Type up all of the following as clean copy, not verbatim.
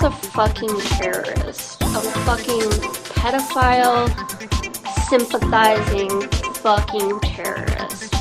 A fucking terrorist, a fucking pedophile, sympathizing fucking terrorist.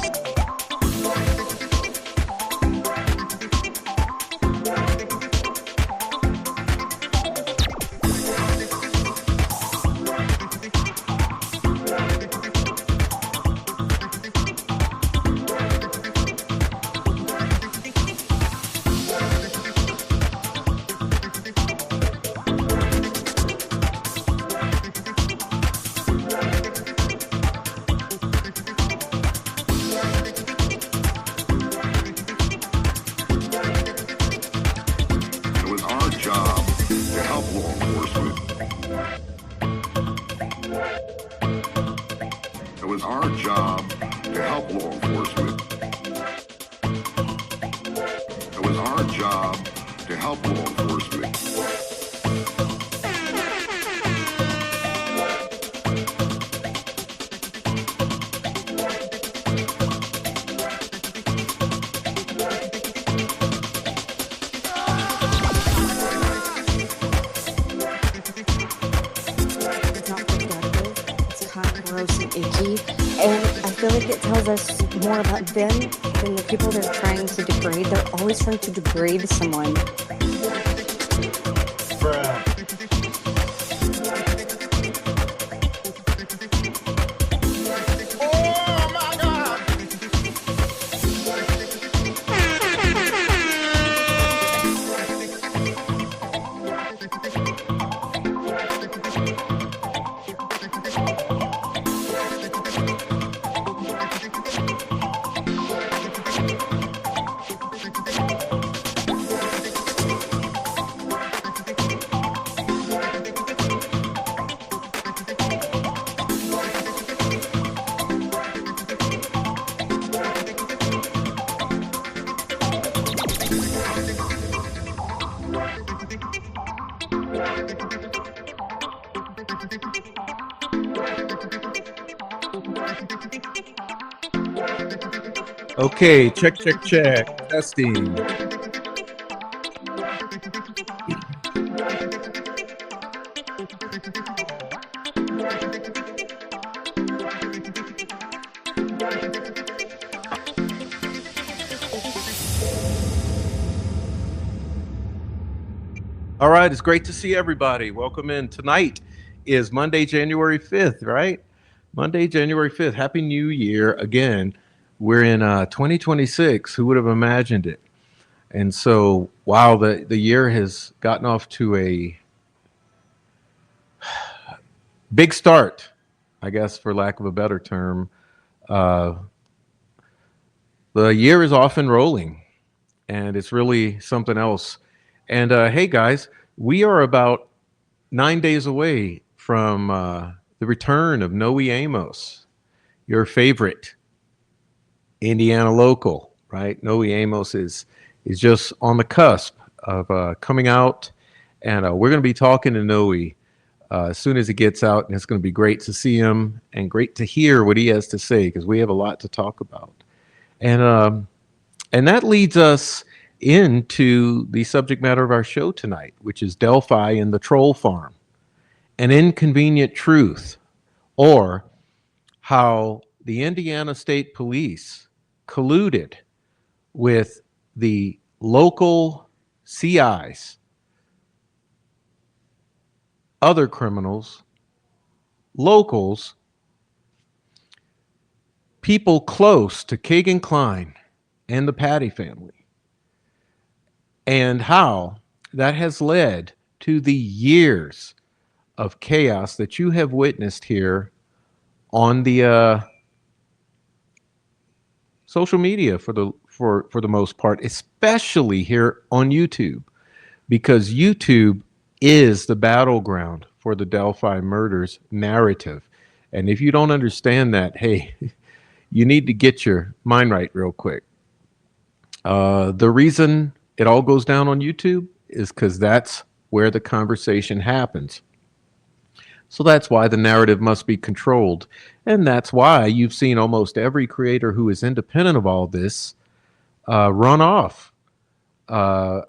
More about them than the people they're trying to degrade. They're always trying to degrade someone. Okay, check. Testing. All right, it's great to see everybody. Welcome in. Tonight is Monday, January 5th, right? Monday, January 5th. Happy New Year again. We're in 2026. Who would have imagined it? And so, wow, the year has gotten off to a big start, I guess, for lack of a better term. The year is off and rolling, and it's really something else. And hey, guys, we are about 9 days away from the return of Noe Amos, your favorite Indiana local, right? Noe Amos is just on the cusp of coming out, and we're going to be talking to Noe as soon as he gets out, and it's going to be great to see him and great to hear what he has to say, because we have a lot to talk about. And that leads us into the subject matter of our show tonight, which is DELPHI and the Troll Farm, an inconvenient truth, or how the Indiana State Police colluded with the local CIs, other criminals, locals, people close to Kagan Klein and the Patty family, and how that has led to the years of chaos that you have witnessed here on the social media for the most part, especially here on YouTube, because YouTube is the battleground for the Delphi murders narrative. And if you don't understand that, hey, you need to get your mind right real quick. The reason it all goes down on YouTube is because that's where the conversation happens. So that's why the narrative must be controlled. And that's why you've seen almost every creator who is independent of all this run off uh,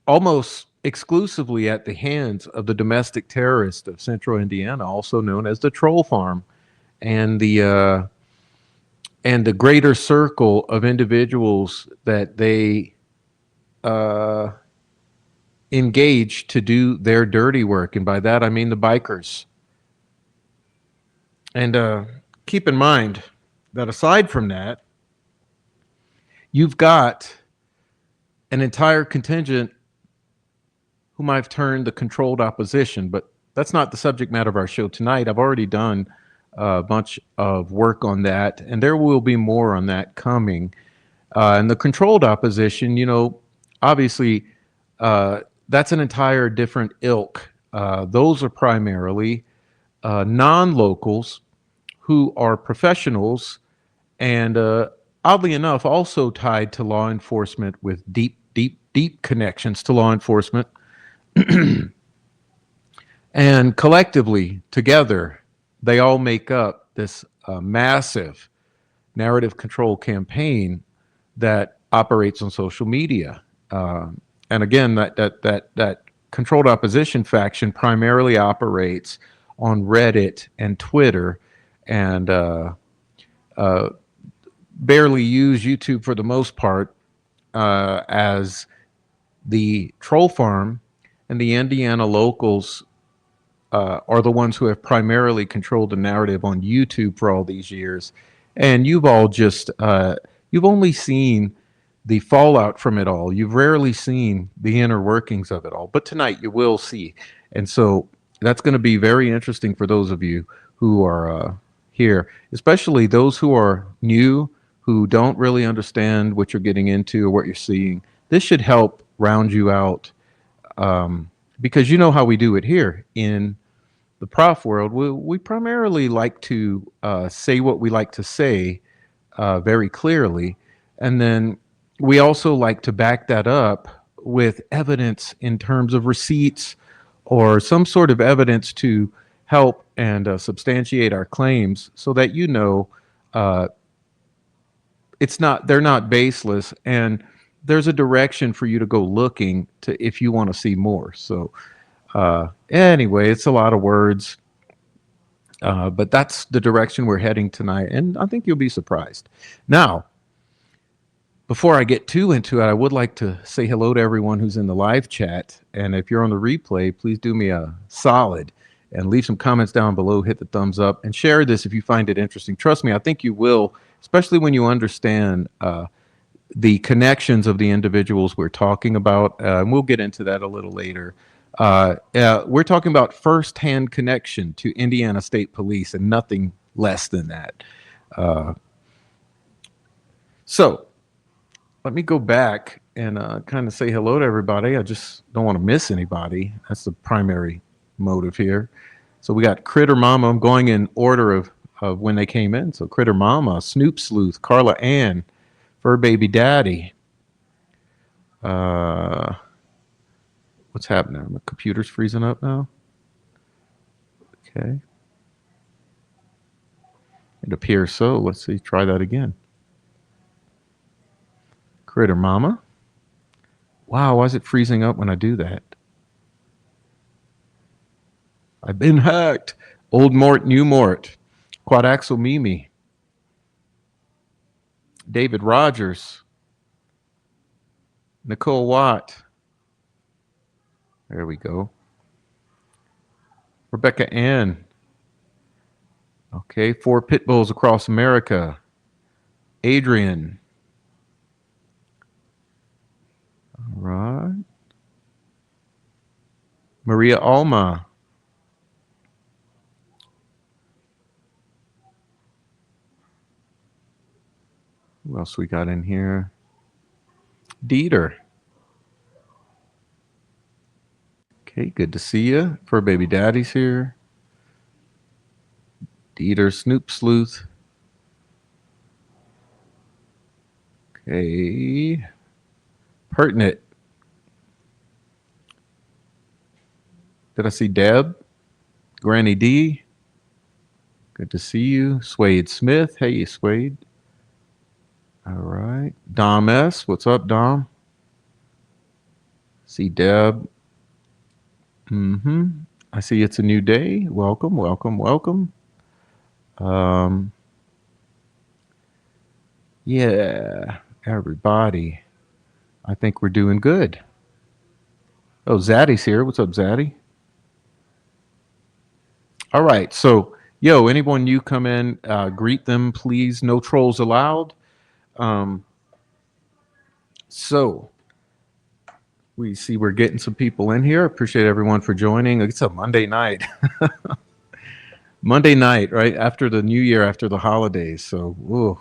almost exclusively at the hands of the domestic terrorist of Central Indiana, also known as the Troll Farm, and the greater circle of individuals that they uh, engage to do their dirty work. And by that, I mean the bikers. And keep in mind that aside from that, you've got an entire contingent whom I've termed the controlled opposition, but that's not the subject matter of our show tonight. I've already done a bunch of work on that, and there will be more on that coming. And the controlled opposition, obviously, that's an entire different ilk. Those are primarily non-locals who are professionals and, oddly enough, also tied to law enforcement with deep, deep, deep connections to law enforcement. And collectively, together, they all make up this massive narrative control campaign that operates on social media. And again, that controlled opposition faction primarily operates on Reddit and Twitter, and barely use YouTube for the most part, as the troll farm and the Indiana locals are the ones who have primarily controlled the narrative on YouTube for all these years. And you've all just, you've only seen the fallout from it all. You've rarely seen the inner workings of it all. But tonight you will see. And so that's going to be very interesting for those of you who are here, especially those who are new, who don't really understand what you're getting into or what you're seeing. This should help round you out, because you know how we do it here in the prof world. We primarily like to say what we like to say very clearly, and then we also like to back that up with evidence in terms of receipts or some sort of evidence to help and substantiate our claims, so that uh, they're not baseless, and there's a direction for you to go looking to if you want to see more. So anyway, it's a lot of words, but that's the direction we're heading tonight, and I think you'll be surprised. Now, before I get too into it, I would like to say hello to everyone who's in the live chat, and if you're on the replay, please do me a solid and leave some comments down below, hit the thumbs up, and share this if you find it interesting. Trust me, I think you will, especially when you understand the connections of the individuals we're talking about. And we'll get into that a little later. We're talking about firsthand connection to Indiana State Police and nothing less than that. So let me go back and kind of say hello to everybody. I just don't want to miss anybody. That's the primary motive here. So we got Critter Mama. I'm going in order of when they came in. So Critter Mama, Snoop Sleuth, Carla Ann, Fur Baby Daddy. What's happening? My computer's freezing up now. Okay. It appears so. Let's see. Try that again. Critter Mama. Wow, why is it freezing up when I do that? I've been hacked. Old Mort, new Mort. Quadaxel Mimi, David Rogers, Nicole Watt. There we go. Rebecca Ann. Okay, 4 pit bulls across America. Adrian. All right. Maria Alma. Who else we got in here? Dieter. Okay, good to see you. Fur Baby Daddy's here. Dieter Snoop Sleuth. Okay. Pertinent. Did I see Deb? Granny D. Good to see you. Swade Smith. Hey, Swade. All right. Dom S. What's up, Dom? See Deb. I see it's a new day. Welcome, welcome, welcome. Yeah, everybody. I think we're doing good. Oh, Zaddy's here. What's up, Zaddy? All right. So, yo, anyone new come in, greet them, please. No trolls allowed. So, we see we're getting some people in here. Appreciate everyone for joining. It's a Monday night. Monday night, right after the new year, after the holidays. So, ooh,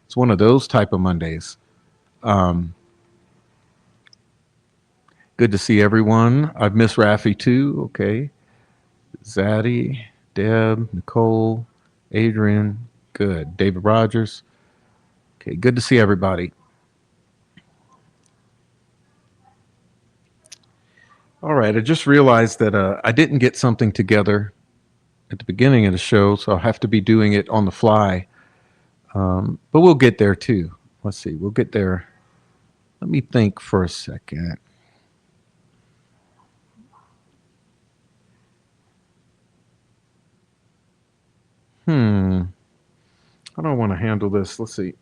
it's one of those type of Mondays. Good to see everyone. I've missed Rafi too. Okay. Zaddy, Deb, Nicole, Adrian. Good. David Rogers. Okay. Good to see everybody. All right. I just realized that I didn't get something together at the beginning of the show, so I'll have to be doing it on the fly. But we'll get there too. Let's see. We'll get there. Let me think for a second. I don't want to handle this. Let's see.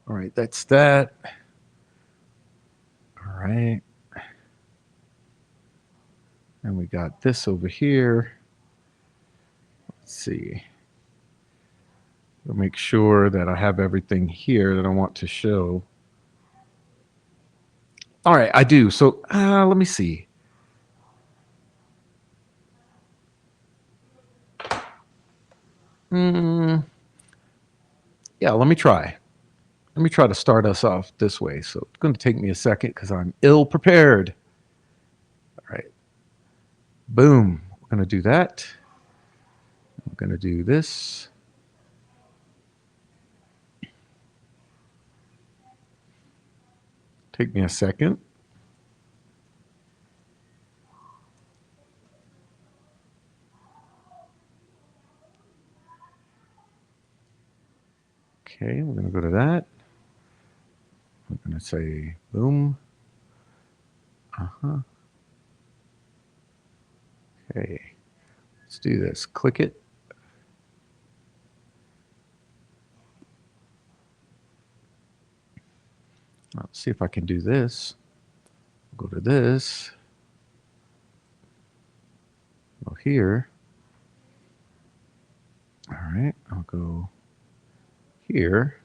All right, that's that. All right. And we got this over here. Let's see. I'll make sure that I have everything here that I want to show. All right, I do. So let me see. Yeah, let me try. Let me try to start us off this way. So it's going to take me a second because I'm ill prepared. All right. Boom. We're going to do that. I'm going to do this. Take me a second. Okay, we're going to go to that. We're going to say boom. Okay, let's do this. Click it. Let's see if I can do this. Go to this. Go here. All right, I'll go here.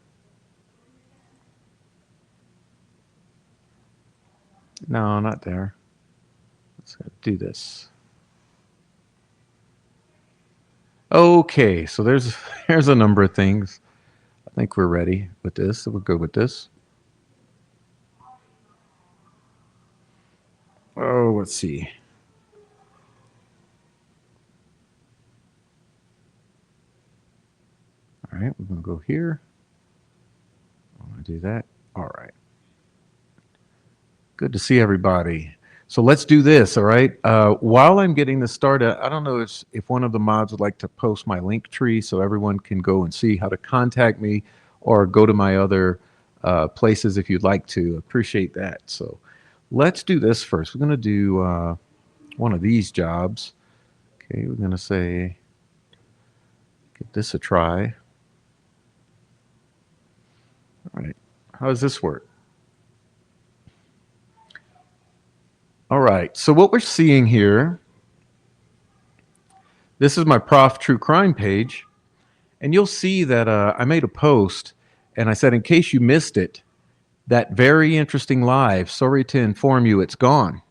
No, not there. Let's do this. Okay, so there's a number of things. I think we're ready with this. So we'll go with this. Oh, let's see. All right, we're going to go here. I'm going to do that. All right. Good to see everybody. So let's do this, all right? While I'm getting this started, I don't know if one of the mods would like to post my link tree so everyone can go and see how to contact me or go to my other places if you'd like to. Appreciate that. So let's do this first. We're going to do one of these jobs. Okay, we're going to say, give this a try. All right, how does this work? All right, so what we're seeing here, this is my Prof True Crime page, and you'll see that I made a post, and I said, in case you missed it, that very interesting live, sorry to inform you, it's gone.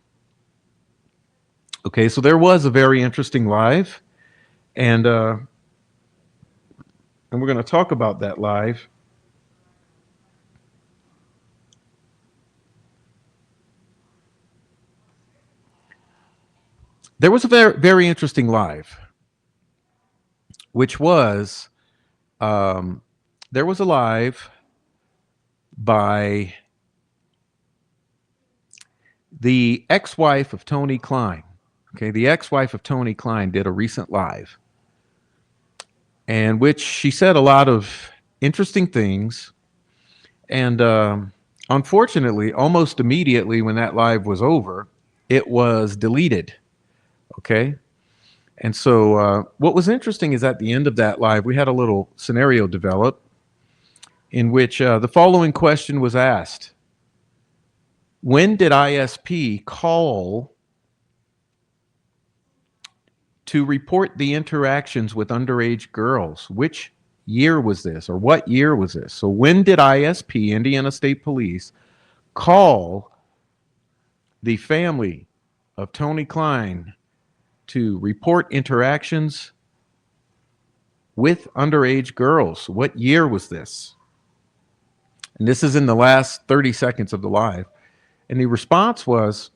Okay, so there was a very interesting live, and we're going to talk about that live. There was a very, very interesting live, which was there was a live by the ex-wife of Tony Klein. Okay, the ex-wife of Tony Klein did a recent live, and which she said a lot of interesting things. And unfortunately, almost immediately when that live was over, it was deleted. Okay. And so what was interesting is at the end of that live, we had a little scenario develop in which the following question was asked. When did ISP call to report the interactions with underage girls? Which year was this, or what year was this? So when did ISP, Indiana State Police, call the family of Tony Klein to report interactions with underage girls? What year was this? And this is in the last 30 seconds of the live. And the response was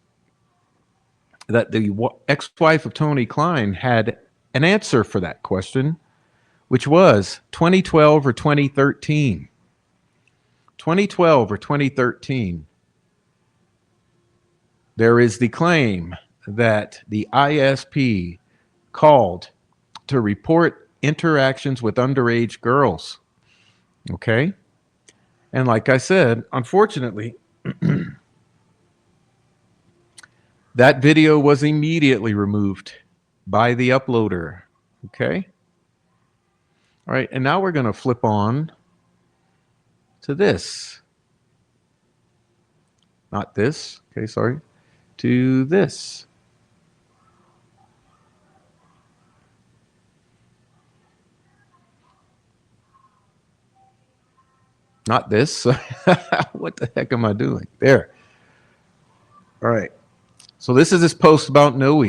that the ex-wife of Tony Klein had an answer for that question, which was 2012 or 2013. 2012 or 2013. There is the claim that the ISP called to report interactions with underage girls. Okay? And like I said, unfortunately, that video was immediately removed by the uploader. Okay? All right, and now we're going to flip on to this. Not this. Okay, sorry. To this. Not this. What the heck am I doing? There. All right. So this is this post about Noe.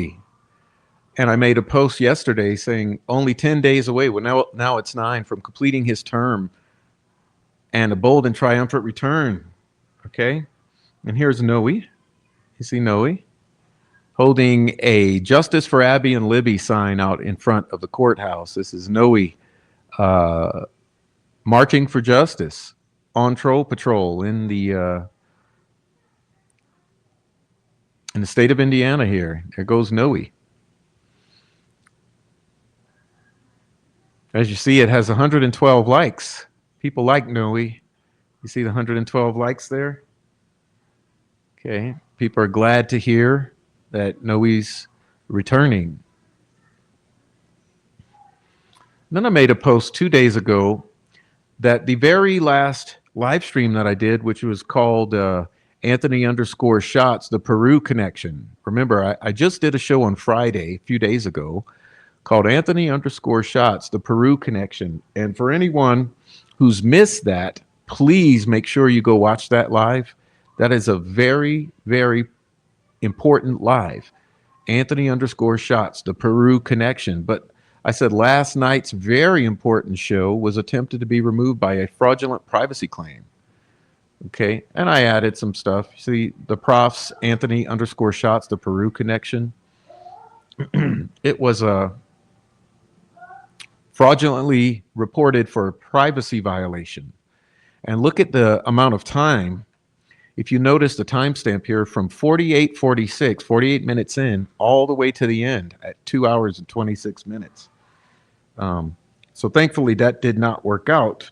And I made a post yesterday saying only 10 days away. Well, now it's 9 from completing his term and a bold and triumphant return. Okay. And here's Noe. You see Noe holding a Justice for Abby and Libby sign out in front of the courthouse. This is Noe marching for justice on troll patrol in the state of Indiana here. There goes Noe. As you see, it has 112 likes. People like Noe. You see the 112 likes there? Okay. People are glad to hear that Noe's returning. And then I made a post 2 days ago that the very last live stream that I did, which was called Anthony_Shots, the Peru connection. Remember, I just did a show on Friday, a few days ago, called Anthony_Shots, the Peru connection. And for anyone who's missed that, please make sure you go watch that live. That is a very, very important live. Anthony_Shots, the Peru connection. But I said last night's very important show was attempted to be removed by a fraudulent privacy claim. Okay, and I added some stuff. See the prof's Anthony_Shots, the Peru connection. It was fraudulently reported for a privacy violation. And look at the amount of time. If you notice the timestamp here from 48:46, 48 minutes in, all the way to the end at 2 hours and 26 minutes. So thankfully that did not work out.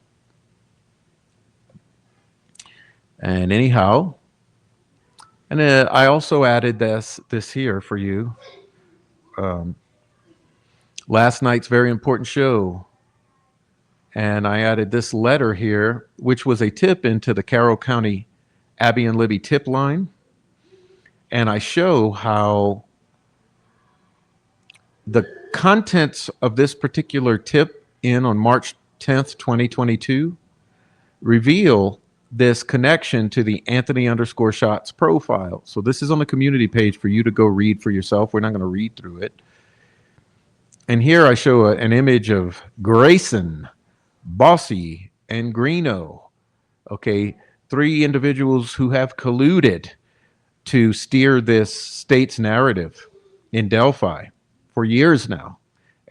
And anyhow, And I also added this here for you. Last night's very important show. And I added this letter here, which was a tip into the Carroll County Abby and Libby tip line. And I show how the contents of this particular tip in on March 10th, 2022 reveal this connection to the Anthony underscore shots profile. So this is on the community page for you to go read for yourself. We're not going to read through it. And here I show an image of Grayson, Bossy, and Greeno. Okay, three individuals who have colluded to steer this state's narrative in Delphi for years now.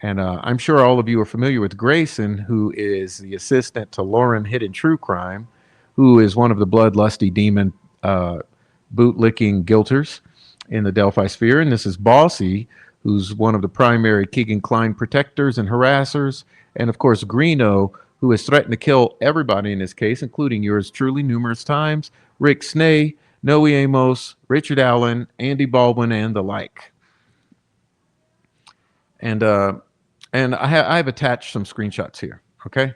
And I'm sure all of you are familiar with Grayson, who is the assistant to Lauren Hidden True Crime, who is one of the bloodlusty demon bootlicking guilters in the Delphi sphere. And this is Bossy, who's one of the primary Keegan Klein protectors and harassers. And of course, Greeno, who has threatened to kill everybody in this case, including yours truly numerous times, Rick Snay, Noe Amos, Richard Allen, Andy Baldwin, and the like. And I have attached some screenshots here, okay?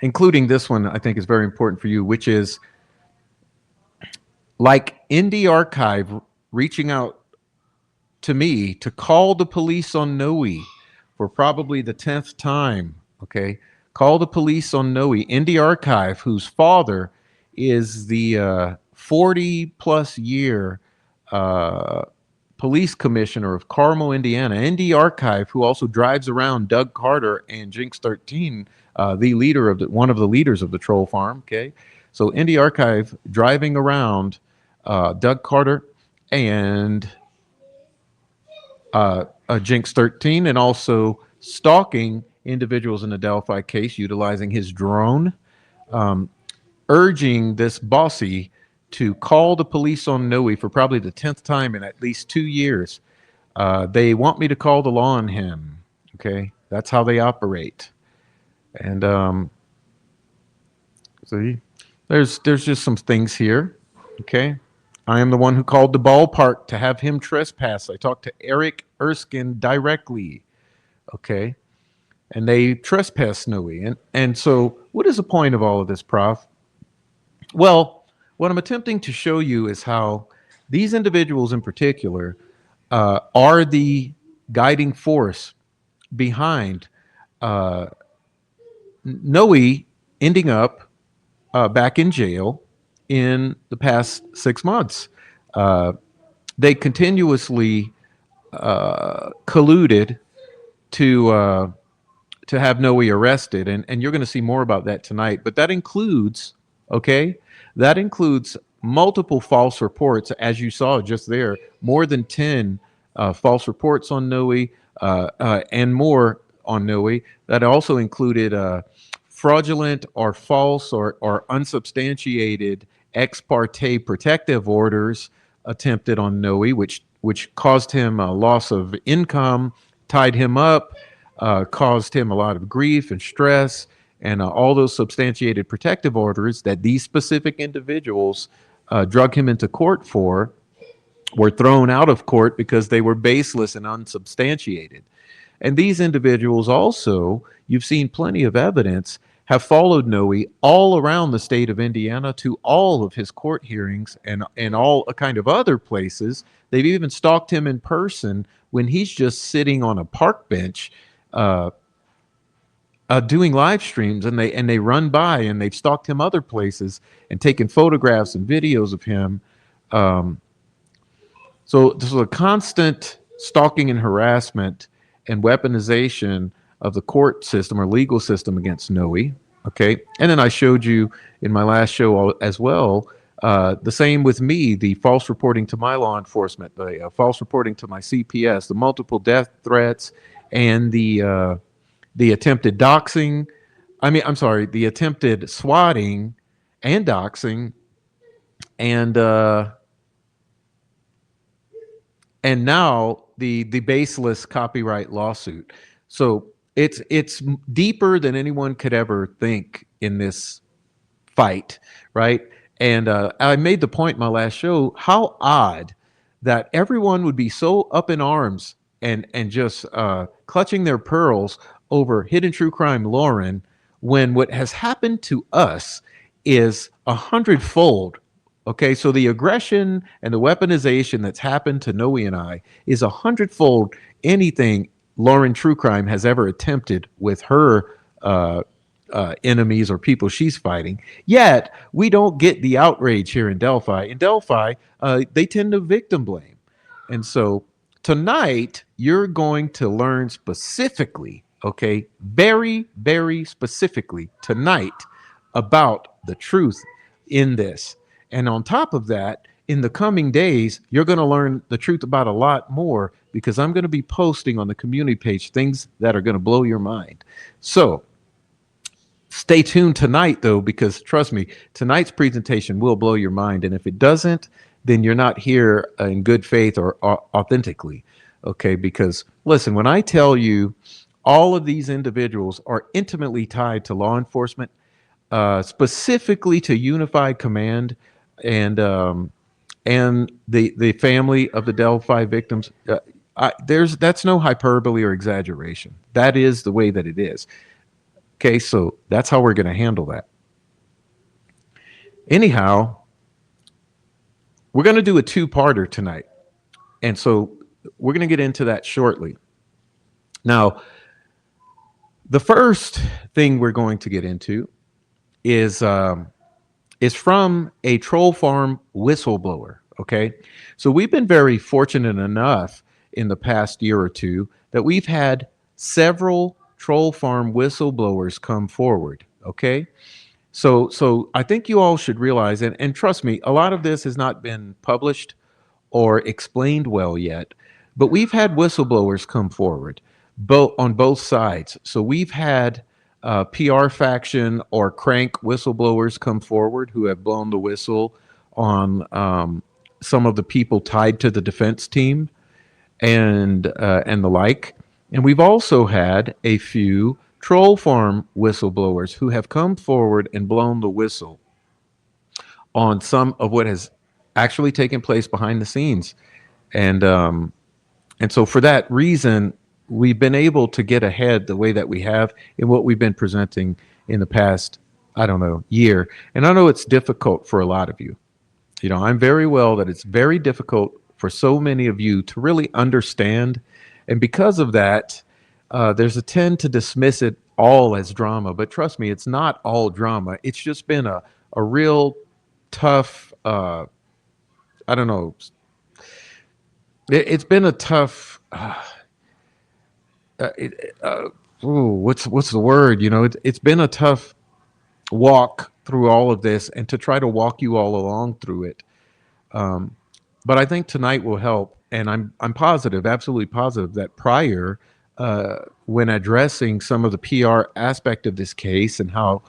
Including this one, I think is very important for you, which is like Indie Archive reaching out to me to call the police on Noe for probably the 10th time, okay? Call the police on Noe. Indie Archive, whose father is the 40-plus year police commissioner of Carmel, Indiana. Indie Archive, who also drives around Doug Carter and Jinx 13, the leader of one of the leaders of the troll farm. Okay, so Indie Archive driving around Doug Carter and Jinx 13, and also stalking individuals in the Delphi case, utilizing his drone, urging this Bossy to call the police on Noe for probably the 10th time in at least 2 years. They want me to call the law on him. Okay, that's how they operate. And see, there's just some things here. Okay, I am the one who called the ballpark to have him trespass. I talked to Eric Erskine directly. Okay, and they trespassed Noe. And so, what is the point of all of this, Prof? Well, what I'm attempting to show you is how these individuals in particular are the guiding force behind Noe ending up back in jail in the past 6 months. They continuously colluded to have Noe arrested, and you're going to see more about that tonight. But that includes, okay, that includes multiple false reports, as you saw just there, more than 10 false reports on Noe and more on Noe. That also included fraudulent or false or unsubstantiated ex parte protective orders attempted on Noe, which caused him a loss of income, tied him up, caused him a lot of grief and stress. And all those substantiated protective orders that these specific individuals drug him into court for were thrown out of court because they were baseless and unsubstantiated. And these individuals also, you've seen plenty of evidence, have followed Noe all around the state of Indiana to all of his court hearings and all a kind of other places. They've even stalked him in person when he's just sitting on a park bench doing live streams, and they run by, and they've stalked him other places and taken photographs and videos of him. So this was a constant stalking and harassment and weaponization of the court system or legal system against Noe. Okay, and then I showed you in my last show as well. The same with me, the false reporting to my law enforcement, the false reporting to my CPS, the multiple death threats, and the attempted doxing. I'm sorry, the attempted swatting and doxing, and now the baseless copyright lawsuit. So it's deeper than anyone could ever think in this fight, right? And I made the point in my last show how odd that everyone would be so up in arms and just clutching their pearls over hidden true crime Lauren, when what has happened to us is 100-fold. Okay, so the aggression and the weaponization that's happened to Noe and I is 100-fold anything Lauren True Crime has ever attempted with her enemies or people she's fighting. Yet we don't get the outrage here in Delphi. In Delphi, they tend to victim blame. And so tonight, you're going to learn specifically, okay, very, very specifically tonight about the truth in this. And on top of that, in the coming days, you're going to learn the truth about a lot more because I'm going to be posting on the community page things that are going to blow your mind. So stay tuned tonight, though, because trust me, tonight's presentation will blow your mind. And if it doesn't, then you're not here in good faith or authentically. Okay, because listen, when I tell you all of these individuals are intimately tied to law enforcement, specifically to Unified Command and the family of the Delphi victims, that's no hyperbole or exaggeration. That is the way that it is. Okay, so that's how we're going to handle that. Anyhow, we're going to do a two-parter tonight. And so we're going to get into that shortly. Now, the first thing we're going to get into is from a troll farm whistleblower. Okay, so we've been very fortunate enough in the past year or two that we've had several troll farm whistleblowers come forward. Okay, so I think you all should realize, and trust me, a lot of this has not been published or explained well yet, but we've had whistleblowers come forward, both on both sides. So we've had PR faction or crank whistleblowers come forward who have blown the whistle on some of the people tied to the defense team and the like. And we've also had a few troll farm whistleblowers who have come forward and blown the whistle on some of what has actually taken place behind the scenes. And so for that reason, we've been able to get ahead the way that we have in what we've been presenting in the past, I don't know, year. And I know it's difficult for a lot of you. You know, I'm very well that it's very difficult for so many of you to really understand. And because of that, there's a tend to dismiss it all as drama. But trust me, it's not all drama. It's just been a real tough, I don't know, it's been a tough, what's the word? You know, it's been a tough walk through all of this and to try to walk you all along through it. But I think tonight will help. And I'm positive, absolutely positive that prior, when addressing some of the PR aspect of this case and how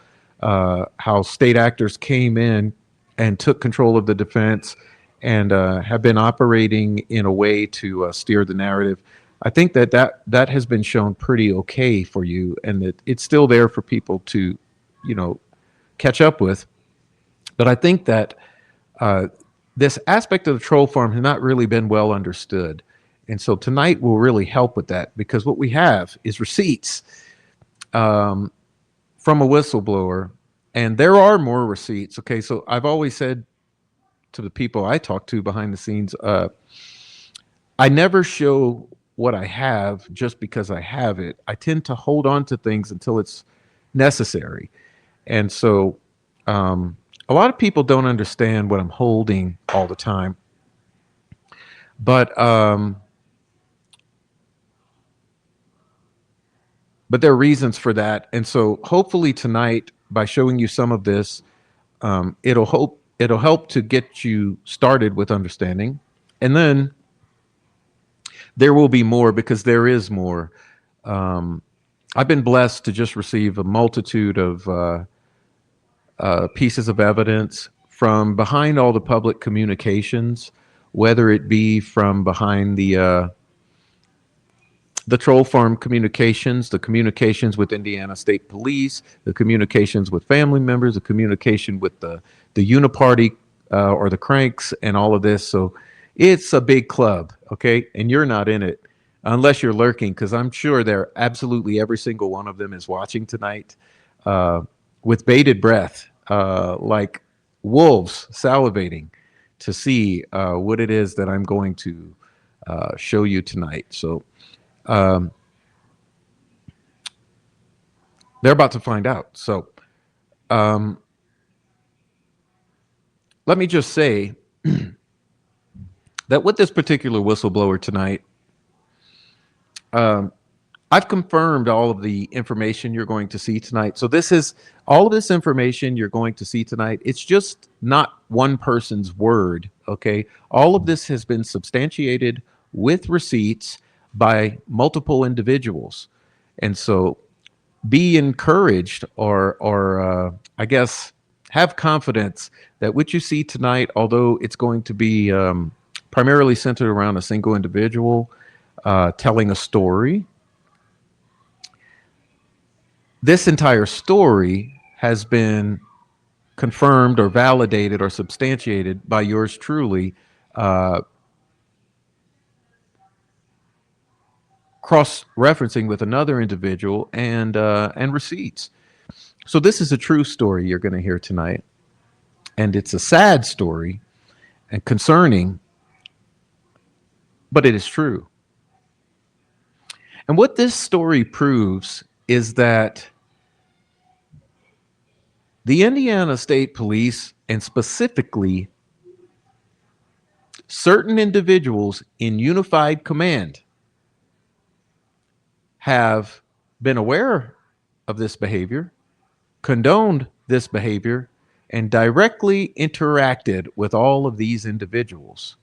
state actors came in and took control of the defense and have been operating in a way to steer the narrative, I think that has been shown pretty okay for you, and that it's still there for people to, you know, catch up with. But I think that this aspect of the troll farm has not really been well understood. And so tonight will really help with that, because what we have is receipts from a whistleblower, and there are more receipts. Okay, so I've always said to the people I talk to behind the scenes, I never show what I have just because I have it. I tend to hold on to things until it's necessary. And so a lot of people don't understand what I'm holding all the time. But there are reasons for that. And so hopefully tonight, by showing you some of this, it'll help to get you started with understanding. And then there will be more, because there is more. I've been blessed to just receive a multitude of pieces of evidence from behind all the public communications, whether it be from behind the the troll farm communications, the communications with Indiana State Police, the communications with family members, the communication with the uniparty or the cranks, and all of this. So it's a big club, okay? And you're not in it unless you're lurking, because I'm sure there absolutely every single one of them is watching tonight uh, with bated breath, like wolves salivating to see what it is that I'm going to show you tonight. So um, they're about to find out. So um, let me just say that with this particular whistleblower tonight, um, I've confirmed all of the information you're going to see tonight. So this is all of this information you're going to see tonight. It's just not one person's word, okay? All of this has been substantiated with receipts by multiple individuals. And so be encouraged or I guess have confidence that what you see tonight, although it's going to be primarily centered around a single individual telling a story, this entire story has been confirmed or validated or substantiated by yours truly, uh, cross-referencing with another individual and receipts. So this is a true story you're going to hear tonight, and it's a sad story and concerning, but it is true. And what this story proves is that the Indiana State Police, and specifically certain individuals in unified command, have been aware of this behavior, condoned this behavior, and directly interacted with all of these individuals.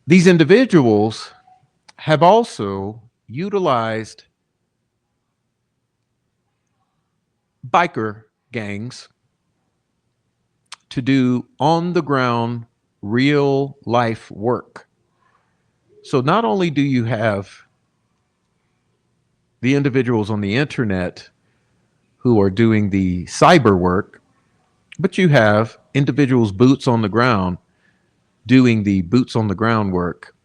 These individuals have also utilized biker gangs to do on the ground, real life work. So not only do you have the individuals on the internet who are doing the cyber work, but you have individuals boots on the ground doing the boots on the ground work.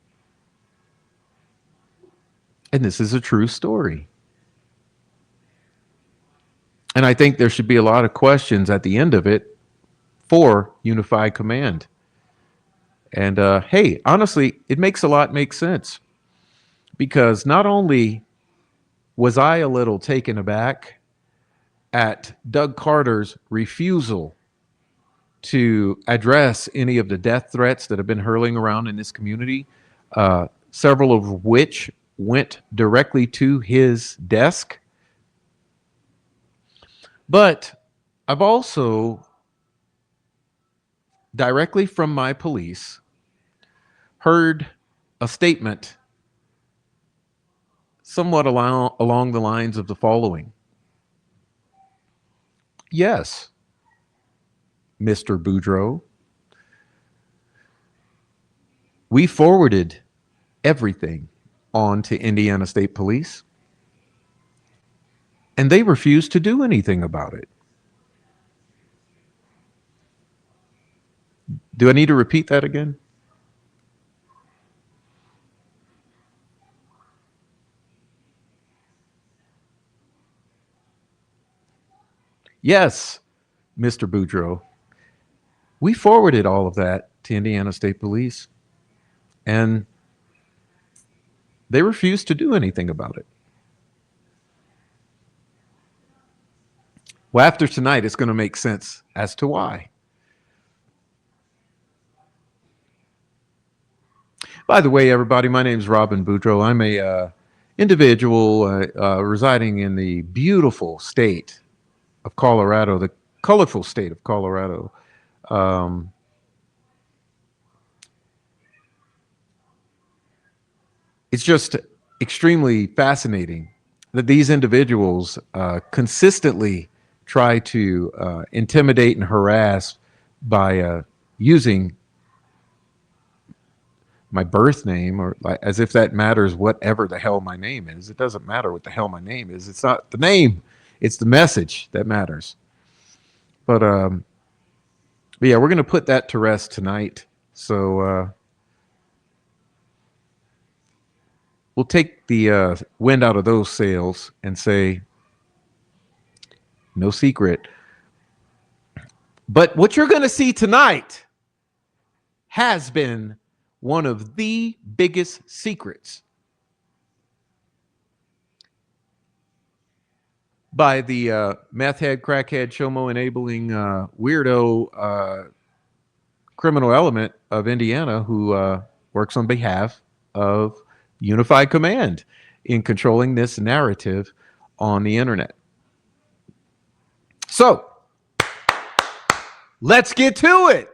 And this is a true story. And I think there should be a lot of questions at the end of it for unified command. And hey, honestly, it makes a lot make sense, because not only was I a little taken aback at Doug Carter's refusal to address any of the death threats that have been hurling around in this community, several of which went directly to his desk. But I've also, directly from my police, heard a statement somewhat along the lines of the following. Yes, Mr. Boudreaux, we forwarded everything on to Indiana State Police, and they refused to do anything about it. Do I need to repeat that again? Yes, Mr. Boudreaux, we forwarded all of that to Indiana State Police, and they refused to do anything about it. Well, after tonight, it's going to make sense as to why. By the way, everybody, my name is Robin Boudreaux. I'm a individual residing in the beautiful state of Colorado, the colorful state of Colorado. Um, it's just extremely fascinating that these individuals consistently try to intimidate and harass by using my birth name, or like, as if that matters whatever the hell my name is. It doesn't matter what the hell my name is. It's not the name, it's the message that matters. But yeah, we're going to put that to rest tonight. So we'll take the wind out of those sails and say, no secret. But what you're going to see tonight has been one of the biggest secrets by the meth head, crackhead, chomo enabling weirdo criminal element of Indiana who works on behalf of Unified Command in controlling this narrative on the internet. So let's get to it.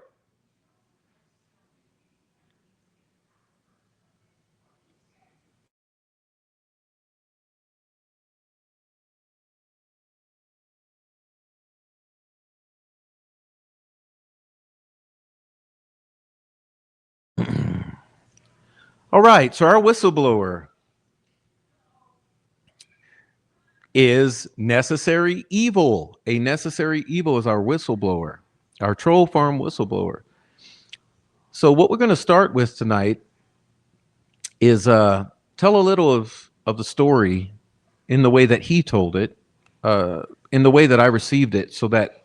All right, so our whistleblower is necessary evil. A necessary evil is our whistleblower, our troll farm whistleblower. So what we're going to start with tonight is tell a little of the story in the way that he told it, in the way that I received it, so that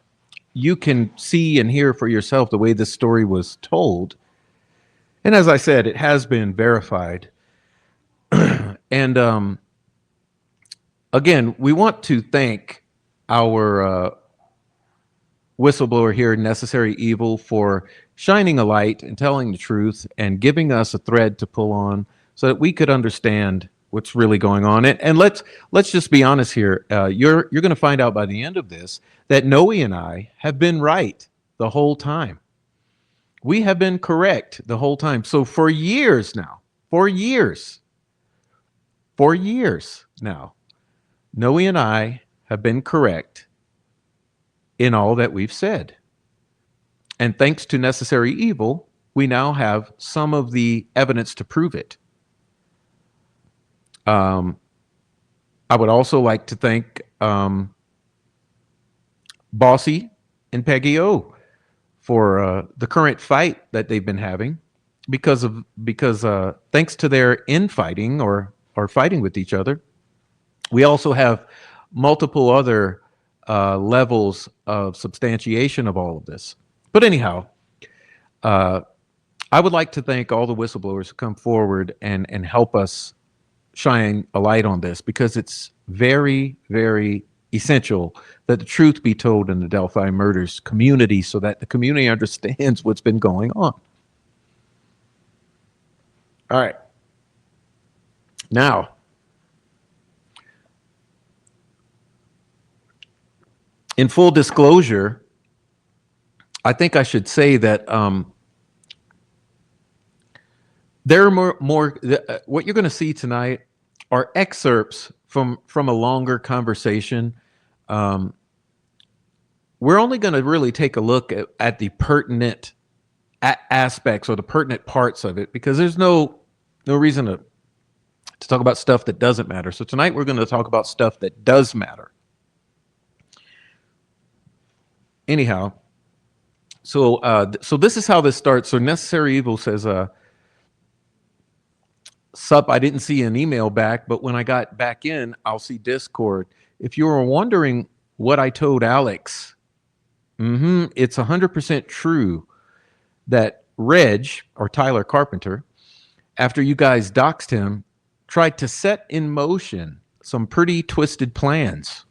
you can see and hear for yourself the way this story was told. And as I said, it has been verified. And again, we want to thank our whistleblower here, Necessary Evil, for shining a light and telling the truth and giving us a thread to pull on so that we could understand what's really going on. And let's just be honest here. You're going to find out by the end of this that Noe and I have been right the whole time. We have been correct the whole time. So for years now, for years now, Noe and I have been correct in all that we've said. And thanks to Necessary Evil, we now have some of the evidence to prove it. I would also like to thank Bossy and Peggy O for the current fight that they've been having because thanks to their infighting or fighting with each other, we also have multiple other levels of substantiation of all of this. But anyhow, I would like to thank all the whistleblowers who come forward and help us shine a light on this, because it's very, very essential that the truth be told in the Delphi murders community so that the community understands what's been going on. All right. Now, in full disclosure, I think I should say that there are more what you're going to see tonight are excerpts from a longer conversation. We're only going to really take a look at the pertinent aspects or the pertinent parts of it, because there's no reason to talk about stuff that doesn't matter. So tonight we're going to talk about stuff that does matter. Anyhow, so this is how this starts. So Necessary Evil says, sup, I didn't see an email back, but when I got back in, I'll see Discord. If you were wondering what I told Alex, it's 100% true that Reg, or Tyler Carpenter, after you guys doxed him, tried to set in motion some pretty twisted plans.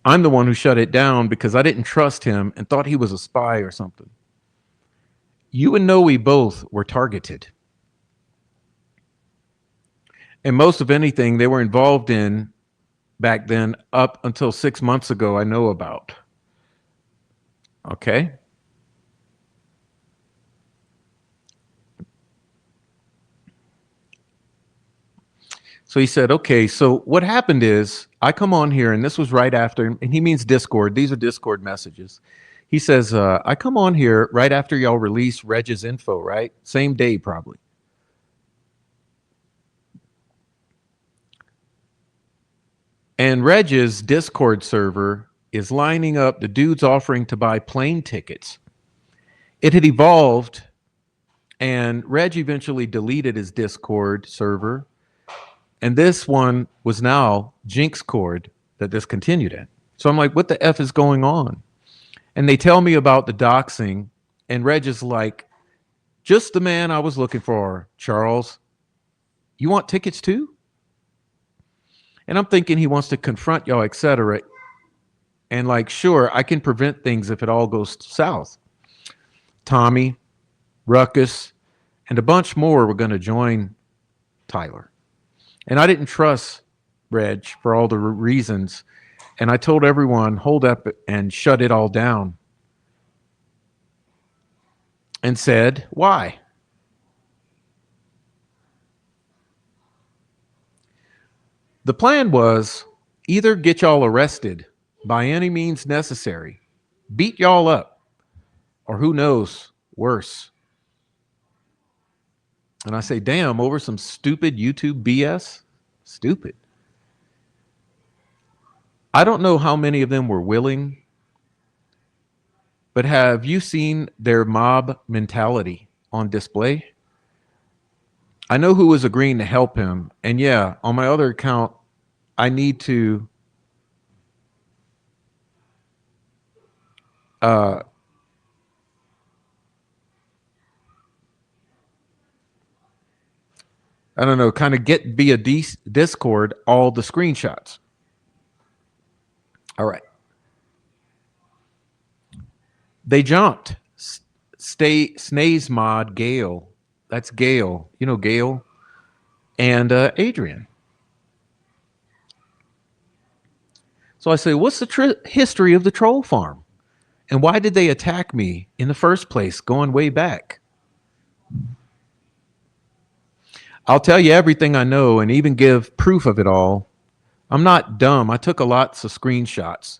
I'm the one who shut it down because I didn't trust him and thought he was a spy or something. You and Noe both were targeted. And most of anything they were involved in back then up until 6 months ago, I know about. Okay? So he said, okay, so what happened is I come on here, and this was right after, and he means Discord. These are Discord messages. He says, I come on here right after y'all release Reg's info, right? Same day, probably. And Reg's Discord server is lining up the dudes offering to buy plane tickets. It had evolved, and Reg eventually deleted his Discord server. And this one was now Jinx Cord that this continued in. So I'm like, what the F is going on? And they tell me about the doxing, and Reg is like, just the man I was looking for, Charles. You want tickets too? And I'm thinking he wants to confront y'all, etc. And like, sure, I can prevent things if it all goes south. Tommy, Ruckus, and a bunch more were going to join Tyler. And I didn't trust Reg for all the reasons. And I told everyone, hold up and shut it all down. And said, why? The plan was either get y'all arrested by any means necessary, beat y'all up, or who knows, worse. And I say, damn, over some stupid YouTube BS? Stupid. I don't know how many of them were willing, but have you seen their mob mentality on display? I know who was agreeing to help him. And yeah, on my other account, I need to I don't know, kind of get via Discord all the screenshots. All right. They jumped. Snays mod Gail. That's Gail. You know Gail and Adrian. So I say, what's the history of the troll farm? And why did they attack me in the first place, going way back? I'll tell you everything I know and even give proof of it all. I'm not dumb. I took lots of screenshots.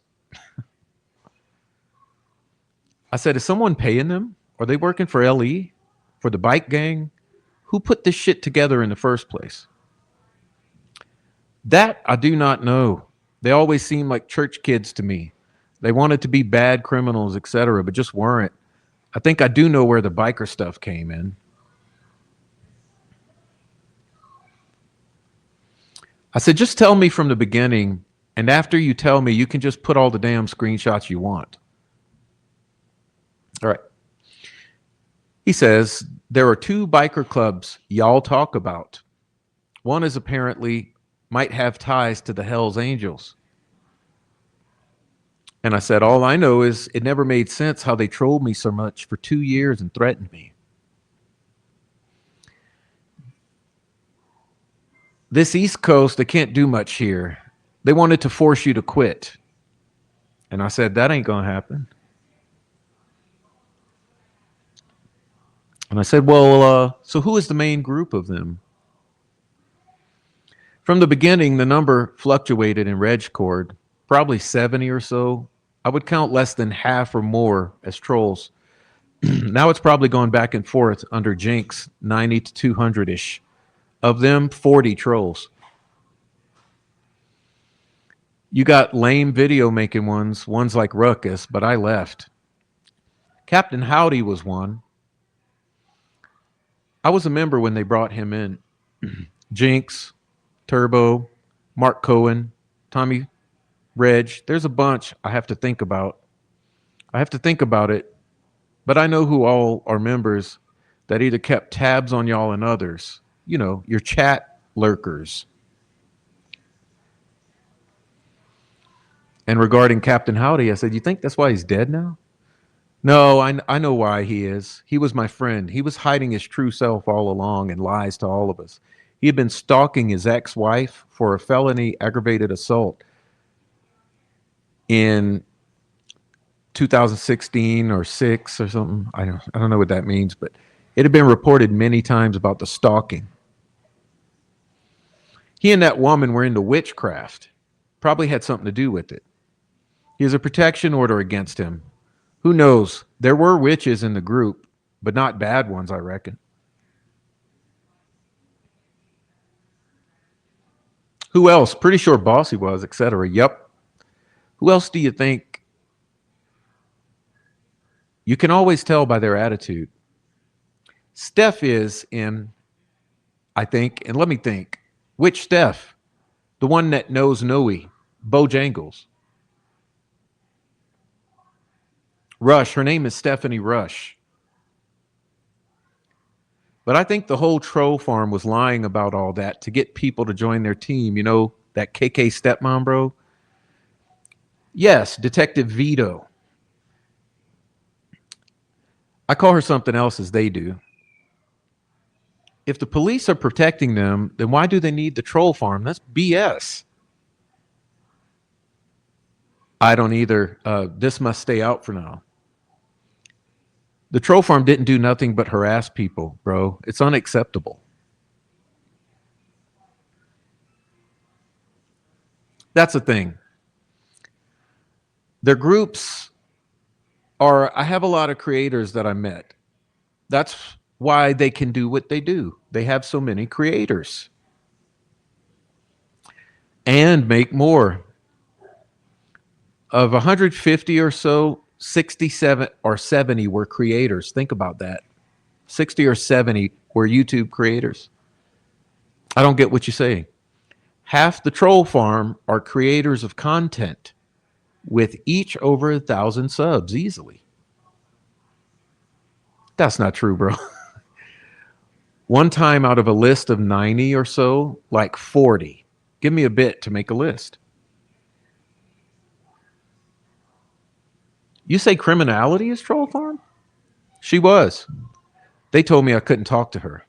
I said, is someone paying them? Are they working for LE? For the bike gang? Who put this shit together in the first place? That I do not know. They always seemed like church kids to me. They wanted to be bad criminals, etc., but just weren't. I think I do know where the biker stuff came in. I said, just tell me from the beginning, and after you tell me, you can just put all the damn screenshots you want. All right. He says, there are two biker clubs y'all talk about. One is apparently might have ties to the Hells Angels. And I said, all I know is it never made sense how they trolled me so much for 2 years and threatened me. This East Coast, they can't do much here. They wanted to force you to quit. And I said, that ain't going to happen. And I said, well, so who is the main group of them? From the beginning, the number fluctuated in Reg Cord, probably 70 or so. I would count less than half or more as trolls. Now it's probably going back and forth under Jinx, 90 to 200-ish. Of them, 40 trolls. You got lame video making ones like Ruckus, but I left. Captain Howdy was one. I was a member when they brought him in. Jinx, Turbo, Mark Cohen, Tommy, Reg. There's a bunch I have to think about. I have to think about it, but I know who all are members that either kept tabs on y'all and others. You know, your chat lurkers. And regarding Captain Howdy, I said, you think that's why he's dead now? No, I know why he is. He was my friend. He was hiding his true self all along and lies to all of us. He had been stalking his ex-wife for a felony aggravated assault in 2016 or 6 or something. I don't know what that means, but it had been reported many times about the stalking. He and that woman were into witchcraft. Probably had something to do with it. He has a protection order against him. Who knows? There were witches in the group, but not bad ones, I reckon. Who else? Pretty sure Bossy was, etc. Yep. Who else do you think? You can always tell by their attitude. Steph is in, I think, and let me think. Which Steph? The one that knows Noe, Bojangles. Rush. Her name is Stephanie Rush. But I think the whole troll farm was lying about all that to get people to join their team. You know, that KK stepmom, bro? Yes, Detective Vito. I call her something else as they do. If the police are protecting them, then why do they need the troll farm? That's BS. I don't either. This must stay out for now. The troll farm didn't do nothing but harass people, bro. It's unacceptable. That's the thing. Their groups are, I have a lot of creators that I met. That's why they can do what they do. They have so many creators and make more. Of 150 or so, 67 or 70 were creators. Think about that. 60 or 70 were YouTube creators. I don't get what you say. Half the troll farm are creators of content with each over 1,000 subs easily. That's not true, bro. One time out of a list of 90 or so, like 40. Give me a bit to make a list. You say criminality is troll farm? She was. They told me I couldn't talk to her.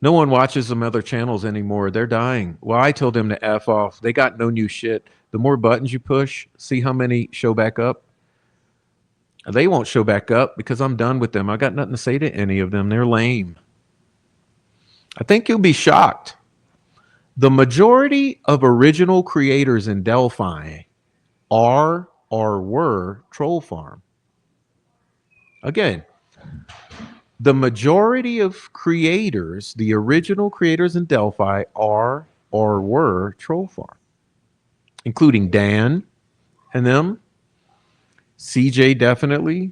No one watches some other channels anymore. They're dying. Well, I told them to F off. They got no new shit. The more buttons you push, see how many show back up? They won't show back up because I'm done with them. I got nothing to say to any of them. They're lame. I think you'll be shocked. The majority of original creators in Delphi are or were troll farm. Again, the majority of creators, the original creators in Delphi, are or were troll farm, including Dan and them. CJ definitely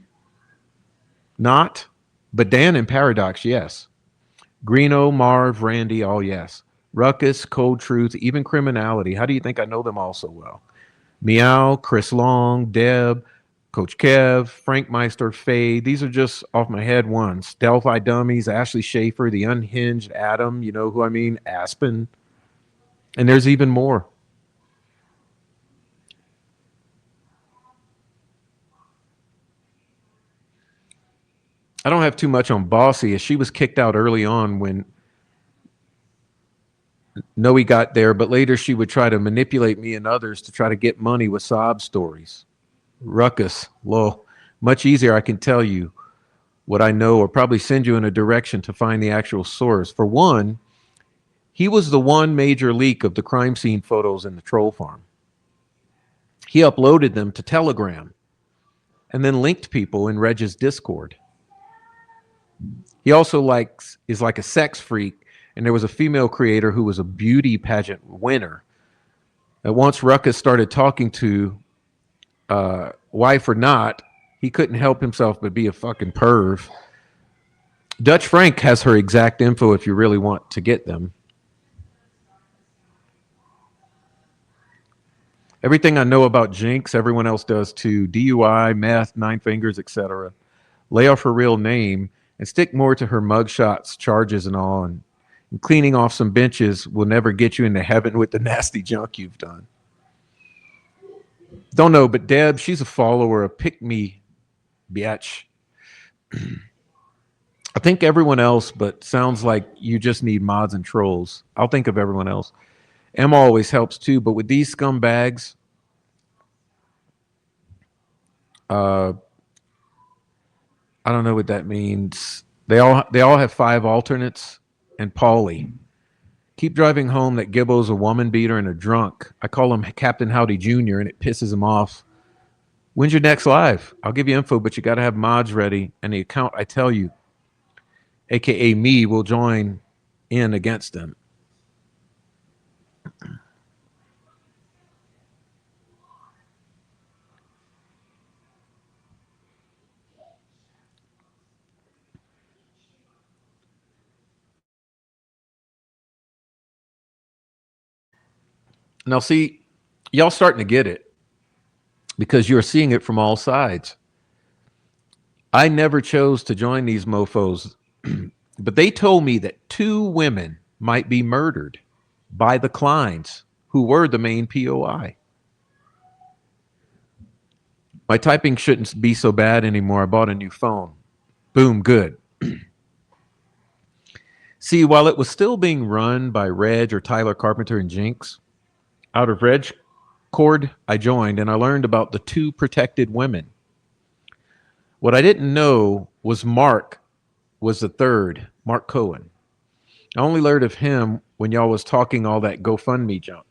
not, but Dan and Paradox, yes. Greeno, Marv, Randy, all yes. Ruckus, Cold Truth, even Criminality. How do you think I know them all so well? Meow, Chris Long, Deb, Coach Kev, Frank Meister, Faye. These are just off my head ones. Delphi Dummies, Ashley Schaefer, The Unhinged, Adam, you know who I mean? Aspen. And there's even more. I don't have too much on Bossy, as she was kicked out early on when Noe got there, but later she would try to manipulate me and others to try to get money with sob stories. Ruckus, lol. Much easier, I can tell you what I know, or probably send you in a direction to find the actual source. For one, he was the one major leak of the crime scene photos in the troll farm. He uploaded them to Telegram and then linked people in Reg's Discord. He also is like a sex freak, and there was a female creator who was a beauty pageant winner. And once Ruckus started talking to wife or not, he couldn't help himself but be a fucking perv. Dutch Frank has her exact info if you really want to get them. Everything I know about Jinx, everyone else does too. DUI, meth, nine fingers, etc. Lay off her real name and stick more to her mugshots, charges, and all. And cleaning off some benches will never get you into heaven with the nasty junk you've done. Don't know, but Deb, she's a follower of Pick Me, bitch. I think everyone else, but sounds like you just need mods and trolls. I'll think of everyone else. Emma always helps too, but with these scumbags, I don't know what that means. They all have 5 alternates and Paulie. Keep driving home that Gibbo's a woman beater and a drunk. I call him Captain Howdy Jr. and it pisses him off When's your next live? I'll give you info, but you got to have mods ready. And the account I tell you, aka me, will join in against them. Now, see, y'all starting to get it because you're seeing it from all sides. I never chose to join these mofos, but they told me that 2 women might be murdered by the Kleins, who were the main POI. My typing shouldn't be so bad anymore. I bought a new phone. Boom, good. See, while it was still being run by Reg or Tyler Carpenter and Jinx, out of Reg Cord, I joined and I learned about the 2 protected women. What I didn't know was Mark was the third, Mark Cohen. I only learned of him when y'all was talking all that GoFundMe junk.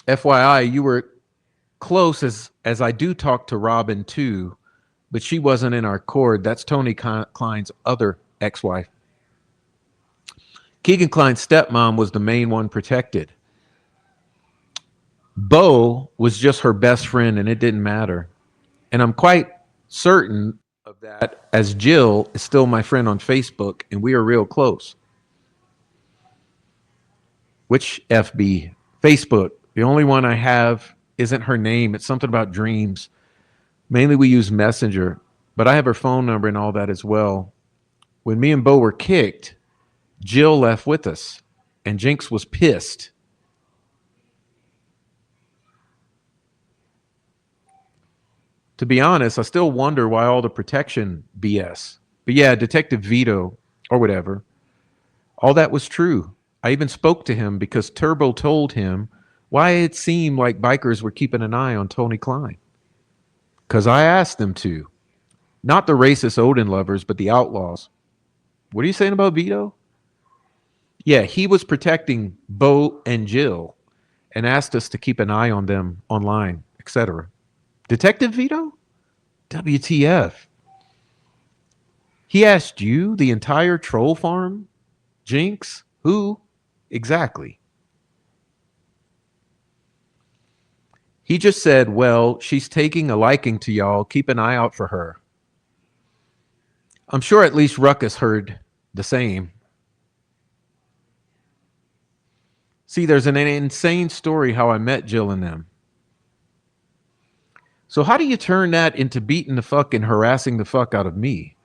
FYI, you were close as I do talk to Robin too, but she wasn't in our cord. That's Tony Klein's other ex-wife. Keegan Klein's stepmom was the main one protected. Bo was just her best friend and it didn't matter. And I'm quite certain of that as Jill is still my friend on Facebook and we are real close. Which FB? Facebook. The only one I have isn't her name. It's something about dreams. Mainly we use Messenger, but I have her phone number and all that as well. When me and Bo were kicked, Jill left with us and Jinx was pissed. To be honest, I still wonder why all the protection BS. But yeah, Detective Vito or whatever, all that was true. I even spoke to him because Turbo told him why it seemed like bikers were keeping an eye on Tony Klein. Because I asked them to. Not the racist Odin lovers, but the outlaws. What are you saying about Vito? Yeah, he was protecting Bo and Jill and asked us to keep an eye on them online, etc. Detective Vito? WTF? He asked you, the entire troll farm? Jinx? Who? Exactly. He just said, well, she's taking a liking to y'all. Keep an eye out for her. I'm sure at least Ruckus heard the same. See, there's an insane story how I met Jill and them. So how do you turn that into beating the fuck and harassing the fuck out of me?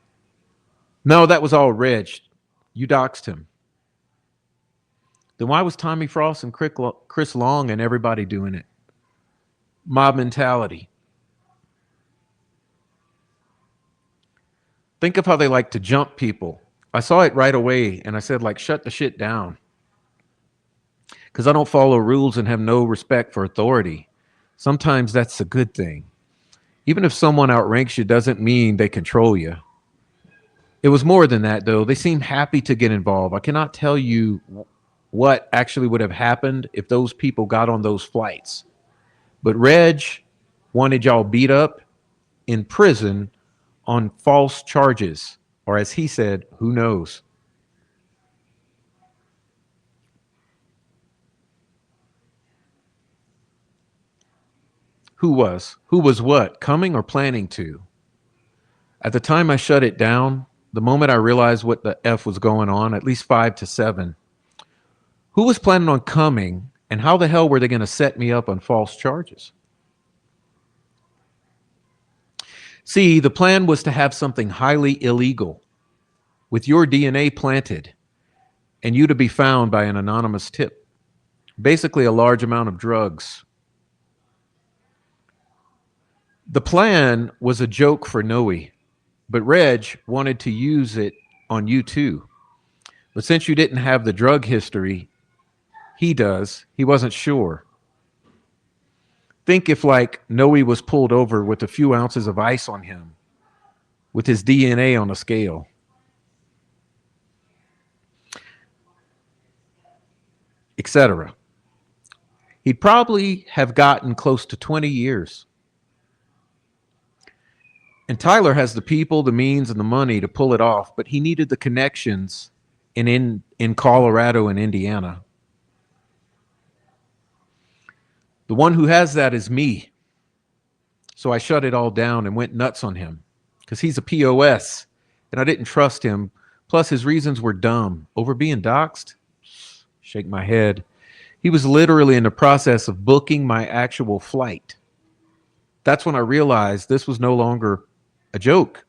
No, that was all Reg. You doxed him. Then why was Tommy Frost and Chris Long and everybody doing it? Mob mentality. Think of how they like to jump people. I saw it right away and I said, like, shut the shit down. Because I don't follow rules and have no respect for authority. Sometimes that's a good thing. Even if someone outranks you doesn't mean they control you. It was more than that, though. They seemed happy to get involved. I cannot tell you what actually would have happened if those people got on those flights. But Reg wanted y'all beat up in prison on false charges. Or as he said, who knows? Who was? Who was what? Coming or planning to? At the time I shut it down, the moment I realized what the F was going on, at least 5 to 7, who was planning on coming and how the hell were they going to set me up on false charges? See, the plan was to have something highly illegal with your DNA planted and you to be found by an anonymous tip. Basically a large amount of drugs. The plan was a joke for Noe, but Reg wanted to use it on you too. But since you didn't have the drug history, he does, he wasn't sure. Think if like Noe was pulled over with a few ounces of ice on him, with his DNA on a scale. Etc. He'd probably have gotten close to 20 years. And Tyler has the people, the means, and the money to pull it off, but he needed the connections in Colorado and Indiana. The one who has that is me. So I shut it all down and went nuts on him because he's a POS and I didn't trust him. Plus, his reasons were dumb. Over being doxxed? Shake my head. He was literally in the process of booking my actual flight. That's when I realized this was no longer a joke.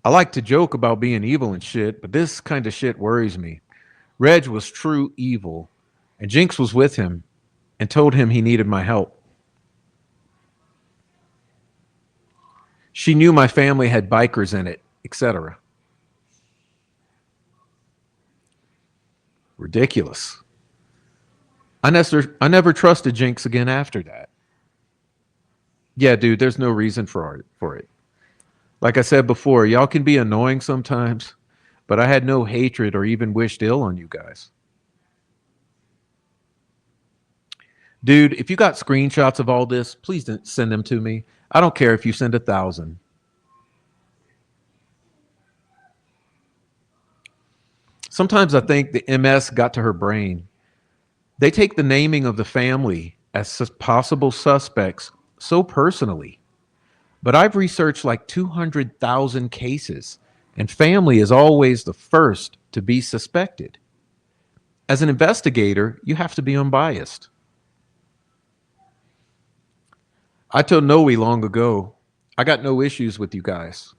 I like to joke about being evil and shit, but this kind of shit worries me. Reg was true evil, and Jinx was with him and told him he needed my help. She knew my family had bikers in it, etc. Ridiculous. I never trusted Jinx again after that. Yeah, dude, there's no reason for it. Like I said before, y'all can be annoying sometimes, but I had no hatred or even wished ill on you guys. Dude, if you got screenshots of all this, please send them to me. I don't care if you send 1,000. Sometimes I think the MS got to her brain. They take the naming of the family as possible suspects so personally. But I've researched like 200,000 cases, and family is always the first to be suspected. As an investigator, you have to be unbiased. I told Noe long ago, I got no issues with you guys.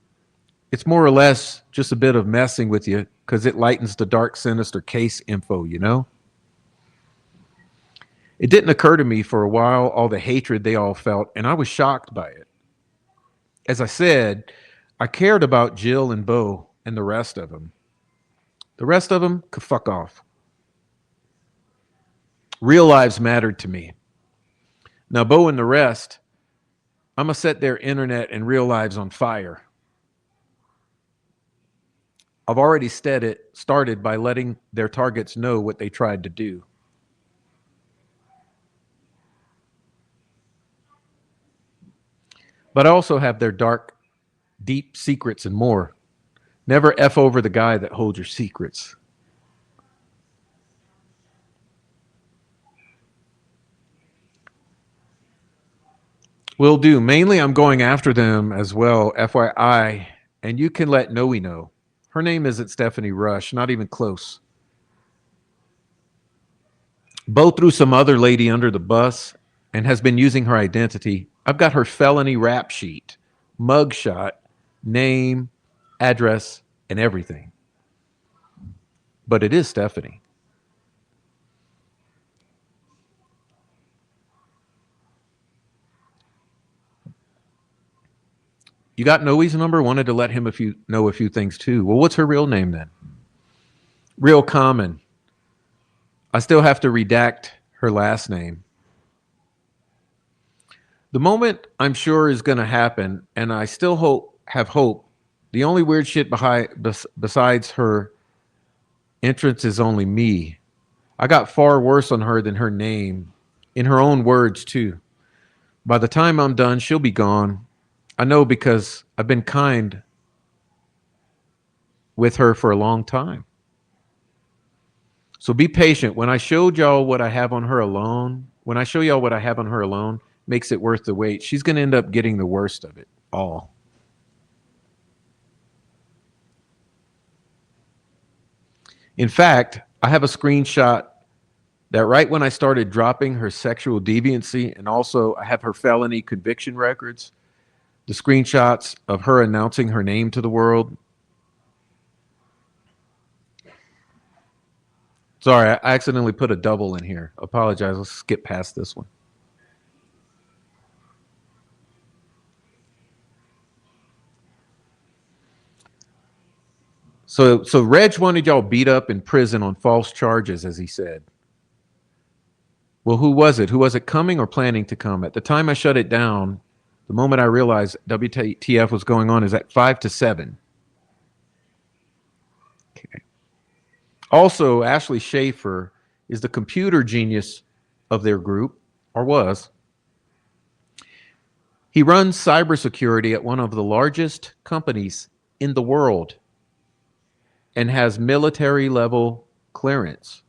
It's more or less just a bit of messing with you because it lightens the dark, sinister case info, you know? It didn't occur to me for a while, all the hatred they all felt, and I was shocked by it. As I said, I cared about Jill and Bo and the rest of them. The rest of them could fuck off. Real lives mattered to me. Now, Bo and the rest, I'm going to set their internet and real lives on fire. I've already started by letting their targets know what they tried to do. But I also have their dark, deep secrets and more. Never F over the guy that holds your secrets. Will do. Mainly I'm going after them as well, FYI, and you can let Noe know. Her name isn't Stephanie Rush, not even close. Bo threw some other lady under the bus and has been using her identity. I've got her felony rap sheet, mugshot, name, address, and everything. But it is Stephanie. You got Noe's number? Wanted to let him know a few things too. Well, what's her real name then? Real common. I still have to redact her last name. The moment I'm sure is going to happen, and I still have hope. The only weird shit besides her entrance is only me. I got far worse on her than her name, in her own words too. By the time I'm done, she'll be gone. I know because I've been kind with her for a long time. So be patient. When I showed y'all what I have on her alone, makes it worth the wait. She's going to end up getting the worst of it all. In fact, I have a screenshot that right when I started dropping her sexual deviancy, and also I have her felony conviction records, the screenshots of her announcing her name to the world. Sorry, I accidentally put a double in here. Apologize. Let's skip past this one. So Reg wanted y'all beat up in prison on false charges, as he said. Well, who was it? Who was it coming or planning to come? At the time I shut it down, the moment I realized WTF was going on is at 5 to 7. Okay. Also, Ashley Schaefer is the computer genius of their group, or was. He runs cybersecurity at one of the largest companies in the world and has military level clearance.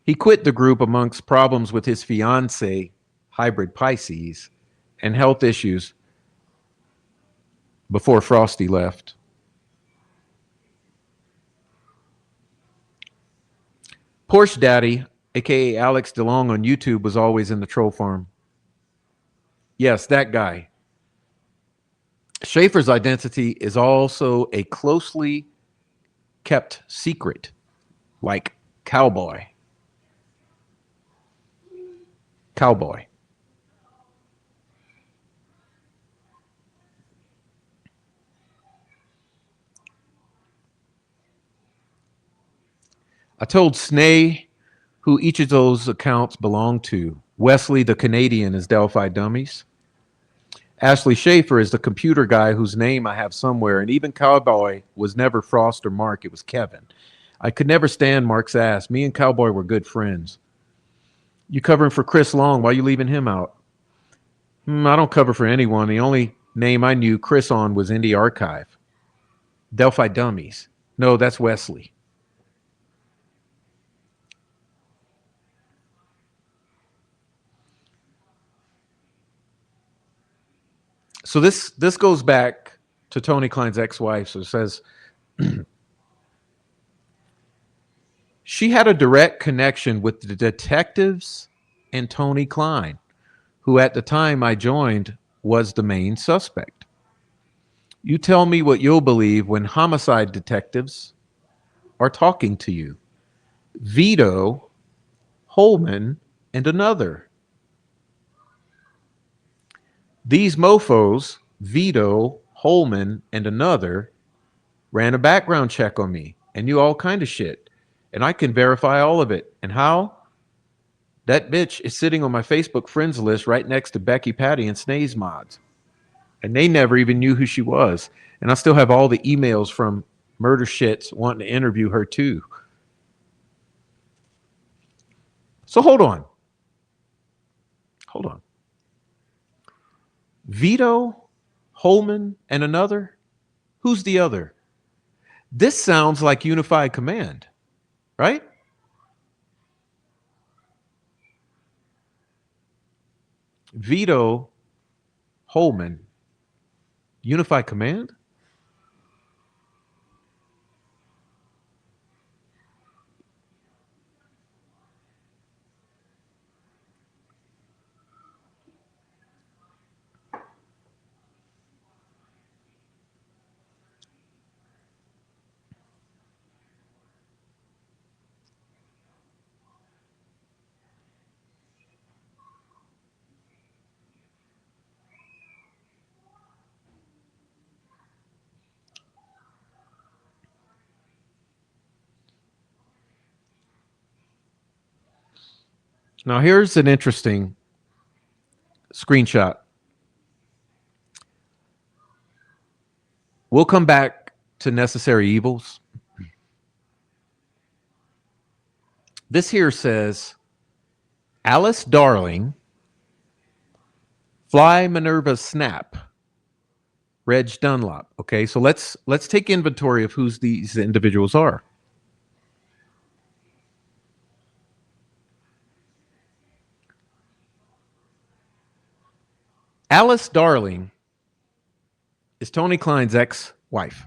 He quit the group amongst problems with his fiancée, hybrid Pisces, and health issues before Frosty left. Porsche Daddy, aka Alex DeLong on YouTube, was always in the troll farm. Yes, that guy. Schaefer's identity is also a closely kept secret, like cowboy. Cowboy. I told Snay who each of those accounts belonged to. Wesley, the Canadian, is Delphi Dummies. Ashley Schaefer is the computer guy whose name I have somewhere, and even Cowboy was never Frost or Mark, it was Kevin. I could never stand Mark's ass. Me and Cowboy were good friends. You covering for Chris Long, why are you leaving him out? I don't cover for anyone. The only name I knew Chris on was Indie Archive. Delphi Dummies. No, that's Wesley. So this goes back to Tony Klein's ex-wife. So it says she had a direct connection with the detectives and Tony Klein, who at the time I joined was the main suspect. You tell me what you'll believe when homicide detectives are talking to you. Vito, Holman, and another. These mofos, Vito, Holman, and another, ran a background check on me and knew all kind of shit. And I can verify all of it. And how? That bitch is sitting on my Facebook friends list right next to Becky, Patty, and Snays Mods. And they never even knew who she was. And I still have all the emails from murder shits wanting to interview her too. So hold on. Hold on. Vito, Holman, and another? Who's the other? This sounds like unified command, right? Vito, Holman, unified command? Now, here's an interesting screenshot. We'll come back to necessary evils. This here says, Alice Darling, Fly Minerva Snap, Reg Dunlop. Okay, so let's take inventory of who these individuals are. Alice Darling is Tony Klein's ex-wife.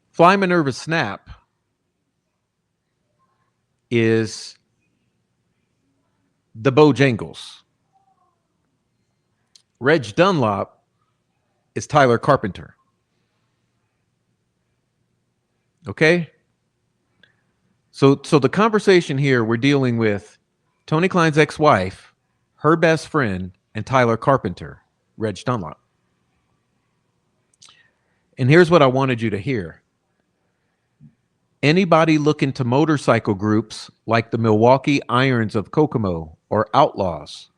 Fly Minerva Snap is the Bojangles. Reg Dunlop is Tyler Carpenter. Okay? So the conversation here, we're dealing with Tony Klein's ex-wife, her best friend, and Tyler Carpenter, Reg Dunlop. And here's what I wanted you to hear. Anybody looking to motorcycle groups like the Milwaukee Irons of Kokomo or Outlaws,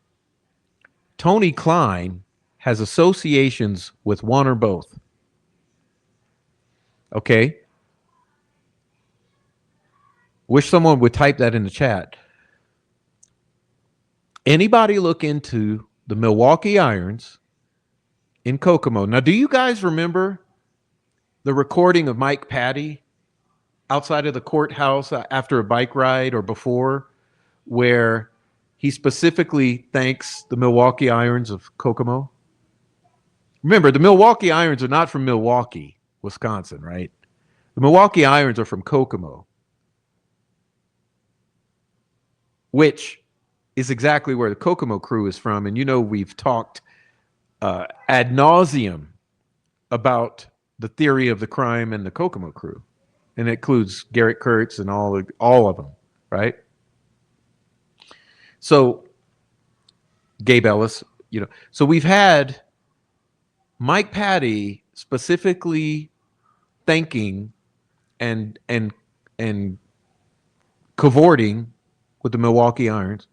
Tony Klein has associations with one or both. Okay. Wish someone would type that in the chat. Anybody look into the Milwaukee Irons in Kokomo? Now, do you guys remember the recording of Mike Patty outside of the courthouse after a bike ride or before, where he specifically thanks the Milwaukee Irons of Kokomo? Remember, the Milwaukee Irons are not from Milwaukee, Wisconsin, right? The Milwaukee Irons are from Kokomo, which is exactly where the Kokomo crew is from. And you know, we've talked ad nauseum about the theory of the crime and the Kokomo crew, and it includes Garrett Kurtz and all of them, right? So Gabe Ellis, you know, so we've had Mike Patty specifically thanking and cavorting with the Milwaukee Irons.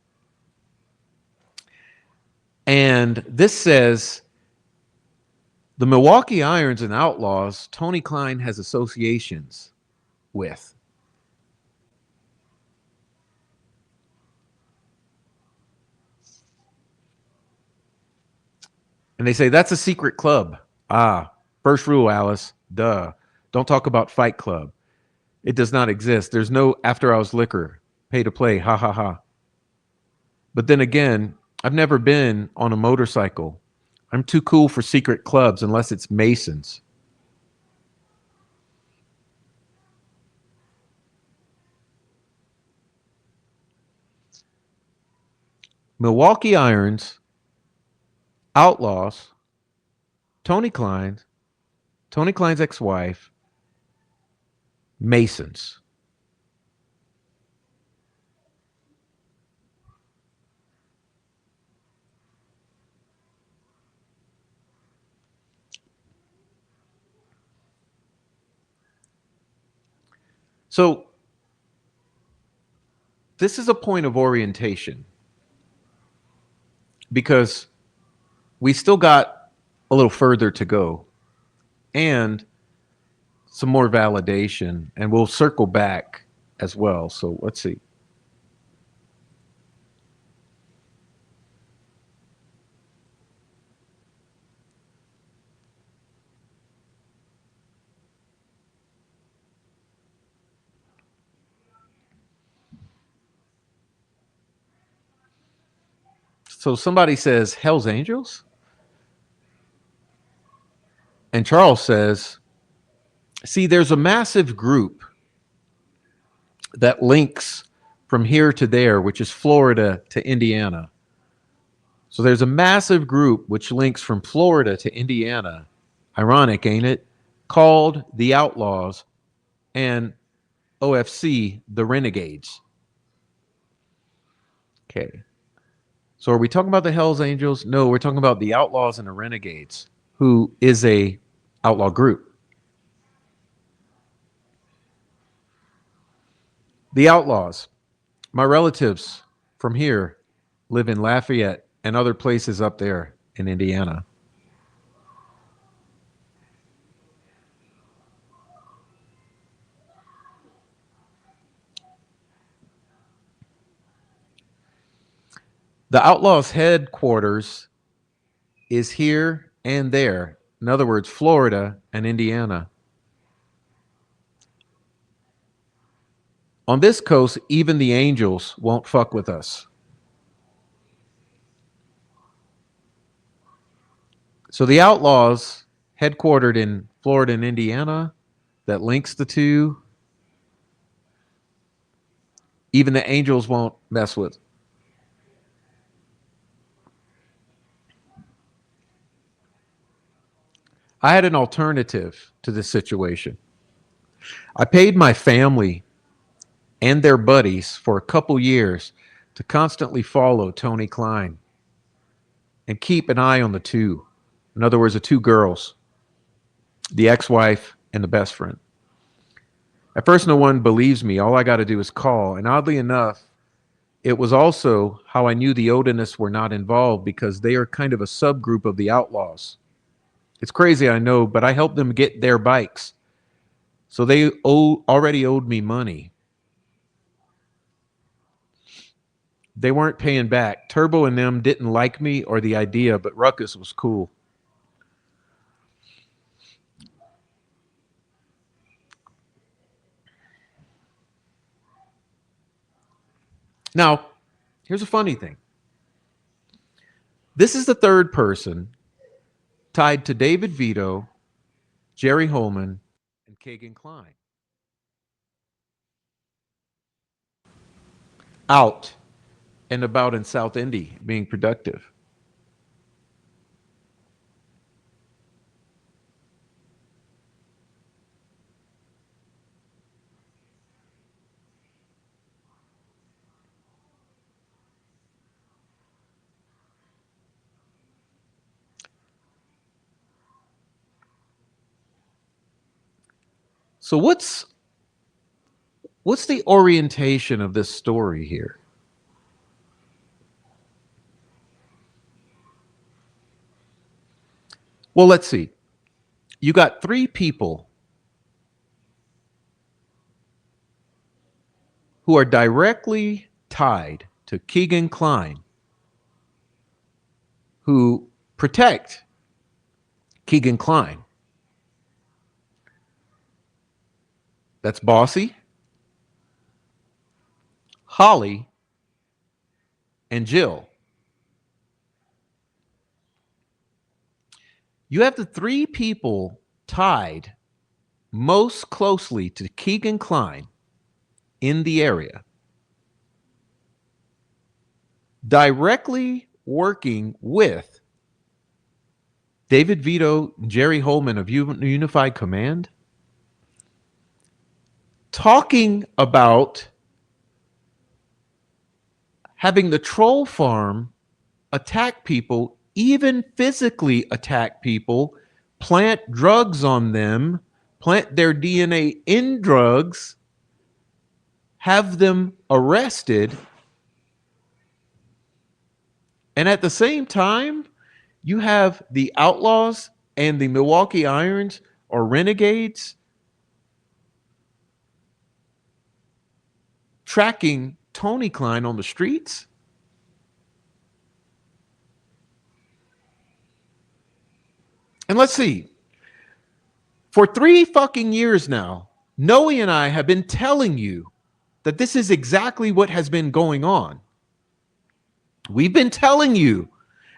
And this says the Milwaukee Irons and Outlaws, Tony Klein has associations with. And they say that's a secret club. Ah, first rule, Alice. Duh. Don't talk about Fight Club. It does not exist. There's no after hours liquor. Pay to play. Ha ha ha. But then again, I've never been on a motorcycle. I'm too cool for secret clubs unless it's Masons. Milwaukee Irons, Outlaws, Tony Klein's ex-wife, Masons. So this is a point of orientation because we still got a little further to go and some more validation, and we'll circle back as well. So let's see. So somebody says Hell's Angels? And Charles says, see, there's a massive group that links from here to there, which is Florida to Indiana. So there's a massive group which links from Florida to Indiana. Ironic, ain't it? Called the Outlaws and OFC, the Renegades. Okay. So are we talking about the Hells Angels? No, we're talking about the Outlaws and the Renegades, who is a outlaw group. The Outlaws. My relatives from here live in Lafayette and other places up there in Indiana. The Outlaws headquarters is here and there. In other words, Florida and Indiana. On this coast, even the angels won't fuck with us. So the Outlaws, headquartered in Florida and Indiana, that links the two, even the angels won't mess with. I had an alternative to this situation. I paid my family and their buddies for a couple years to constantly follow Tony Klein and keep an eye on the two. In other words, the two girls, the ex-wife and the best friend. At first, no one believes me. All I got to do is call. And oddly enough, it was also how I knew the Odinists were not involved, because they are kind of a subgroup of the Outlaws. It's crazy, I know, but I helped them get their bikes. So they already owed me money. They weren't paying back. Turbo and them didn't like me or the idea, but Ruckus was cool. Now, here's a funny thing. This is the third person tied to David Vito, Jerry Holman, and Kagan Klein. Out and about in South Indy being productive. So what's the orientation of this story here? Well, let's see. You got three people who are directly tied to Keegan Klein, who protect Keegan Klein. That's Bossy, Holly, and Jill. You have the three people tied most closely to Keegan Klein in the area, directly working with David Vito, Jerry Holman of Unified Command, talking about having the troll farm attack people, even physically attack people, plant drugs on them, plant their DNA in drugs, have them arrested, and at the same time, you have the Outlaws and the Milwaukee Irons or Renegades tracking Tony Klein on the streets. And let's see. For 3 fucking years now, Noe and I have been telling you that this is exactly what has been going on. We've been telling you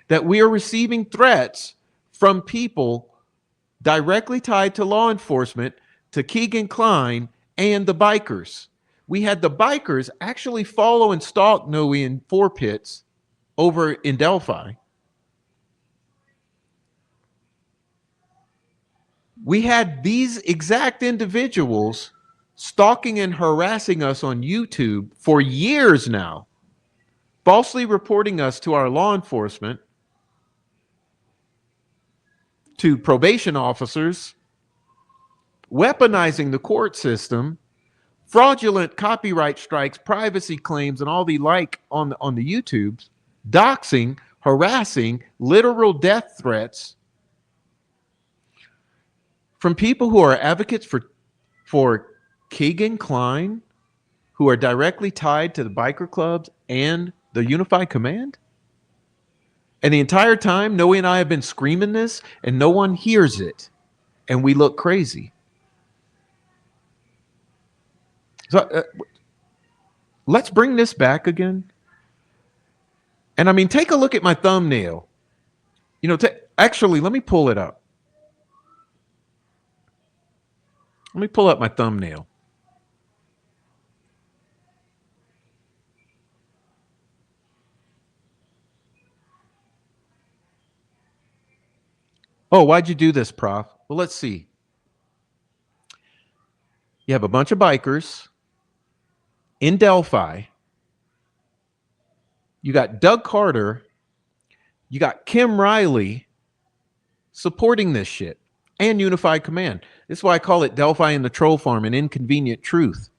that we are receiving threats from people directly tied to law enforcement, to Keegan Klein and the bikers. We had the bikers actually follow and stalk Noe in 4 Pits over in Delphi. We had these exact individuals stalking and harassing us on YouTube for years now, falsely reporting us to our law enforcement, to probation officers, weaponizing the court system, fraudulent copyright strikes, privacy claims, and all the like on the YouTubes, doxing, harassing, literal death threats from people who are advocates for Keegan Klein, who are directly tied to the biker clubs and the Unified Command. And the entire time, Noe and I have been screaming this, and no one hears it, and we look crazy. So let's bring this back again. And I mean, take a look at my thumbnail. You know, actually, let me pull it up. Let me pull up my thumbnail. Oh, why'd you do this, Prof? Well, let's see. You have a bunch of bikers in Delphi. You got Doug Carter. You got Kim Riley supporting this shit, and Unified Command. This is why I call it Delphi and the Troll Farm, an inconvenient truth.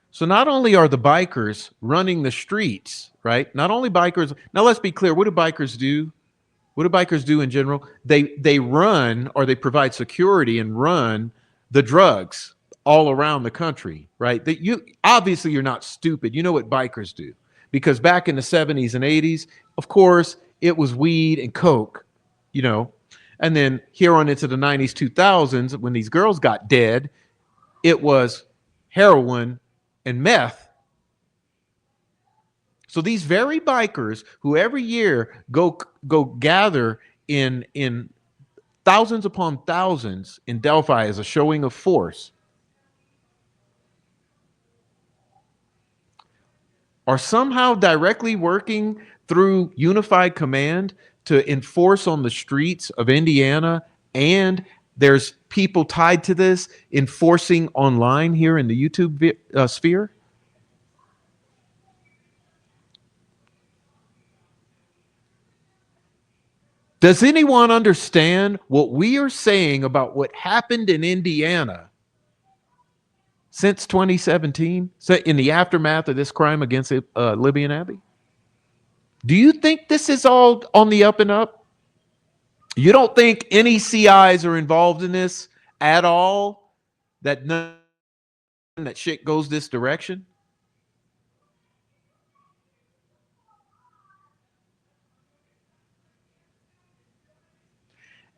So not only are the bikers running the streets, right? Not only bikers. Now let's be clear. What do bikers do? What do bikers do in general? They run, or they provide security and run the drugs all around the country, right? That you obviously you're not stupid. You know what bikers do. Because back in the 70s and 80s, of course, it was weed and coke, you know. And then here on into the 90s, 2000s, when these girls got dead, it was heroin and meth. So these very bikers who every year go gather in thousands upon thousands in Delphi as a showing of force are somehow directly working through unified command to enforce on the streets of Indiana, and there's people tied to this enforcing online here in the YouTube sphere. Does anyone understand what we are saying about what happened in Indiana since 2017, in the aftermath of this crime against Libby and Abby? Do you think this is all on the up and up? You don't think any CIs are involved in this at all? That none that shit goes this direction?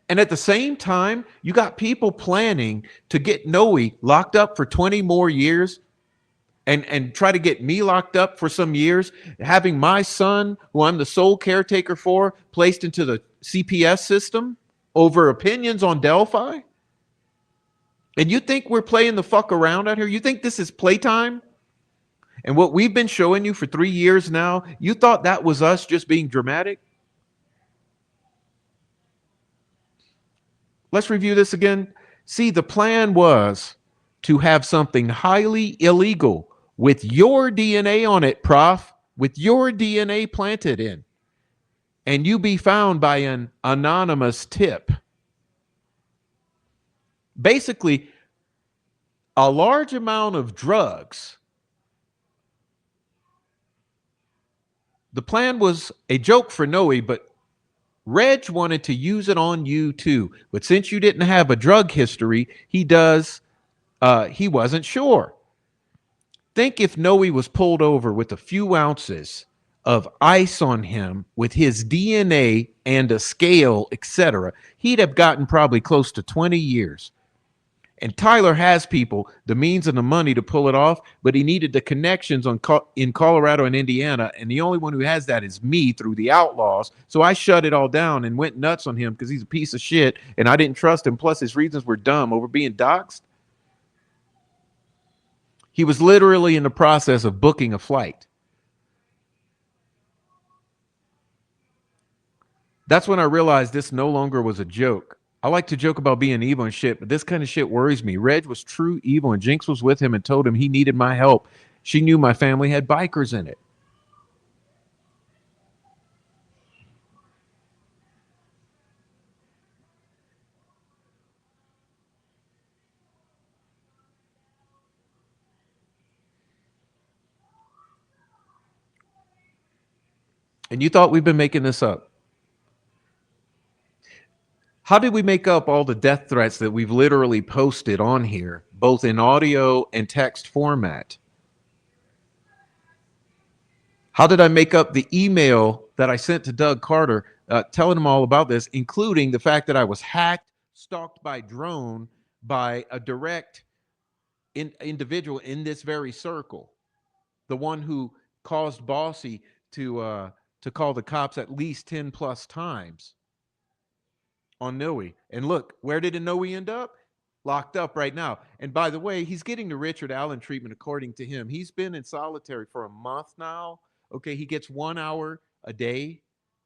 And at the same time, you got people planning to get Noe locked up for 20 more years and try to get me locked up for some years, having my son, who I'm the sole caretaker for, placed into the CPS system over opinions on Delphi? And you think we're playing the fuck around out here? You think this is playtime? And what we've been showing you for 3 years now, you thought that was us just being dramatic? Let's review this again. See, the plan was to have something highly illegal with your DNA on it, Prof, with your DNA planted in, and you be found by an anonymous tip. Basically, a large amount of drugs. The plan was a joke for Noe, but Reg wanted to use it on you too. But since you didn't have a drug history, he wasn't sure. Think if Noe was pulled over with a few ounces of ice on him with his DNA and a scale, etc., he'd have gotten probably close to 20 years. And Tyler has people, the means and the money to pull it off, but he needed the connections in Colorado and Indiana, and the only one who has that is me through the Outlaws. So I shut it all down and went nuts on him because he's a piece of shit, and I didn't trust him. Plus, his reasons were dumb over being doxxed. He was literally in the process of booking a flight. That's when I realized this no longer was a joke. I like to joke about being evil and shit, but this kind of shit worries me. Reg was true evil, and Jinx was with him and told him he needed my help. She knew my family had bikers in it. And you thought we've been making this up. How did we make up all the death threats that we've literally posted on here, both in audio and text format? How did I make up the email that I sent to Doug Carter telling him all about this, including the fact that I was hacked, stalked by drone by a direct individual in this very circle, the one who caused Bossy to call the cops at least 10 plus times on Noe. And look, where did Noe end up? Locked up right now. And by the way, he's getting the Richard Allen treatment according to him. He's been in solitary for a month now. Okay, he gets 1 hour a day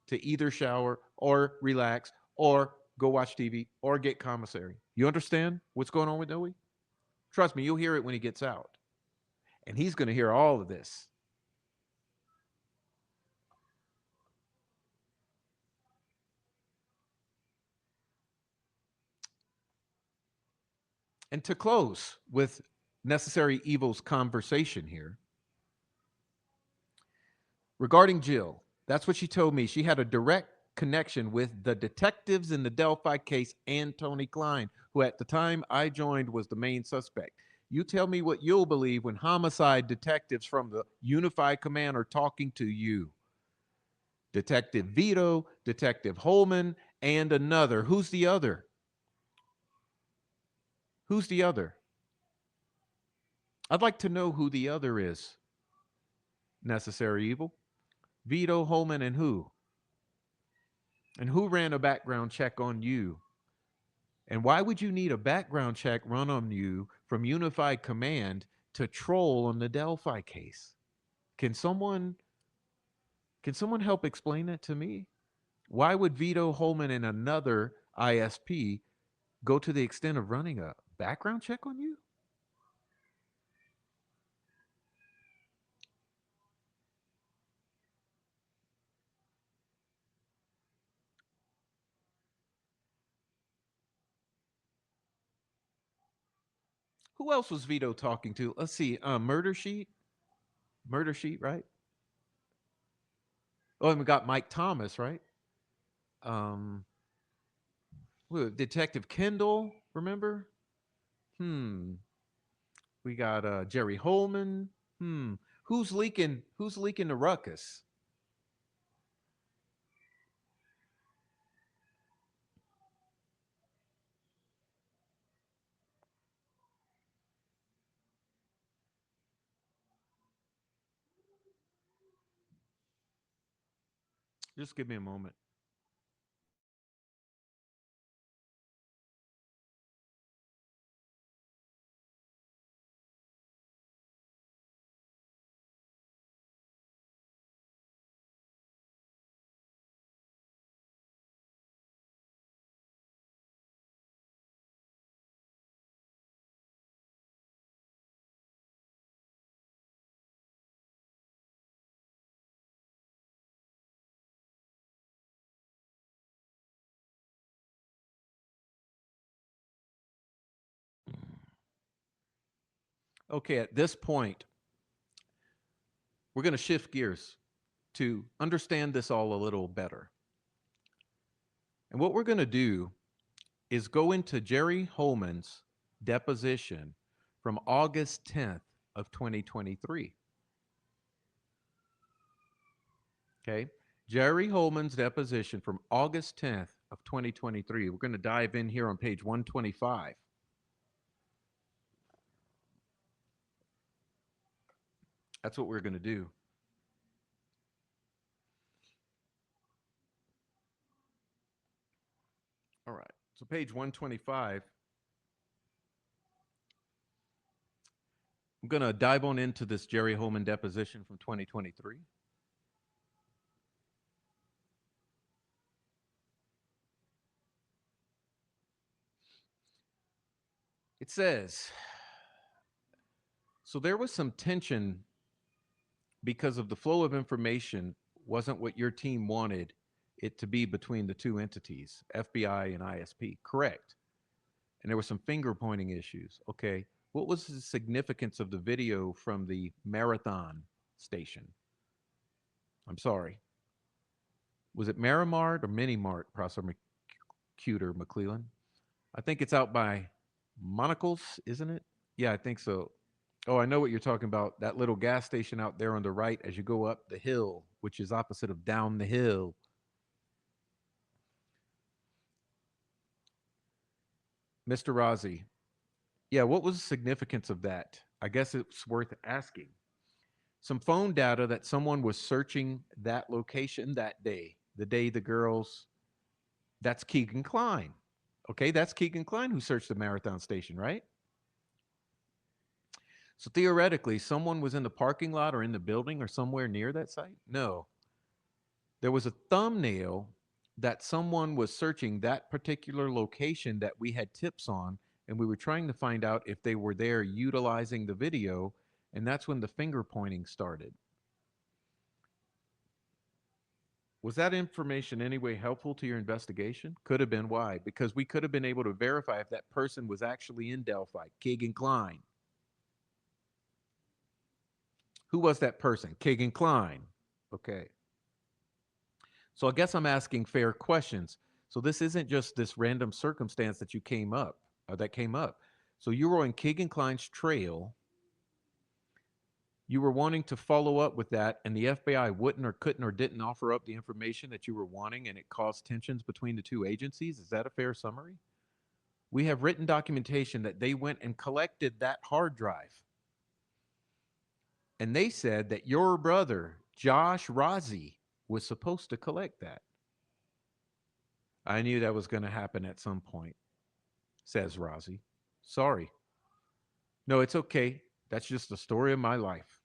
to either shower or relax or go watch TV or get commissary. You understand what's going on with Noe? Trust me, you'll hear it when he gets out. And he's going to hear all of this. And to close with Necessary Evil's conversation here, regarding Jill, that's what she told me. She had a direct connection with the detectives in the Delphi case and Tony Klein, who at the time I joined was the main suspect. You tell me what you'll believe when homicide detectives from the Unified Command are talking to you. Detective Vito, Detective Holman, and another. Who's the other? Who's the other? I'd like to know who the other is. Necessary Evil. Vito, Holman, and who? And who ran a background check on you? And why would you need a background check run on you from Unified Command to troll on the Delphi case? Can someone help explain that to me? Why would Vito, Holman, and another ISP go to the extent of running a background check on you? Who else was Vito talking to? Let's see. Murder Sheet. Murder Sheet, right? Oh, and we got Mike Thomas, right? Um, Detective Kendall, remember? Hmm. We got Jerry Holman. Hmm. Who's leaking? Who's leaking the ruckus? Just give me a moment. Okay, at this point, we're going to shift gears to understand this all a little better. And what we're going to do is go into Jerry Holman's deposition from August 10th of 2023. Okay? Jerry Holman's deposition from August 10th of 2023. We're going to dive in here on page 125. That's what we're going to do. All right. So page 125. I'm going to dive on into this Jerry Holman deposition from 2023. It says, so there was some tension because of the flow of information wasn't what your team wanted it to be between the two entities, FBI and ISP. Correct. And there were some finger pointing issues. Okay. What was the significance of the video from the Marathon station? I'm sorry. Was it Marimart or Minimart, Prosecutor McClellan? I think it's out by Monocles, isn't it? Yeah, I think so. Oh, I know what you're talking about. That little gas station out there on the right as you go up the hill, which is opposite of down the hill. Mr. Rozzi. Yeah, what was the significance of that? I guess it's worth asking. Some phone data that someone was searching that location that day, the day the girls, that's Keegan Klein. Okay, that's Keegan Klein who searched the Marathon station, right? So theoretically, someone was in the parking lot or in the building or somewhere near that site? No. There was a thumbnail that someone was searching that particular location that we had tips on, and we were trying to find out if they were there utilizing the video, and that's when the finger pointing started. Was that information anyway helpful to your investigation? Could have been. Why? Because we could have been able to verify if that person was actually in Delphi, Keegan Klein. Who was that person? Keegan Klein. Okay. So I guess I'm asking fair questions. So this isn't just this random circumstance that you came up, that came up. So you were on Keegan Klein's trail. You were wanting to follow up with that, and the FBI wouldn't or couldn't or didn't offer up the information that you were wanting, and it caused tensions between the two agencies. Is that a fair summary? We have written documentation that they went and collected that hard drive. And they said that your brother, Josh Rozzi, was supposed to collect that. I knew that was going to happen at some point, says Rozzi. Sorry. No, it's okay. That's just the story of my life.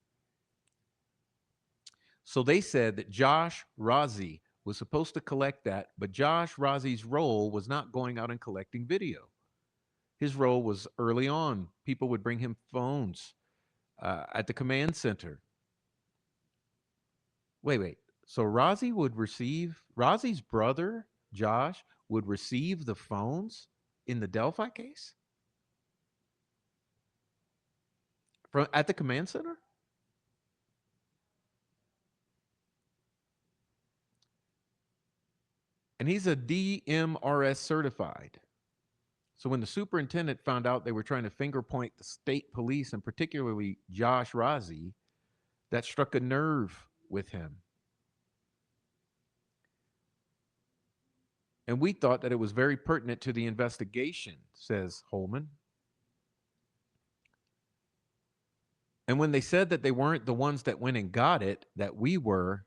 So they said that Josh Rozzi was supposed to collect that, but Josh Rozzi's role was not going out and collecting video. His role was early on. People would bring him phones at the command center. Wait. So Rozzi's brother, Josh, would receive the phones in the Delphi case? At the command center? And he's a DMRS certified. So when the superintendent found out they were trying to finger point the state police, and particularly Josh Rozzi, that struck a nerve with him. And we thought that it was very pertinent to the investigation, says Holman. And when they said that they weren't the ones that went and got it, that we were,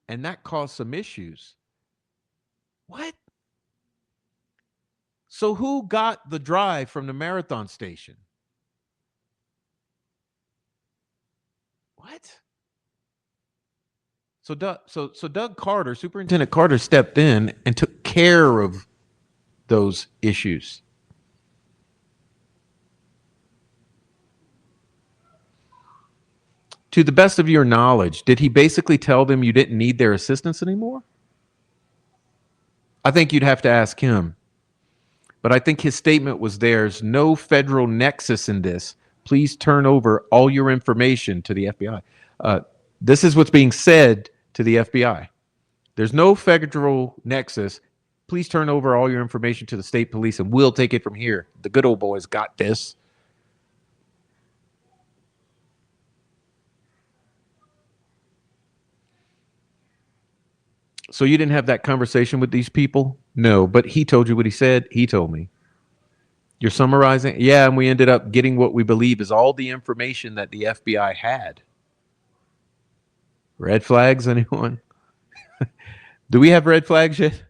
and that caused some issues. What? So who got the drive from the marathon station? What? So Doug Carter, Superintendent Carter, stepped in and took care of those issues. To the best of your knowledge, did he basically tell them you didn't need their assistance anymore? I think you'd have to ask him. But I think his statement was there's no federal nexus in this. Please turn over all your information to the FBI. This is what's being said to the FBI. There's no federal nexus. Please turn over all your information to the state police and we'll take it from here. The good old boys got this. So you didn't have that conversation with these people? No, but he told you what he said. He told me. You're summarizing? Yeah, and we ended up getting what we believe is all the information that the FBI had. Red flags, anyone? Do we have red flags yet?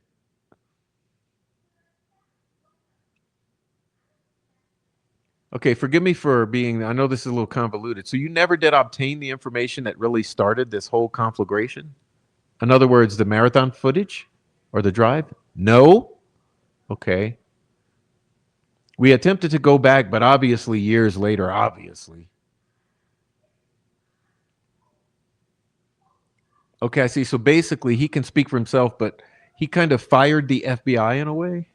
Okay, forgive me for being, I know this is a little convoluted. So you never did obtain the information that really started this whole conflagration? In other words, the marathon footage or the drive? No? Okay. We attempted to go back, but obviously years later, obviously. Okay, I see. So basically, he can speak for himself, but he kind of fired the FBI in a way.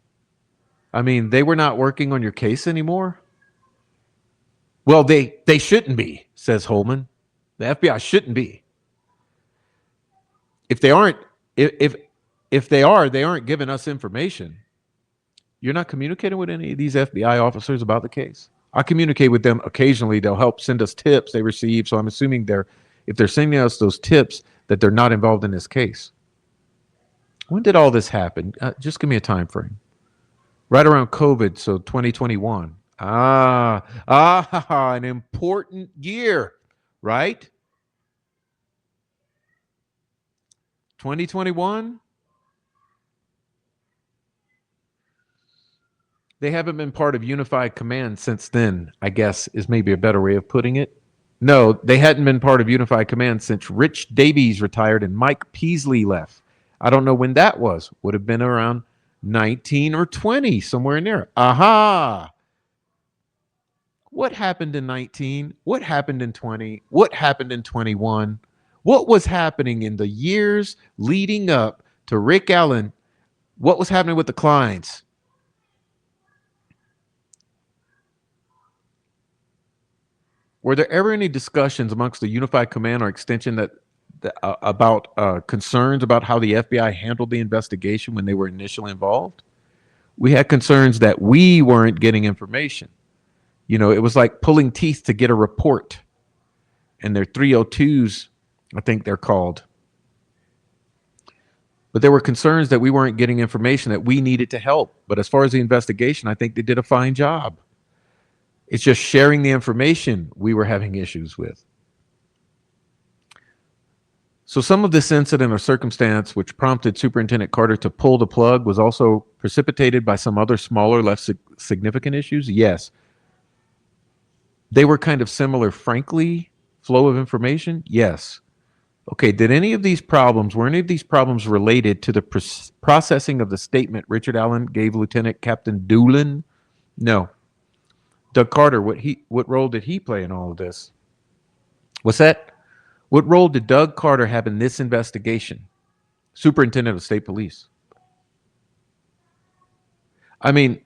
I mean, they were not working on your case anymore. Well, they shouldn't be, says Holman. The FBI shouldn't be. If they aren't, if they are, they aren't giving us information. You're not communicating with any of these FBI officers about the case. I communicate with them occasionally. They'll help send us tips they receive. So I'm assuming if they're sending us those tips, that they're not involved in this case. When did all this happen? Just give me a time frame. Right around COVID, so 2021. An important year, right? 2021. They haven't been part of Unified Command since then, I guess is maybe a better way of putting it. No, they hadn't been part of Unified Command since Rich Davies retired and Mike Peasley left. I don't know when that was. Would have been around 19 or 20, somewhere in there. Aha! What happened in 19? What happened in 20? What happened in 21? What was happening in the years leading up to Rick Allen? What was happening with the Kleins? Were there ever any discussions amongst the Unified Command or extension that about concerns about how the FBI handled the investigation when they were initially involved. We had concerns that we weren't getting information. You know, it was like pulling teeth to get a report. And they're 302s, I think they're called. But there were concerns that we weren't getting information that we needed to help. But as far as the investigation, I think they did a fine job. It's just sharing the information we were having issues with. So some of this incident or circumstance which prompted Superintendent Carter to pull the plug was also precipitated by some other smaller, less significant issues. Yes. They were kind of similar, frankly, flow of information. Yes. Okay, were any of these problems related to the processing of the statement Richard Allen gave Lieutenant Captain Doolin? No. Doug Carter, what role did he play in all of this? What's that? What role did Doug Carter have in this investigation? Superintendent of State Police. I mean,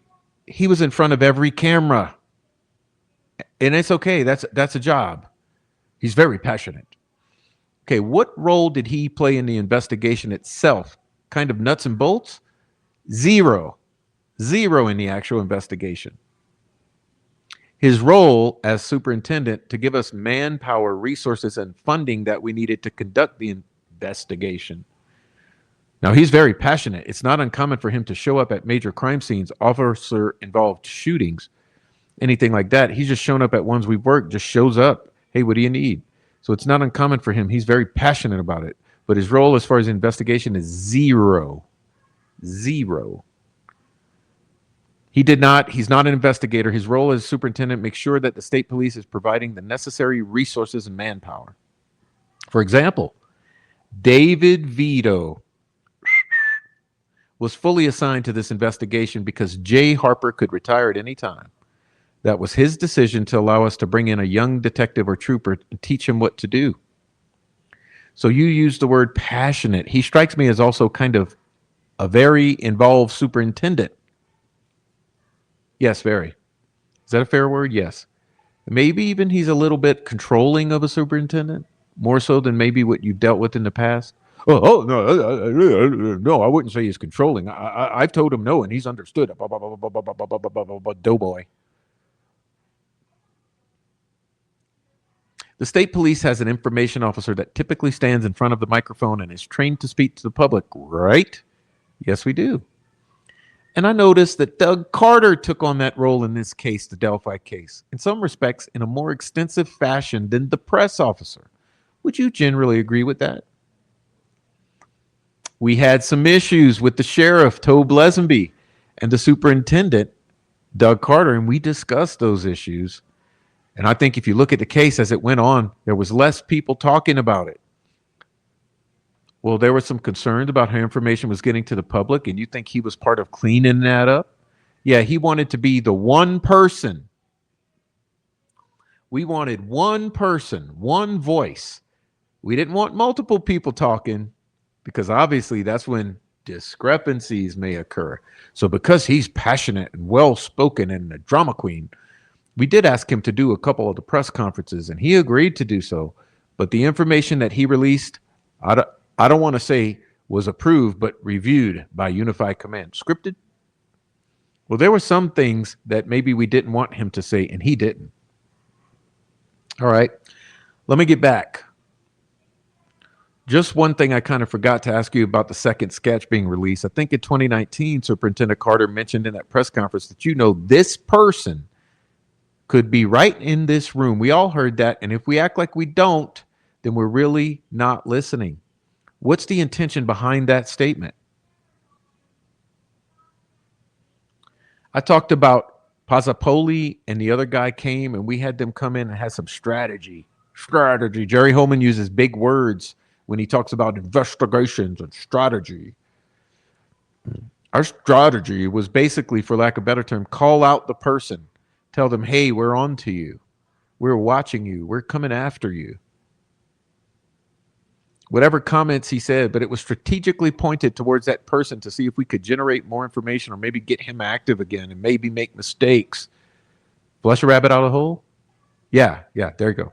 he was in front of every camera. And it's okay. That's a job. He's very passionate. Okay, what role did he play in the investigation itself? Kind of nuts and bolts? Zero. Zero in the actual investigation. His role as superintendent to give us manpower, resources, and funding that we needed to conduct the investigation. Now, he's very passionate. It's not uncommon for him to show up at major crime scenes, officer-involved shootings, anything like that. He's just shown up at ones we've worked, just shows up. Hey, what do you need? So it's not uncommon for him. He's very passionate about it. But his role as far as investigation is zero. Zero. He's not an investigator. His role as superintendent makes sure that the state police is providing the necessary resources and manpower. For example, David Vito was fully assigned to this investigation because Jay Harper could retire at any time. That was his decision to allow us to bring in a young detective or trooper and teach him what to do. So you use the word passionate. He strikes me as also kind of a very involved superintendent. Yes, very. Is that a fair word? Yes. Maybe even he's a little bit controlling of a superintendent, more so than maybe what you've dealt with in the past. Oh no, I wouldn't say he's controlling. I've told him no, and he's understood. Doughboy. The state police has an information officer that typically stands in front of the microphone and is trained to speak to the public, right? Yes, we do. And I noticed that Doug Carter took on that role in this case, the Delphi case, in some respects in a more extensive fashion than the press officer. Would you generally agree with that? We had some issues with the sheriff, Tobe Lesenby, and the superintendent, Doug Carter, and we discussed those issues. And I think if you look at the case as it went on, there was less people talking about it. Well, there were some concerns about how information was getting to the public, and you think he was part of cleaning that up? Yeah, he wanted to be the one person. We wanted one person, one voice. We didn't want multiple people talking because obviously that's when discrepancies may occur. So because he's passionate and well-spoken and a drama queen, we did ask him to do a couple of the press conferences, and he agreed to do so. But the information that he released, I don't want to say was approved, but reviewed by Unified Command. Scripted? Well, there were some things that maybe we didn't want him to say, and he didn't. All right, let me get back. Just one thing I kind of forgot to ask you about the second sketch being released. I think in 2019, Superintendent Carter mentioned in that press conference that, you know, this person could be right in this room. We all heard that. And if we act like we don't, then we're really not listening. What's the intention behind that statement? I talked about Pazzapoli and the other guy came and we had them come in and had some strategy. Jerry Holman uses big words when he talks about investigations and strategy. Our strategy was basically, for lack of a better term, call out the person. Tell them, hey, we're on to you. We're watching you. We're coming after you. Whatever comments he said, but it was strategically pointed towards that person to see if we could generate more information or maybe get him active again and maybe make mistakes. Flush a rabbit out of the hole? Yeah, there you go.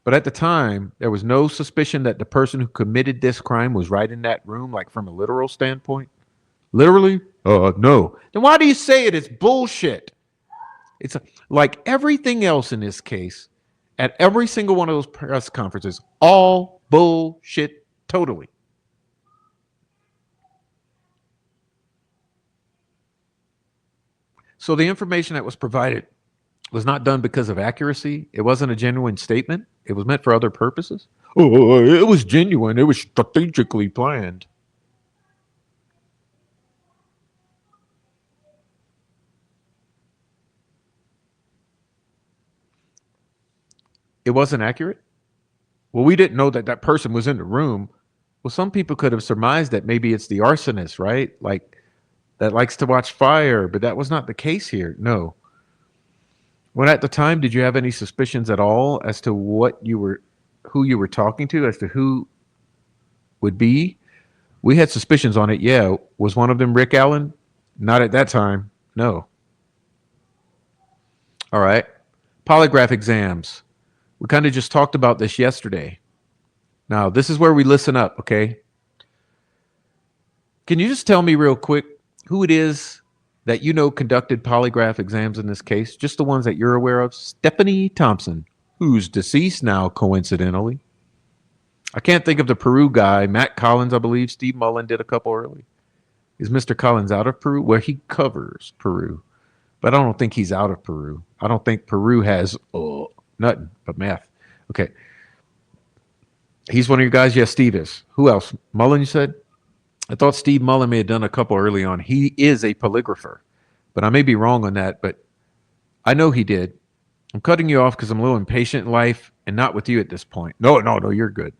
But at the time, there was no suspicion that the person who committed this crime was right in that room, like from a literal standpoint. Literally? No. Then why do you say it? It's bullshit. It's like everything else in this case, at every single one of those press conferences, all bullshit totally. So the information that was provided was not done because of accuracy. It wasn't a genuine statement. It was meant for other purposes. Oh, it was genuine. It was strategically planned. It wasn't accurate. Well, we didn't know that that person was in the room. Well, some people could have surmised that maybe it's the arsonist, right? Like that likes to watch fire, but that was not the case here. No. When at the time, did you have any suspicions at all as to who you were talking to, as to who would be? We had suspicions on it. Yeah. Was one of them Rick Allen? Not at that time. No. All right. Polygraph exams. We kind of just talked about this yesterday. Now, this is where we listen up, okay? Can you just tell me real quick who it is that you know conducted polygraph exams in this case? Just the ones that you're aware of. Stephanie Thompson, who's deceased now, coincidentally. I can't think of the Peru guy. Matt Collins, I believe. Steve Mullen did a couple early. Is Mr. Collins out of Peru? Well, he covers Peru, but I don't think he's out of Peru. I don't think Peru has nothing but math. Okay. He's one of your guys? Yes, Steve is. Who else? Mullen, you said? I thought Steve Mullen may have done a couple early on. He is a polygrapher, but I may be wrong on that, but I know he did. I'm cutting you off because I'm a little impatient in life and not with you at this point. No, you're good.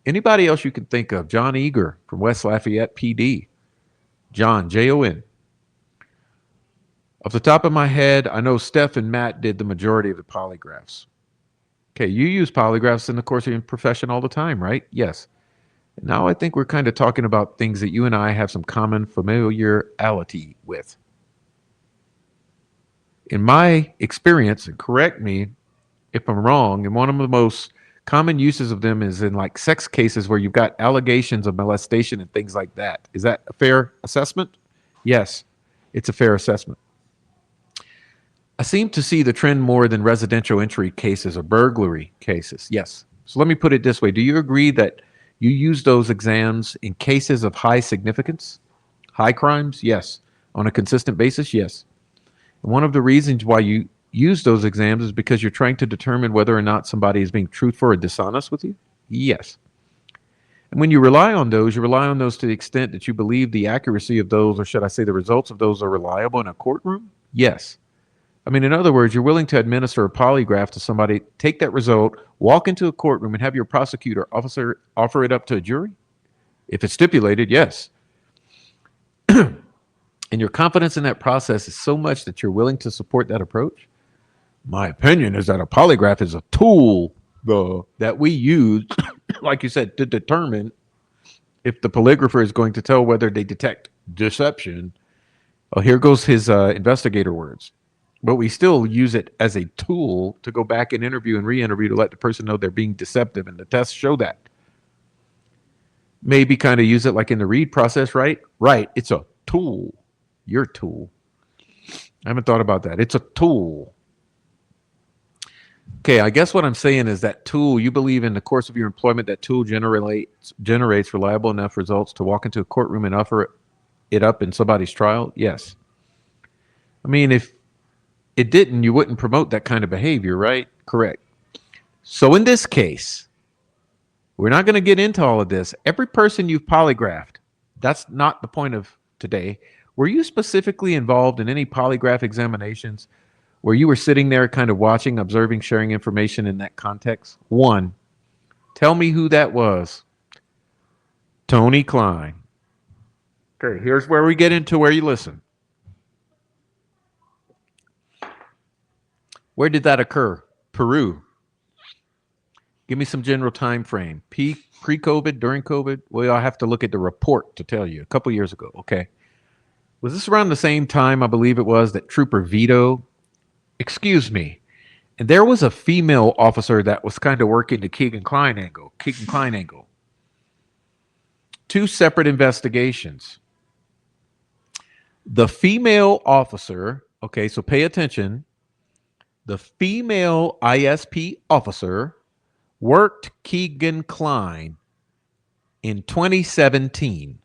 Anybody else you can think of? John Eager from West Lafayette PD. John, Jon. Off the top of my head, I know Steph and Matt did the majority of the polygraphs. Okay, you use polygraphs in the course of your profession all the time, right? Yes. Now I think we're kind of talking about things that you and I have some common familiarity with. In my experience, and correct me if I'm wrong, and one of the most common uses of them is in like sex cases where you've got allegations of molestation and things like that. Is that a fair assessment? Yes, it's a fair assessment. I seem to see the trend more than residential entry cases or burglary cases. Yes. So let me put it this way. Do you agree that you use those exams in cases of high significance, high crimes? Yes. On a consistent basis? Yes. And one of the reasons why you use those exams is because you're trying to determine whether or not somebody is being truthful or dishonest with you? Yes. And when you rely on those to the extent that you believe the accuracy of those, or should I say the results of those, are reliable in a courtroom? Yes. I mean, in other words, you're willing to administer a polygraph to somebody, take that result, walk into a courtroom, and have your prosecutor officer offer it up to a jury? If it's stipulated, yes. And your confidence in that process is so much that you're willing to support that approach? My opinion is that a polygraph is a tool that we use, like you said, to determine if the polygrapher is going to tell whether they detect deception. Oh, here goes his investigator words. But we still use it as a tool to go back and interview and re-interview to let the person know they're being deceptive, and the tests show that. Maybe kind of use it like in the read process, right? Right. It's a tool. Your tool. I haven't thought about that. It's a tool. Okay, I guess what I'm saying is that tool, you believe in the course of your employment, that tool generates reliable enough results to walk into a courtroom and offer it up in somebody's trial? Yes. I mean, if it didn't, you wouldn't promote that kind of behavior, right? Correct. So in this case, we're not going to get into all of this. Every person you've polygraphed, that's not the point of today. Were you specifically involved in any polygraph examinations where you were sitting there kind of watching, observing, sharing information in that context? One, tell me who that was. Tony Klein. Okay, here's where we get into where you listen. Where did that occur? Peru. Give me some general time frame. Pre-COVID, during COVID? Well, I have to look at the report to tell you. A couple years ago. Okay. Was this around the same time, I believe it was, that Trooper Vito, excuse me, And there was a female officer that was kind of working the Keegan Klein angle. Keegan Klein angle. Two separate investigations. The female officer, okay, so pay attention. The female ISP officer worked Keegan Klein in 2017.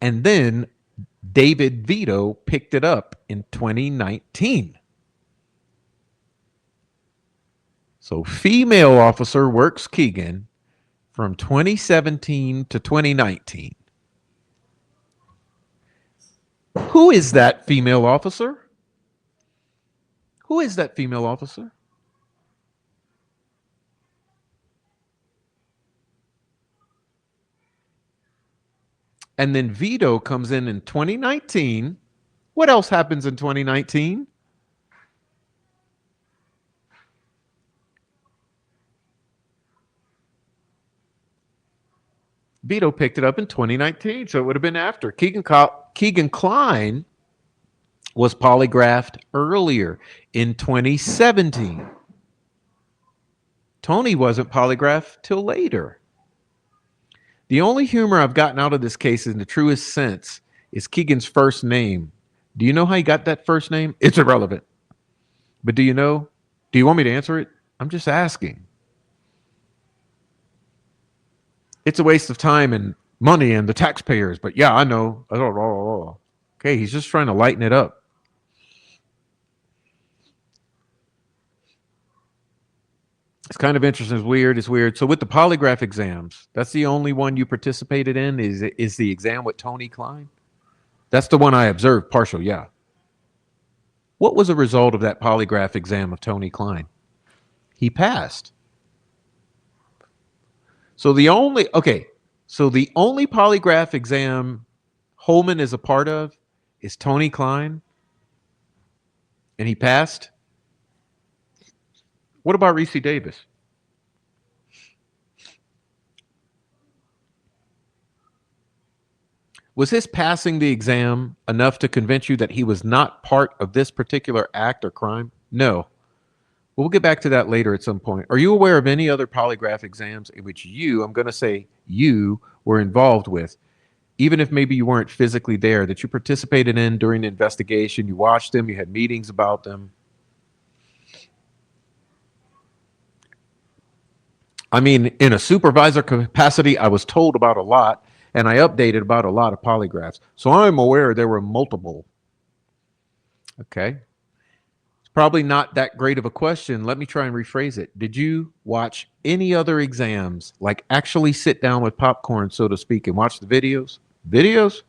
And then David Vito picked it up in 2019. So female officer works Keegan from 2017 to 2019. Who is that female officer? Who is that female officer? And then Vito comes in 2019. What else happens in 2019? Vito picked it up in 2019, so it would have been after. Keegan Klein was polygraphed earlier in 2017. Tony wasn't polygraphed till later. The only humor I've gotten out of this case in the truest sense is Keegan's first name. Do you know how he got that first name? It's irrelevant. But do you know? Do you want me to answer it? I'm just asking. It's a waste of time and money and the taxpayers. But yeah, I know. Okay, he's just trying to lighten it up. It's kind of interesting. It's weird. It's weird. So with the polygraph exams, that's the only one you participated in is the exam with Tony Klein? That's the one I observed partial, yeah. What was the result of that polygraph exam of Tony Klein? He passed. So the only polygraph exam Holman is a part of is Tony Klein, and he passed. What about Reese Davis? Was his passing the exam enough to convince you that he was not part of this particular act or crime? No. We'll get back to that later at some point. Are you aware of any other polygraph exams in which I'm going to say you were involved with, even if maybe you weren't physically there, that you participated in during the investigation, you watched them, you had meetings about them? I mean, in a supervisor capacity, I was told about a lot, and I updated about a lot of polygraphs. So I'm aware there were multiple. Okay. It's probably not that great of a question. Let me try and rephrase it. Did you watch any other exams, like actually sit down with popcorn, so to speak, and watch the videos? Videos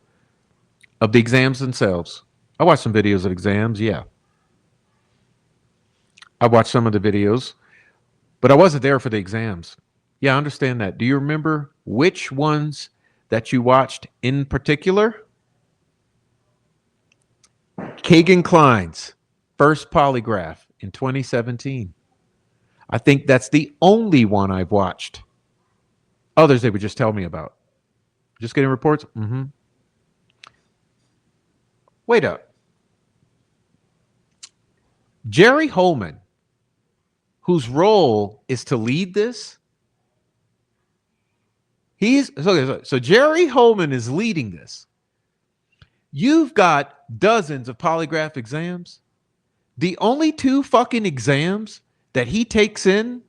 of the exams themselves. I watched some videos of exams, yeah. I watched some of the videos, but I wasn't there for the exams. Yeah, I understand that. Do you remember which ones that you watched in particular? Keegan Klein's first polygraph in 2017. I think that's the only one I've watched. Others they would just tell me about. Just getting reports? Mm-hmm. Wait up. Jerry Holman, whose role is to lead this, so Jerry Holman is leading this. You've got dozens of polygraph exams. The only two fucking exams that he takes in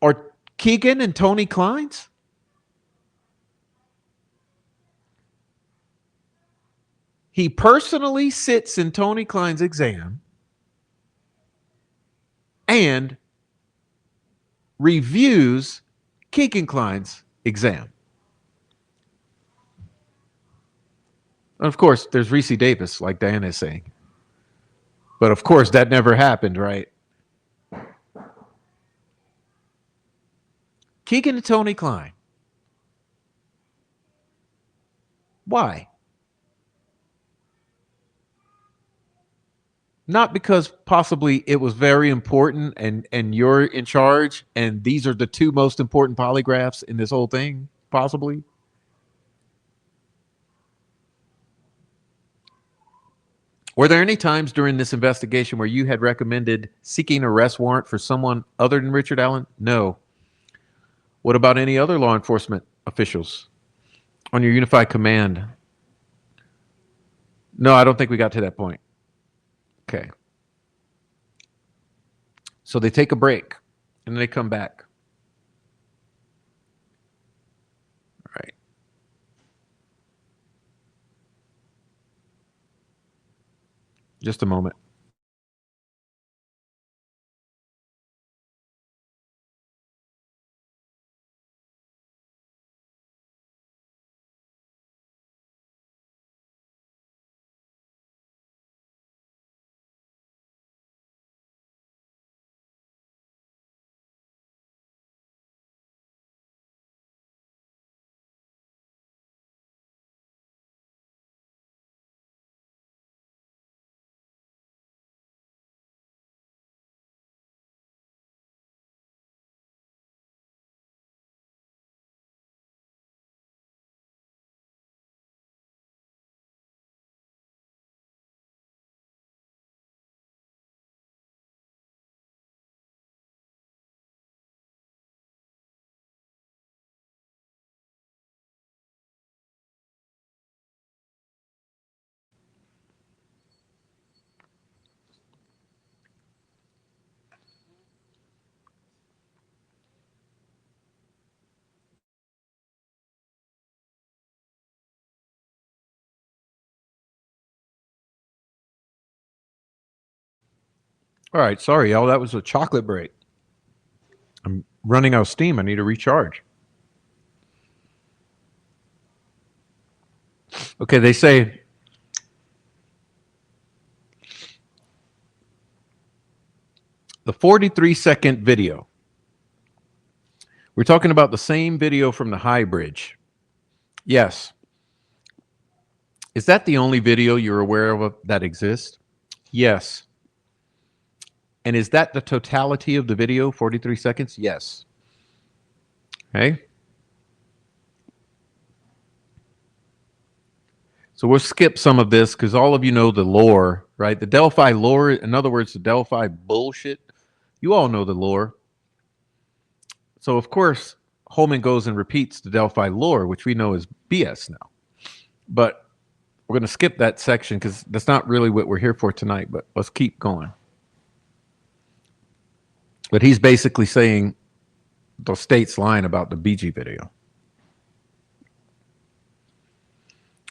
are Keegan and Tony Klein's. He personally sits in Tony Klein's exam and reviews Keegan Klein's exam. And of course, there's Reese Davis, like Diana is saying. But of course, that never happened, right? Keegan and Tony Klein. Why? Not because possibly it was very important and you're in charge and these are the two most important polygraphs in this whole thing, possibly. Were there any times during this investigation where you had recommended seeking an arrest warrant for someone other than Richard Allen? No. What about any other law enforcement officials on your unified command? No, I don't think we got to that point. Okay. So they take a break and then they come back. All right. Just a moment. All right. Sorry, y'all. That was a chocolate break. I'm running out of steam. I need to recharge. Okay. They say the 43-second video. We're talking about the same video from the High Bridge. Yes. Is that the only video you're aware of that exists? Yes. And is that the totality of the video, 43 seconds? Yes. Okay. So we'll skip some of this because all of you know the lore, right? The Delphi lore, in other words, the Delphi bullshit. You all know the lore. So, of course, Holman goes and repeats the Delphi lore, which we know is BS now. But we're going to skip that section because that's not really what we're here for tonight, but let's keep going. But he's basically saying the state's lying about the BG video.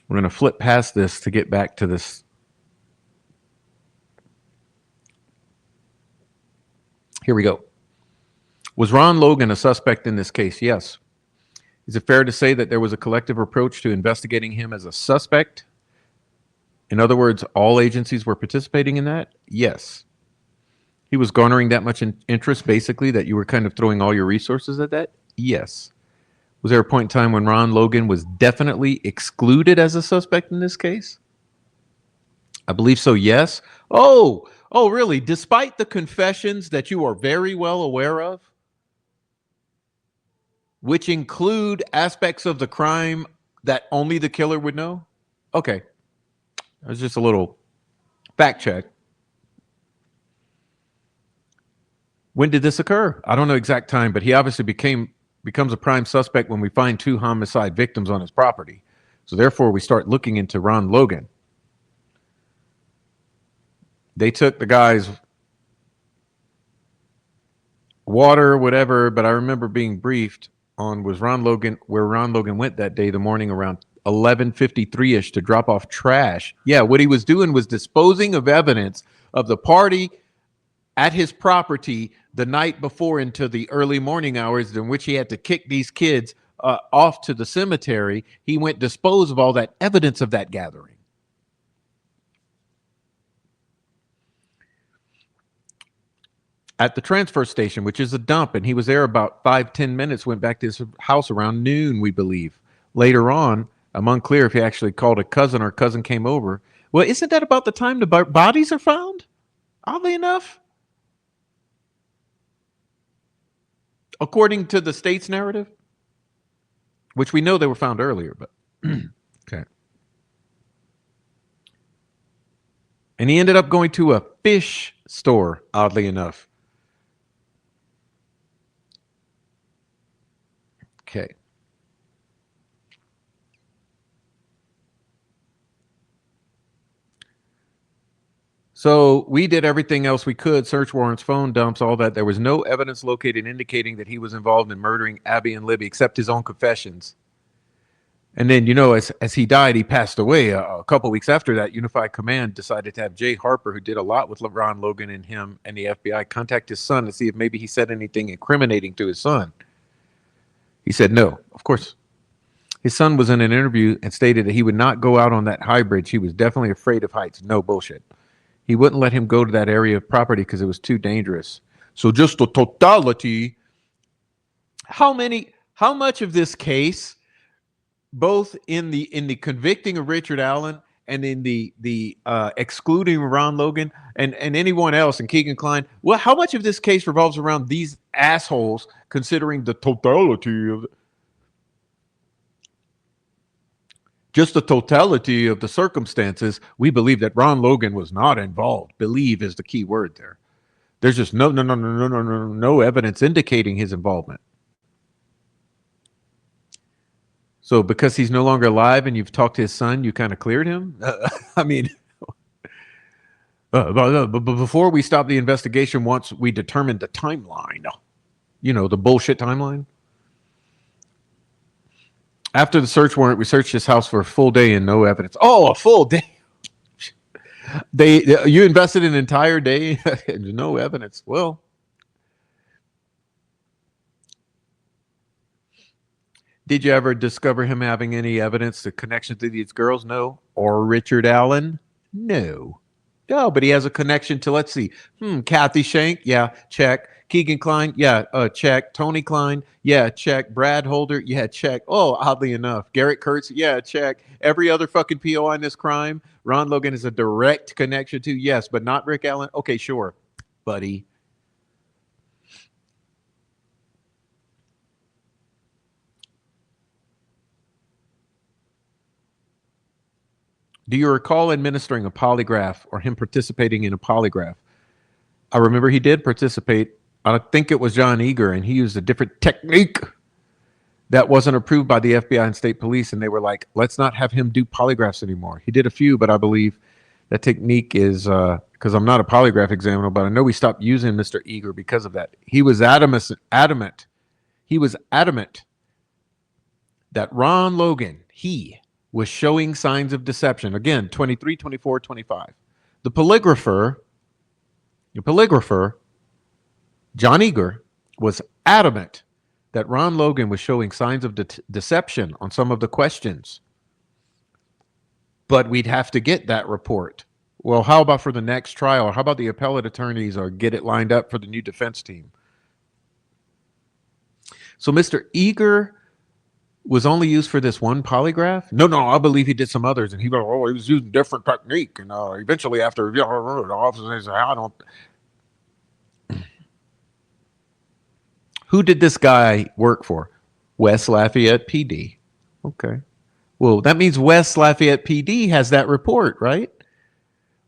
We're going to flip past this to get back to this. Here we go. Was Ron Logan a suspect in this case? Yes. Is it fair to say that there was a collective approach to investigating him as a suspect? In other words, all agencies were participating in that? Yes. He was garnering that much interest, basically, that you were kind of throwing all your resources at that? Yes. Was there a point in time when Ron Logan was definitely excluded as a suspect in this case? I believe so, yes. Oh, really? Despite the confessions that you are very well aware of, which include aspects of the crime that only the killer would know? Okay. That was just a little fact check. When did this occur? I don't know exact time, but he obviously becomes a prime suspect when we find 2 homicide victims on his property. So therefore, we start looking into Ron Logan. They took the guy's water, whatever, but I remember being briefed on where Ron Logan went that day, the morning around 11:53ish to drop off trash. Yeah, what he was doing was disposing of evidence of the party at his property the night before into the early morning hours in which he had to kick these kids off to the cemetery. He went dispose of all that evidence of that gathering. At the transfer station, which is a dump, and he was there about 5-10 minutes, went back to his house around noon, we believe. Later on, I'm unclear if he actually called a cousin or cousin came over. Well, isn't that about the time the bodies are found? Oddly enough. According to the state's narrative, which we know they were found earlier, but okay. And he ended up going to a fish store, oddly enough. Okay. So we did everything else we could, search warrants, phone dumps, all that. There was no evidence located indicating that he was involved in murdering Abby and Libby, except his own confessions. And then, as he died, he passed away. A couple weeks after that, Unified Command decided to have Jay Harper, who did a lot with Ron Logan and him and the FBI, contact his son to see if maybe he said anything incriminating to his son. He said no, of course. His son was in an interview and stated that he would not go out on that high bridge. He was definitely afraid of heights. No bullshit. He wouldn't let him go to that area of property because it was too dangerous. So just the totality. How much of this case, both in the convicting of Richard Allen and in the excluding Ron Logan and anyone else and Keegan Kline, well, how much of this case revolves around these assholes considering the totality of just the totality of the circumstances? We believe that Ron Logan was not involved. Believe is the key word there. There's just no evidence indicating his involvement. So because he's no longer alive and you've talked to his son, you kind of cleared him? I mean, but before we stopped the investigation, once we determined the timeline, the bullshit timeline. After the search warrant, we searched his house for a full day and no evidence. Oh, a full day. You invested an entire day and no evidence. Well, did you ever discover him having any evidence, the connection to these girls? No. Or Richard Allen? No. No, but he has a connection to, let's see, Kathy Shank, yeah, check. Keegan Kline, yeah, check. Tony Kline, yeah, check. Brad Holder, yeah, check. Oh, oddly enough, Garrett Kurtz, yeah, check. Every other fucking PO on this crime, Ron Logan is a direct connection to, yes, but not Rick Allen. Okay, sure, buddy. Do you recall administering a polygraph or him participating in a polygraph? I remember he did participate. I think it was John Eager, and he used a different technique that wasn't approved by the FBI and state police. And they were like, let's not have him do polygraphs anymore. He did a few, but I believe that technique is, because I'm not a polygraph examiner, but I know we stopped using Mr. Eager because of that. He was adamant. He was adamant that Ron Logan, he was showing signs of deception. Again, 23, 24, 25. The polygrapher, John Eager, was adamant that Ron Logan was showing signs of deception on some of the questions. But we'd have to get that report. Well, how about for the next trial? Or how about the appellate attorneys or get it lined up for the new defense team? So Mr. Eager was only used for this one polygraph? No, I believe he did some others. And he was using different technique. And eventually after the officers said, I don't... Who did this guy work for? West Lafayette PD. Okay. Well, that means West Lafayette PD has that report, right?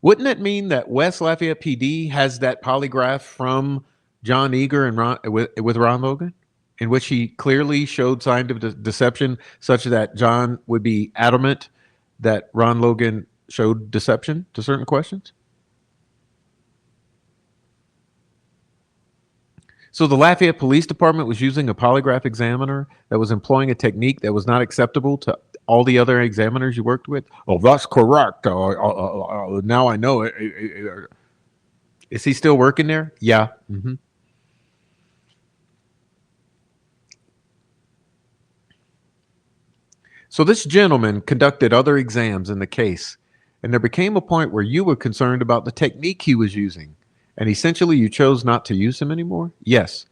Wouldn't it mean that West Lafayette PD has that polygraph from John Eager and with Ron Logan, in which he clearly showed signs of deception, such that John would be adamant that Ron Logan showed deception to certain questions? So the Lafayette Police Department was using a polygraph examiner that was employing a technique that was not acceptable to all the other examiners you worked with? Oh, that's correct. Now I know it. Is he still working there? Yeah. Mm-hmm. So this gentleman conducted other exams in the case, and there became a point where you were concerned about the technique he was using. And essentially, you chose not to use him anymore? Yes.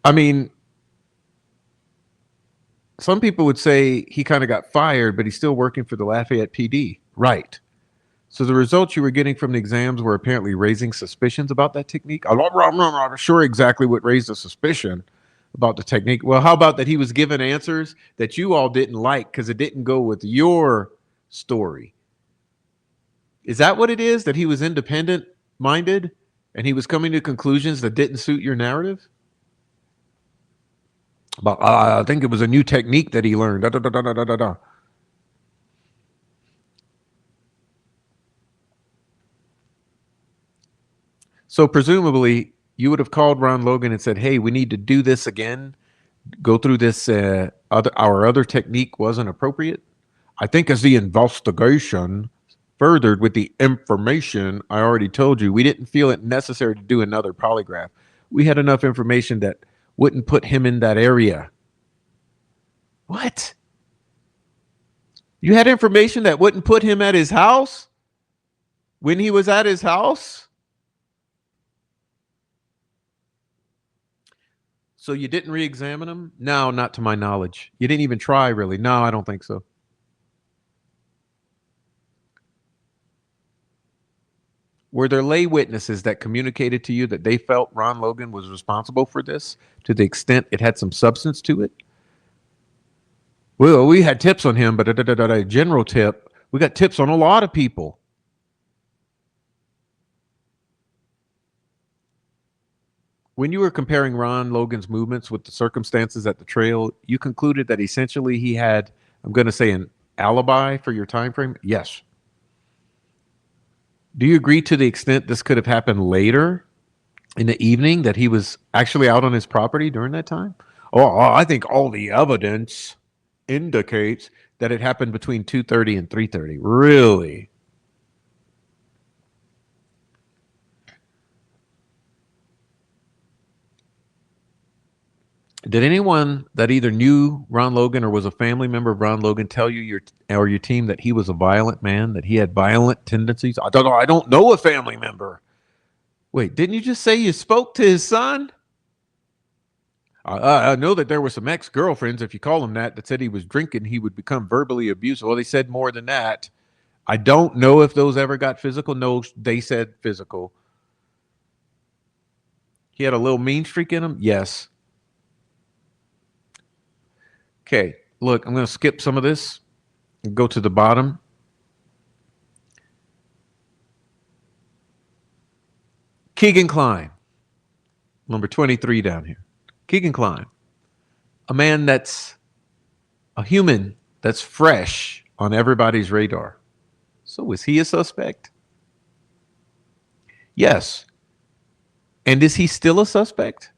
I mean, some people would say he kind of got fired, but he's still working for the Lafayette PD. Right. So the results you were getting from the exams were apparently raising suspicions about that technique? I'm not sure exactly what raised the suspicion about the technique. Well, how about that he was given answers that you all didn't like because it didn't go with your story? Is that what it is? That he was independent minded and he was coming to conclusions that didn't suit your narrative? But I think it was a new technique that he learned. Da, da, da, da, da, da, da. So presumably you would have called Ron Logan and said, "Hey, we need to do this again. Go through this. Our other technique wasn't appropriate. I think as the investigation furthered with the information I already told you, we didn't feel it necessary to do another polygraph. We had enough information that wouldn't put him in that area." What? You had information that wouldn't put him at his house when he was at his house? So you didn't re-examine him? No, not to my knowledge. You didn't even try, really. No, I don't think so. Were there lay witnesses that communicated to you that they felt Ron Logan was responsible for this to the extent it had some substance to it? Well, we had tips on him, but a general tip, we got tips on a lot of people. When you were comparing Ron Logan's movements with the circumstances at the trail, you concluded that essentially he had, I'm going to say, an alibi for your time frame? Yes. Do you agree to the extent this could have happened later in the evening, that he was actually out on his property during that time? Oh, I think all the evidence indicates that it happened between 2:30 and 3:30. Really? Did anyone that either knew Ron Logan or was a family member of Ron Logan tell you your team that he was a violent man, that he had violent tendencies? I don't know. I don't know a family member. Wait, didn't you just say you spoke to his son? I know that there were some ex-girlfriends, if you call him that said he was drinking, he would become verbally abusive. Well, they said more than that. I don't know if those ever got physical. No, they said physical. He had a little mean streak in him? Yes. Okay, look, I'm going to skip some of this and go to the bottom. Keegan Kline, number 23 down here. Keegan Kline, a man that's a human that's fresh on everybody's radar. So is he a suspect? Yes. And is he still a suspect?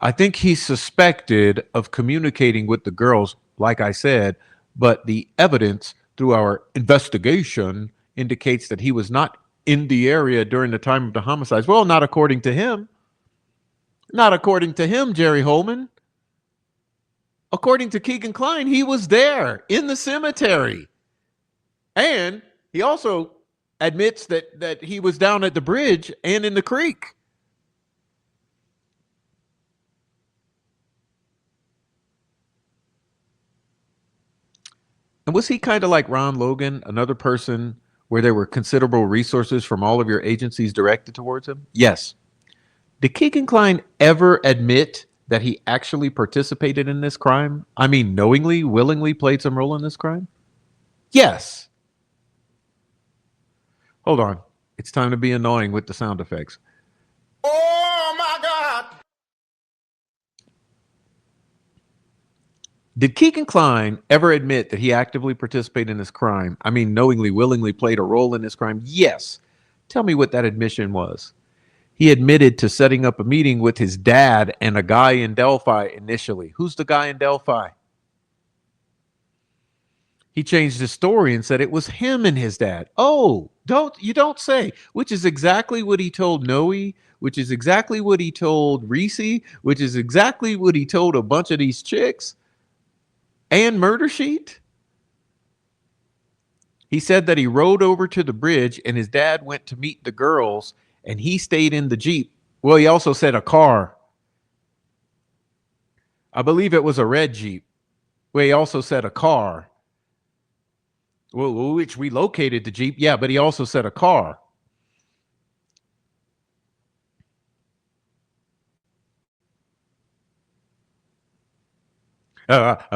I think he's suspected of communicating with the girls, like I said, but the evidence through our investigation indicates that he was not in the area during the time of the homicides. Well, not according to him. Not according to him, Jerry Holman. According to Keegan Kline, he was there in the cemetery. And he also admits that he was down at the bridge and in the creek. And was he kind of like Ron Logan, another person where there were considerable resources from all of your agencies directed towards him? Yes. Did Keegan Kline ever admit that he actually participated in this crime? I mean, knowingly, willingly played some role in this crime? Yes. Hold on. It's time to be annoying with the sound effects. Oh my God. Did Keegan Kline ever admit that he actively participated in this crime? I mean, knowingly, willingly played a role in this crime? Yes. Tell me what that admission was. He admitted to setting up a meeting with his dad and a guy in Delphi initially. Who's the guy in Delphi? He changed his story and said it was him and his dad. Oh, don't say, which is exactly what he told Noe, which is exactly what he told Reese, which is exactly what he told a bunch of these chicks. And Murder Sheet. He said that he rode over to the bridge and his dad went to meet the girls and he stayed in the Jeep. Well, he also said a car. I believe it was a red Jeep. Well, he also said a car. Well, which we located the Jeep. Yeah, but he also said a car.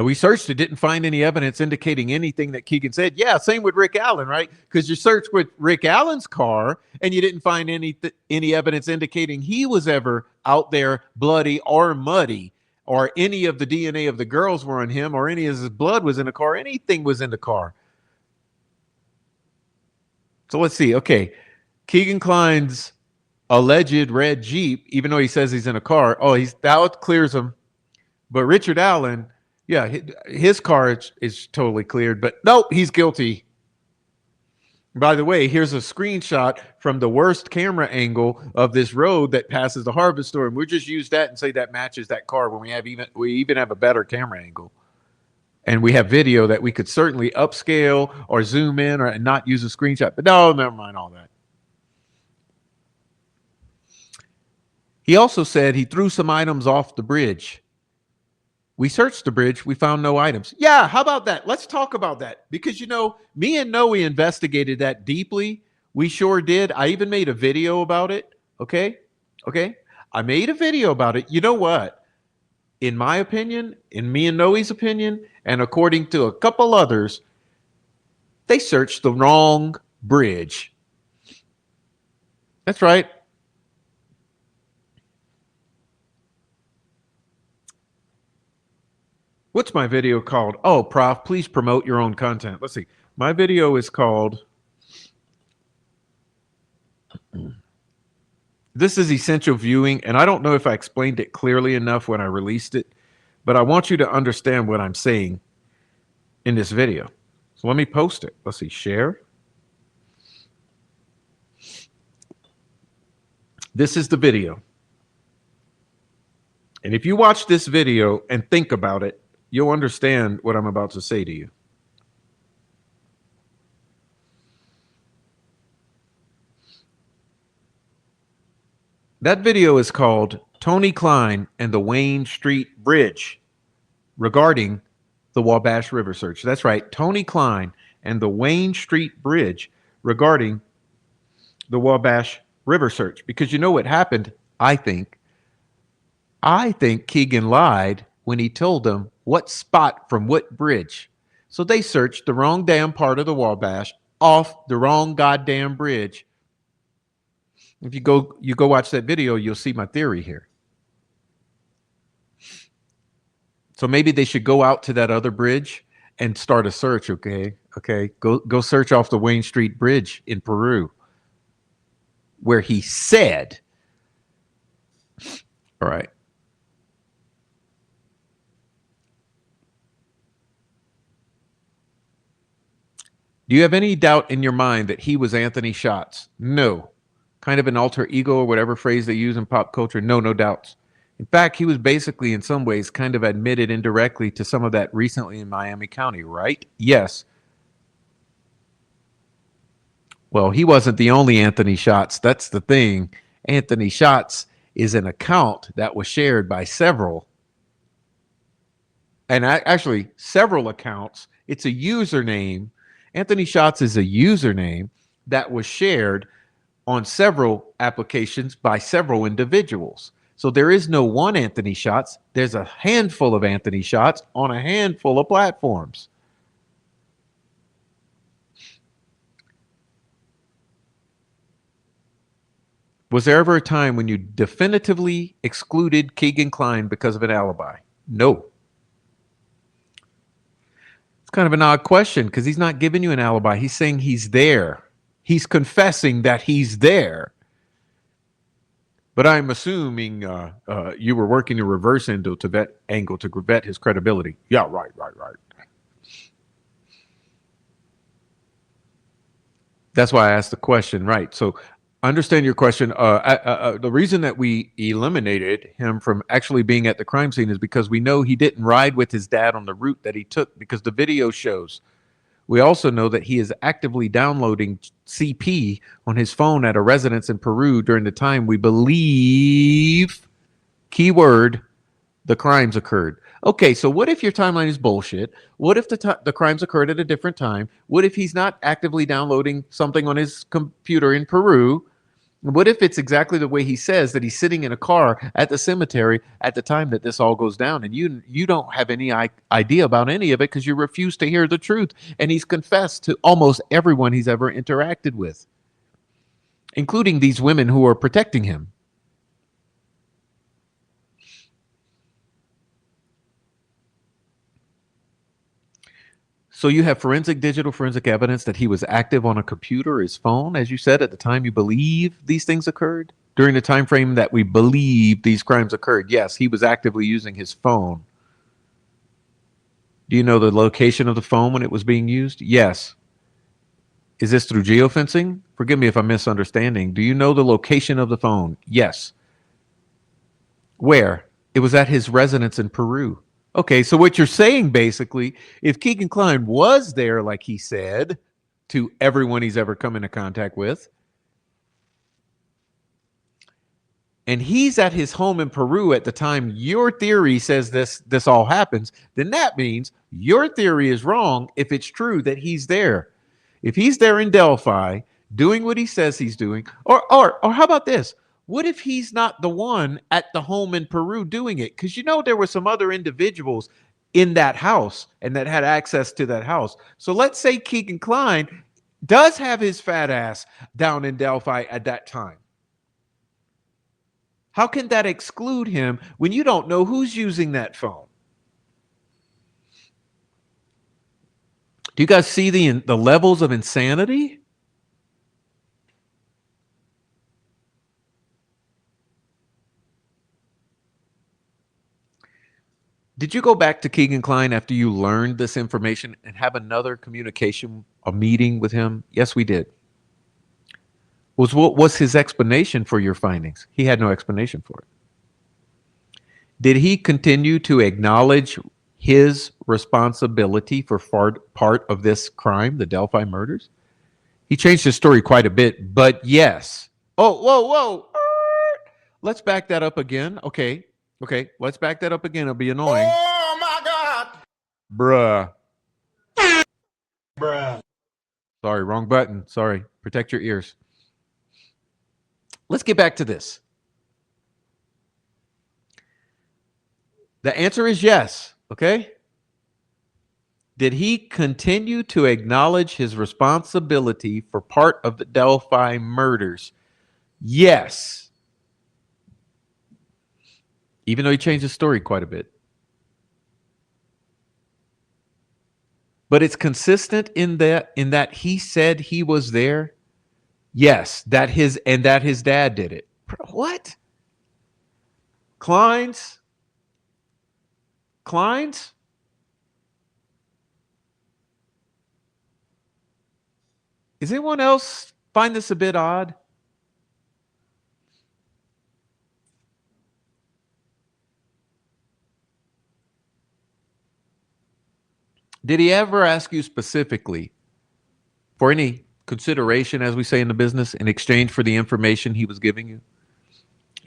We searched it, didn't find any evidence indicating anything that Keegan said. Yeah, same with Rick Allen, right? Because you searched with Rick Allen's car and you didn't find any evidence indicating he was ever out there bloody or muddy, or any of the DNA of the girls were on him, or any of his blood was in the car. Anything was in the car. So let's see. Okay, Keegan Klein's alleged red Jeep, even though he says he's in a car, that clears him. But Richard Allen, yeah, his car is totally cleared, but nope, he's guilty. By the way, here's a screenshot from the worst camera angle of this road that passes the Harvest store, and we'll just use that and say that matches that car when we even have a better camera angle. And we have video that we could certainly upscale or zoom in or not use a screenshot. But no, never mind all that. He also said he threw some items off the bridge. We searched the bridge. We found no items. Yeah, how about that? Let's talk about that. Because, you know, me and Noe investigated that deeply. We sure did. I even made a video about it. Okay? I made a video about it. You know what? In my opinion, in me and Noe's opinion, and according to a couple others, they searched the wrong bridge. That's right. What's my video called? Oh, Prof, please promote your own content. Let's see. My video is called, this is essential viewing, and I don't know if I explained it clearly enough when I released it, but I want you to understand what I'm saying in this video. So let me post it. Let's see, share. This is the video. And if you watch this video and think about it, you'll understand what I'm about to say to you. That video is called Tony Klein and the Wayne Street Bridge regarding the Wabash River search. That's right, Tony Klein and the Wayne Street Bridge regarding the Wabash River search. Because you know what happened, I think Keegan lied when he told them what spot from what bridge. So they searched the wrong damn part of the Wabash off the wrong goddamn bridge. If you go watch that video, you'll see my theory here. So maybe they should go out to that other bridge and start a search, okay? Go search off the Wayne Street Bridge in Peru, where he said, all right. Do you have any doubt in your mind that he was Anthony Schatz? No. Kind of an alter ego or whatever phrase they use in pop culture? No doubts. In fact, he was basically in some ways kind of admitted indirectly to some of that recently in Miami County, right? Yes. Well, he wasn't the only Anthony Schatz. That's the thing. Anthony Schatz is an account that was shared by several. And actually, several accounts. It's a username. Anthony Schatz is a username that was shared on several applications by several individuals. So there is no one Anthony Schatz. There's a handful of Anthony Schatz on a handful of platforms. Was there ever a time when you definitively excluded Keegan Klein because of an alibi? No. It's kind of an odd question because he's not giving you an alibi. He's saying he's there. He's confessing that he's there. But I'm assuming you were working a reverse angle to vet his credibility. Yeah, right. That's why I asked the question, right? So understand your question. The reason that we eliminated him from actually being at the crime scene is because we know he didn't ride with his dad on the route that he took, because the video shows. We also know that he is actively downloading CP on his phone at a residence in Peru during the time we believe, keyword, the crimes occurred. Okay, so what if your timeline is bullshit? What if the crimes occurred at a different time? What if he's not actively downloading something on his computer in Peru? What if it's exactly the way he says, that he's sitting in a car at the cemetery at the time that this all goes down, and you don't have any idea about any of it because you refuse to hear the truth, and he's confessed to almost everyone he's ever interacted with, including these women who are protecting him. So you have digital forensic evidence that he was active on a computer, his phone, as you said, at the time you believe these things occurred, during the time frame that we believe these crimes occurred. Yes, he was actively using his phone. Do you know the location of the phone when it was being used? Yes. Is this through geofencing? Forgive me if I'm misunderstanding. Do you know the location of the phone? Yes. Where? It was at his residence in Peru. Okay, so what you're saying basically, if Keegan Kline was there, like he said, to everyone he's ever come into contact with, and he's at his home in Peru at the time your theory says this all happens, then that means your theory is wrong if it's true that he's there. If he's there in Delphi doing what he says he's doing, or how about this? What if he's not the one at the home in Peru doing it? Because there were some other individuals in that house and that had access to that house. So let's say Keegan Kline does have his fat ass down in Delphi at that time. How can that exclude him when you don't know who's using that phone? Do you guys see the levels of insanity? Did you go back to Keegan Kline after you learned this information and have another communication, a meeting with him? Yes, we did. What was his explanation for your findings? He had no explanation for it. Did he continue to acknowledge his responsibility for part of this crime, the Delphi murders? He changed his story quite a bit, but yes. Oh, whoa. Let's back that up again. Okay, let's back that up again. It'll be annoying. Oh my God. Bruh. Sorry, wrong button. Sorry. Protect your ears. Let's get back to this. The answer is yes. Okay. Did he continue to acknowledge his responsibility for part of the Delphi murders? Yes. Even though he changed his story quite a bit. But it's consistent in that he said he was there. Yes, that his dad did it. What? Klein's? Does anyone else find this a bit odd? Did he ever ask you specifically for any consideration, as we say in the business, in exchange for the information he was giving you?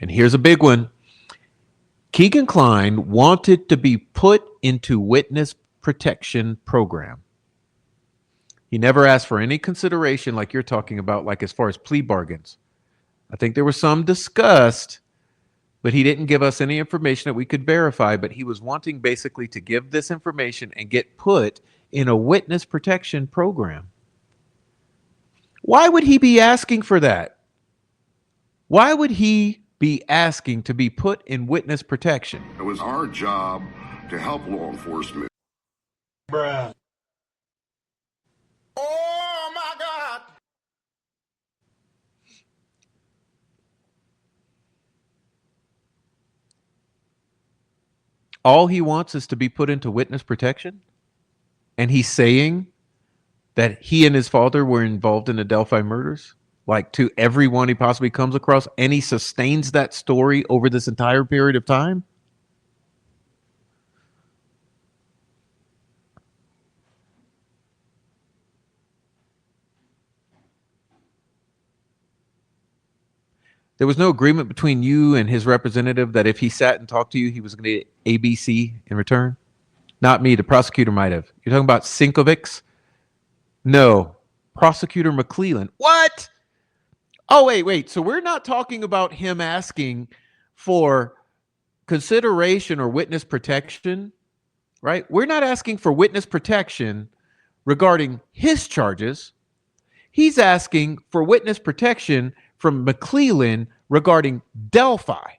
And here's a big one. Keegan Kline wanted to be put into witness protection program. He never asked for any consideration like you're talking about, like as far as plea bargains. I think there was some discussed, but he didn't give us any information that we could verify, but he was wanting basically to give this information and get put in a witness protection program. Why would he be asking for that? Why would he be asking to be put in witness protection? It was our job to help law enforcement. Bruh. Oh my God. All he wants is to be put into witness protection? And he's saying that he and his father were involved in the Delphi murders? Like to everyone he possibly comes across, and he sustains that story over this entire period of time? There was no agreement between you and his representative that if he sat and talked to you, he was going to get ABC in return? Not me, the prosecutor might have. You're talking about Sinkovics? No, Prosecutor McClellan. What? Oh, wait. So we're not talking about him asking for consideration or witness protection, right? We're not asking for witness protection regarding his charges. He's asking for witness protection from McClellan regarding Delphi.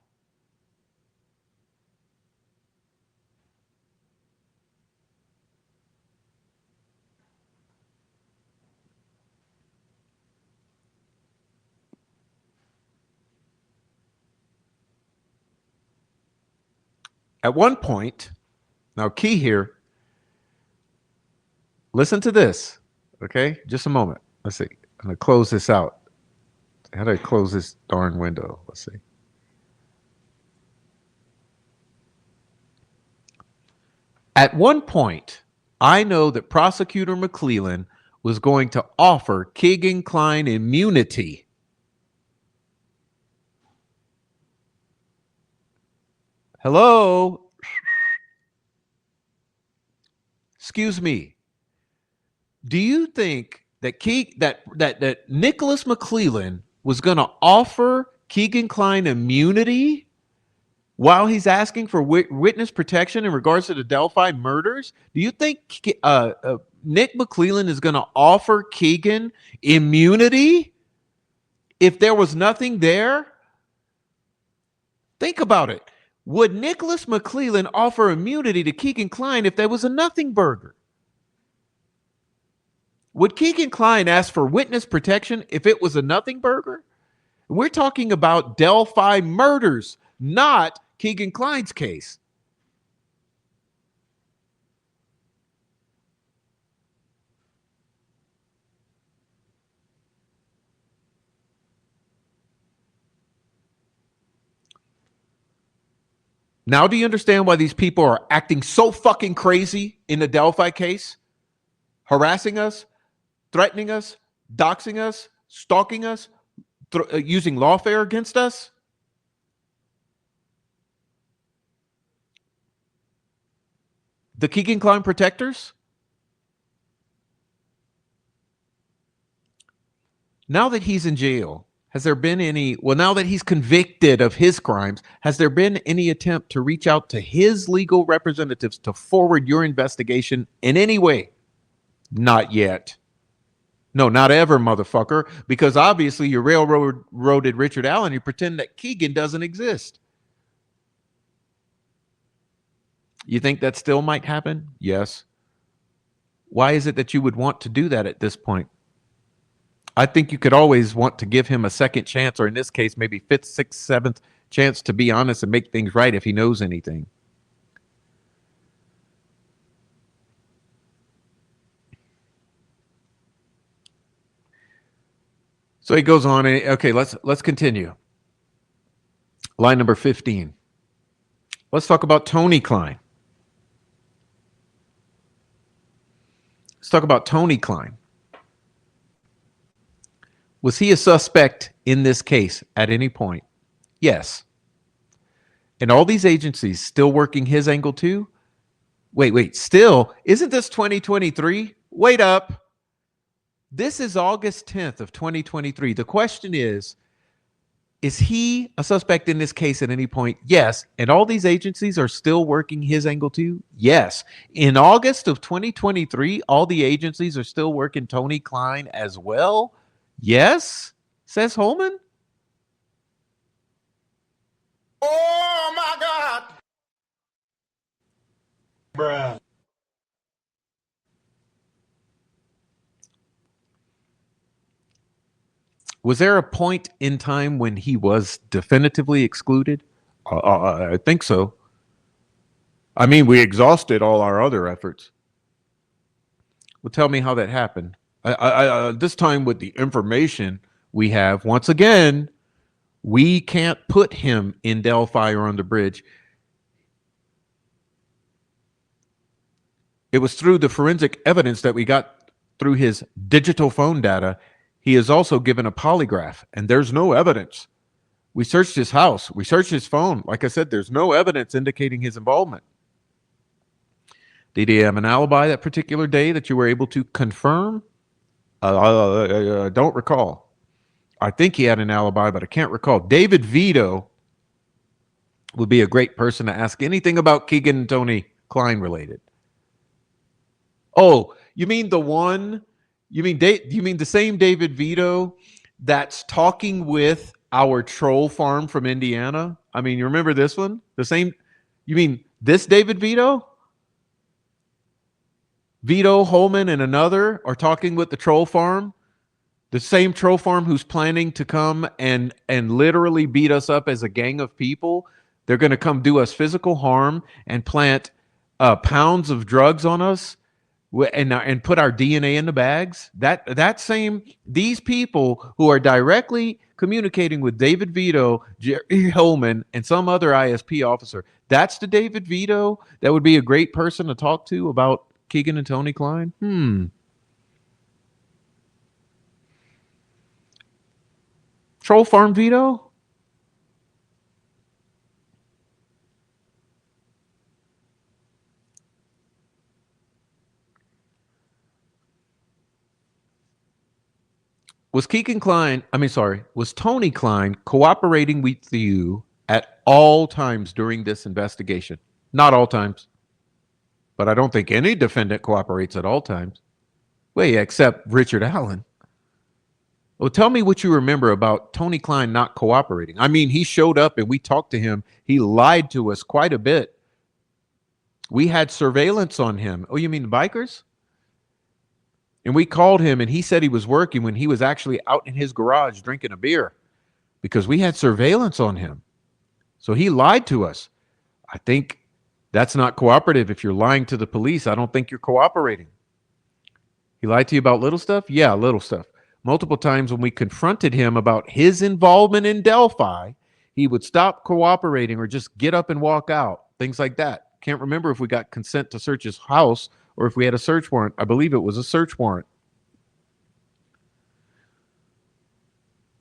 At one point, now key here, listen to this, okay? Just a moment. Let's see. I'm going to close this out. How do I close this darn window? Let's see. At one point, I know that Prosecutor McClellan was going to offer Keegan Kline immunity. Hello? Excuse me. Do you think that that Nicholas McClellan was going to offer Keegan Kline immunity while he's asking for witness protection in regards to the Delphi murders? Do you think Nick McClellan is going to offer Keegan immunity if there was nothing there? Think about it. Would Nicholas McClellan offer immunity to Keegan Kline if there was a nothing burger? Would Keegan Kline ask for witness protection if it was a nothing burger? We're talking about Delphi murders, not Keegan Kline's case. Now, do you understand why these people are acting so fucking crazy in the Delphi case? Harassing us, threatening us, doxing us, stalking us, using lawfare against us? The Keegan Kline protectors? Now that he's in jail, has there been now that he's convicted of his crimes, has there been any attempt to reach out to his legal representatives to forward your investigation in any way? Not yet. No, not ever, motherfucker, because obviously you railroaded Richard Allen. You pretend that Keegan doesn't exist. You think that still might happen? Yes. Why is it that you would want to do that at this point? I think you could always want to give him a second chance, or in this case, maybe fifth, sixth, seventh chance to be honest and make things right if he knows anything. So he goes on. Okay, let's continue. Line number 15. Let's talk about Tony Kline. Let's talk about Tony Kline. Was he a suspect in this case at any point? Yes. And all these agencies still working his angle too? Wait, still? Isn't this 2023? Wait up. This is August 10th of 2023. The question is he a suspect in this case at any point? Yes. And all these agencies are still working his angle too? Yes. In August of 2023, all the agencies are still working Tony Kline as well? Yes, says Holman. Oh my God! Bruh. Was there a point in time when he was definitively excluded? I think so. I mean, we exhausted all our other efforts. Well, tell me how that happened. This time with the information we have, once again, we can't put him in Delphi or on the bridge. It was through the forensic evidence that we got through his digital phone data. He is also given a polygraph, and there's no evidence. We searched his house. We searched his phone. Like I said, there's no evidence indicating his involvement. Did he have an alibi that particular day that you were able to confirm? I don't recall. I think he had an alibi, but I can't recall. David Vito would be a great person to ask anything about Keegan and Tony Klein related. Oh, you mean the one? You mean the same David Vito that's talking with our troll farm from Indiana? I mean, you remember this one? The same. You mean this David Vito? Vito Holman and another are talking with the troll farm. The same troll farm who's planning to come and literally beat us up as a gang of people. They're going to come do us physical harm and plant pounds of drugs on us and put our DNA in the bags. That same these people who are directly communicating with David Vito, Jerry Holman, and some other ISP officer. That's the David Vito that would be a great person to talk to about Keegan and Tony Klein. Troll Farm Vito? Was Tony Klein cooperating with you at all times during this investigation? Not all times, but I don't think any defendant cooperates at all times. Wait, except Richard Allen. Well, tell me what you remember about Tony Klein not cooperating. I mean, he showed up and we talked to him. He lied to us quite a bit. We had surveillance on him. Oh, you mean the bikers? And we called him and he said he was working when he was actually out in his garage drinking a beer because we had surveillance on him. So he lied to us. I think that's not cooperative. If you're lying to the police, I don't think you're cooperating. He lied to you about little stuff? Yeah, little stuff. Multiple times when we confronted him about his involvement in Delphi, he would stop cooperating or just get up and walk out, things like that. Can't remember if we got consent to search his house or if we had a search warrant. I believe it was a search warrant.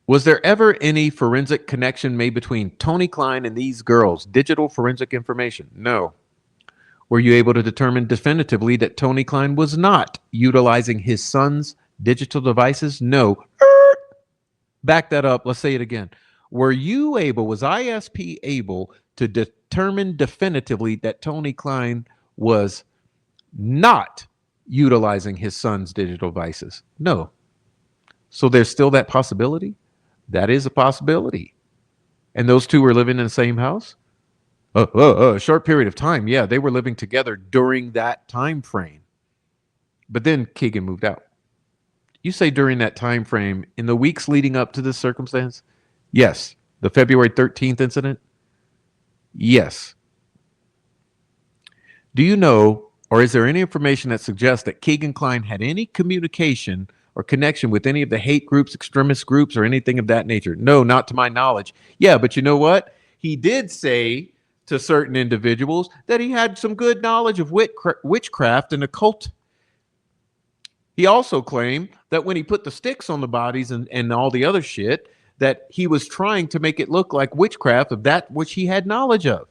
Was there ever any forensic connection made between Tony Klein and these girls? Digital forensic information? No. Were you able to determine definitively that Tony Klein was not utilizing his son's digital devices? No. Back that up. Let's say it again. Was ISP able to determine definitively that Tony Klein was not utilizing his son's digital devices? No. So there's still that possibility? That is a possibility. And those two were living in the same house? A short period of time. Yeah, they were living together during that time frame. But then Keegan moved out. You say during that time frame, in the weeks leading up to this circumstance? Yes. The February 13th incident? Yes. Do you know, or is there any information that suggests that Keegan Klein had any communication or connection with any of the hate groups, extremist groups, or anything of that nature? No, not to my knowledge. Yeah, but you know what? He did say to certain individuals that he had some good knowledge of witchcraft and occult. He also claimed that when he put the sticks on the bodies and all the other shit, that he was trying to make it look like witchcraft of that which he had knowledge of,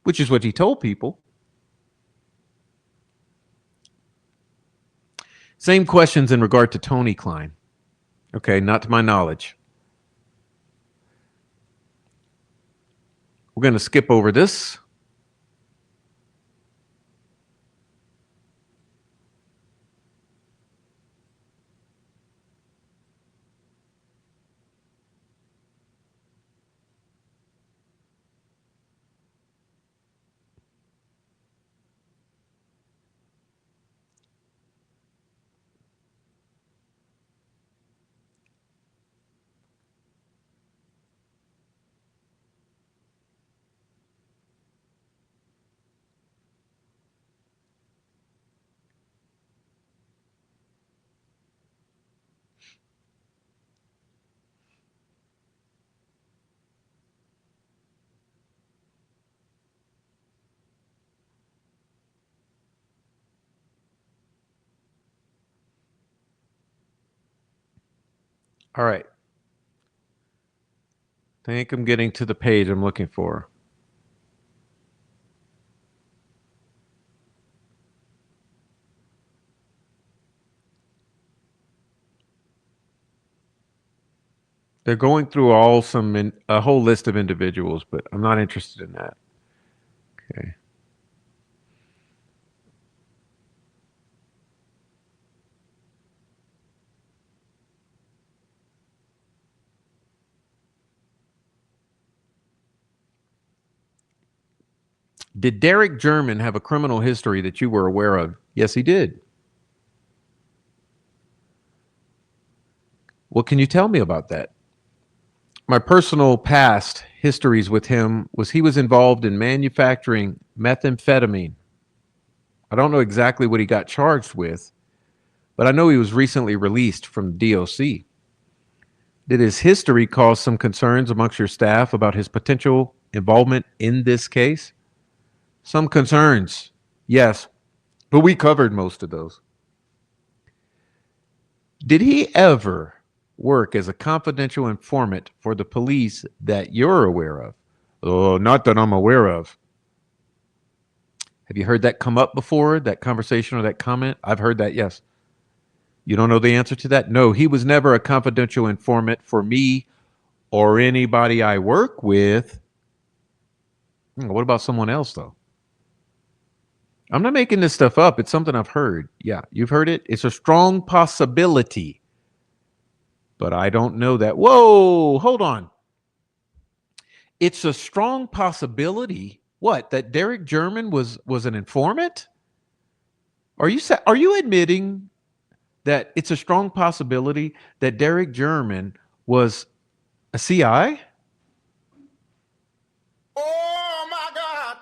which is what he told people. Same questions in regard to Tony Klein. Okay, not to my knowledge. We're going to skip over this. All right. I think I'm getting to the page I'm looking for. They're going through a whole list of individuals, but I'm not interested in that. Okay. Did Derek German have a criminal history that you were aware of? Yes, he did. What can you tell me about that? My personal past histories with him was he was involved in manufacturing methamphetamine. I don't know exactly what he got charged with, but I know he was recently released from the DOC. Did his history cause some concerns amongst your staff about his potential involvement in this case? Some concerns, yes, but we covered most of those. Did he ever work as a confidential informant for the police that you're aware of? Oh, not that I'm aware of. Have you heard that come up before, that conversation or that comment? I've heard that, yes. You don't know the answer to that? No, he was never a confidential informant for me or anybody I work with. What about someone else, though? I'm not making this stuff up. It's something I've heard. Yeah, you've heard it. It's a strong possibility, but I don't know that. Whoa, hold on. It's a strong possibility. What? That Derek German was an informant? Are you admitting that it's a strong possibility that Derek German was a CI? Oh my God.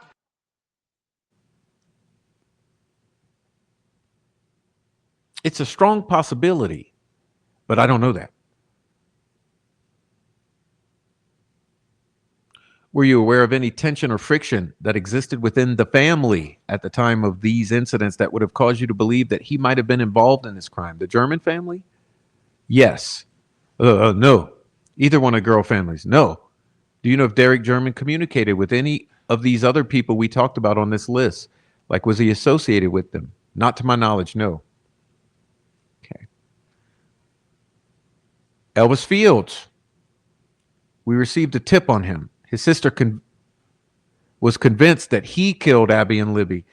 It's a strong possibility, but I don't know that. Were you aware of any tension or friction that existed within the family at the time of these incidents that would have caused you to believe that he might have been involved in this crime? The German family? Yes. No. Either one of girl families? No. Do you know if Derek German communicated with any of these other people we talked about on this list? Like, was he associated with them? Not to my knowledge, no. Okay. Elvis Fields. We received a tip on him. His sister was convinced that he killed Abby and Libby.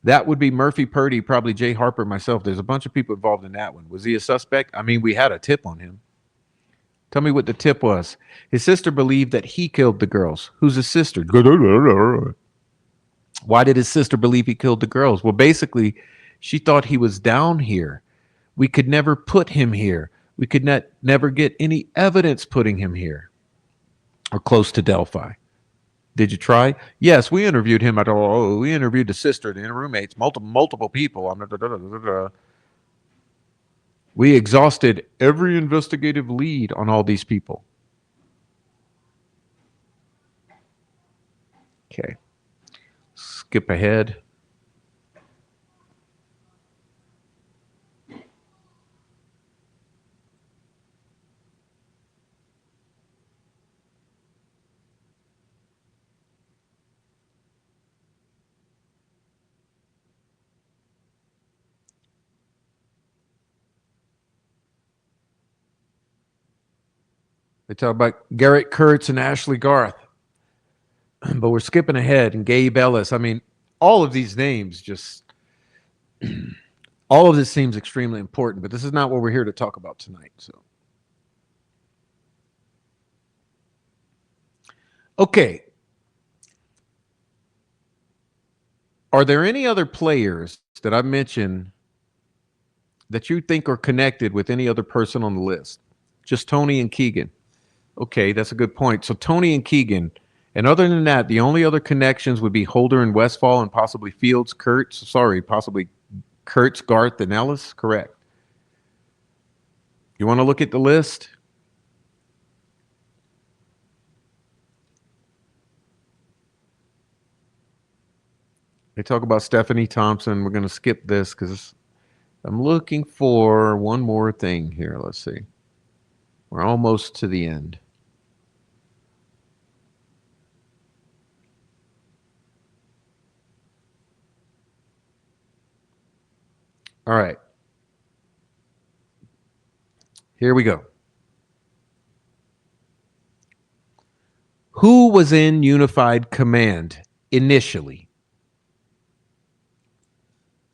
That would be Murphy Purdy, probably Jay Harper, myself. There's a bunch of people involved in that one. Was he a suspect? I mean, we had a tip on him. Tell me what the tip was. His sister believed that he killed the girls. Who's his sister? Why did his sister believe he killed the girls? Well, basically, she thought he was down here. We could never put him here. We could never get any evidence putting him here or close to Delphi. Did you try? Yes, we interviewed him we interviewed the sister, the roommates, multiple people. We exhausted every investigative lead on all these people. Okay. Skip ahead. They talk about Garrett Kurtz and Ashley Garth, but we're skipping ahead. And Gabe Ellis. I mean, all of these names just, all of this seems extremely important, but this is not what we're here to talk about tonight. So, okay. Are there any other players that I mentioned that you think are connected with any other person on the list? Just Tony and Keegan. Okay, that's a good point. So Tony and Keegan, and other than that, the only other connections would be Holder and Westfall, and possibly Fields, Kurtz. Sorry, possibly Kurtz, Garth, and Ellis. Correct. You want to look at the list? They talk about Stephanie Thompson. We're going to skip this because I'm looking for one more thing here. Let's see. We're almost to the end. All right. Here we go. Who was in unified command initially?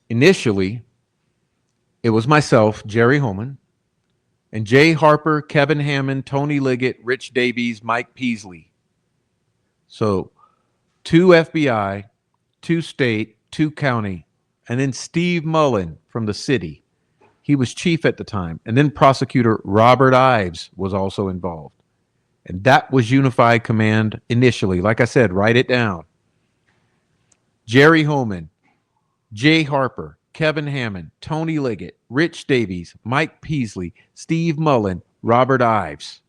Initially, it was myself, Jerry Holman, and Jay Harper, Kevin Hammond, Tony Liggett, Rich Davies, Mike Peasley. So 2 FBI, 2 state, 2 county, and then Steve Mullen from the city. He was chief at the time. And then prosecutor Robert Ives was also involved. And that was unified command initially. Like I said, write it down. Jerry Holman, Jay Harper, Kevin Hammond, Tony Liggett, Rich Davies, Mike Peasley, Steve Mullen, Robert Ives.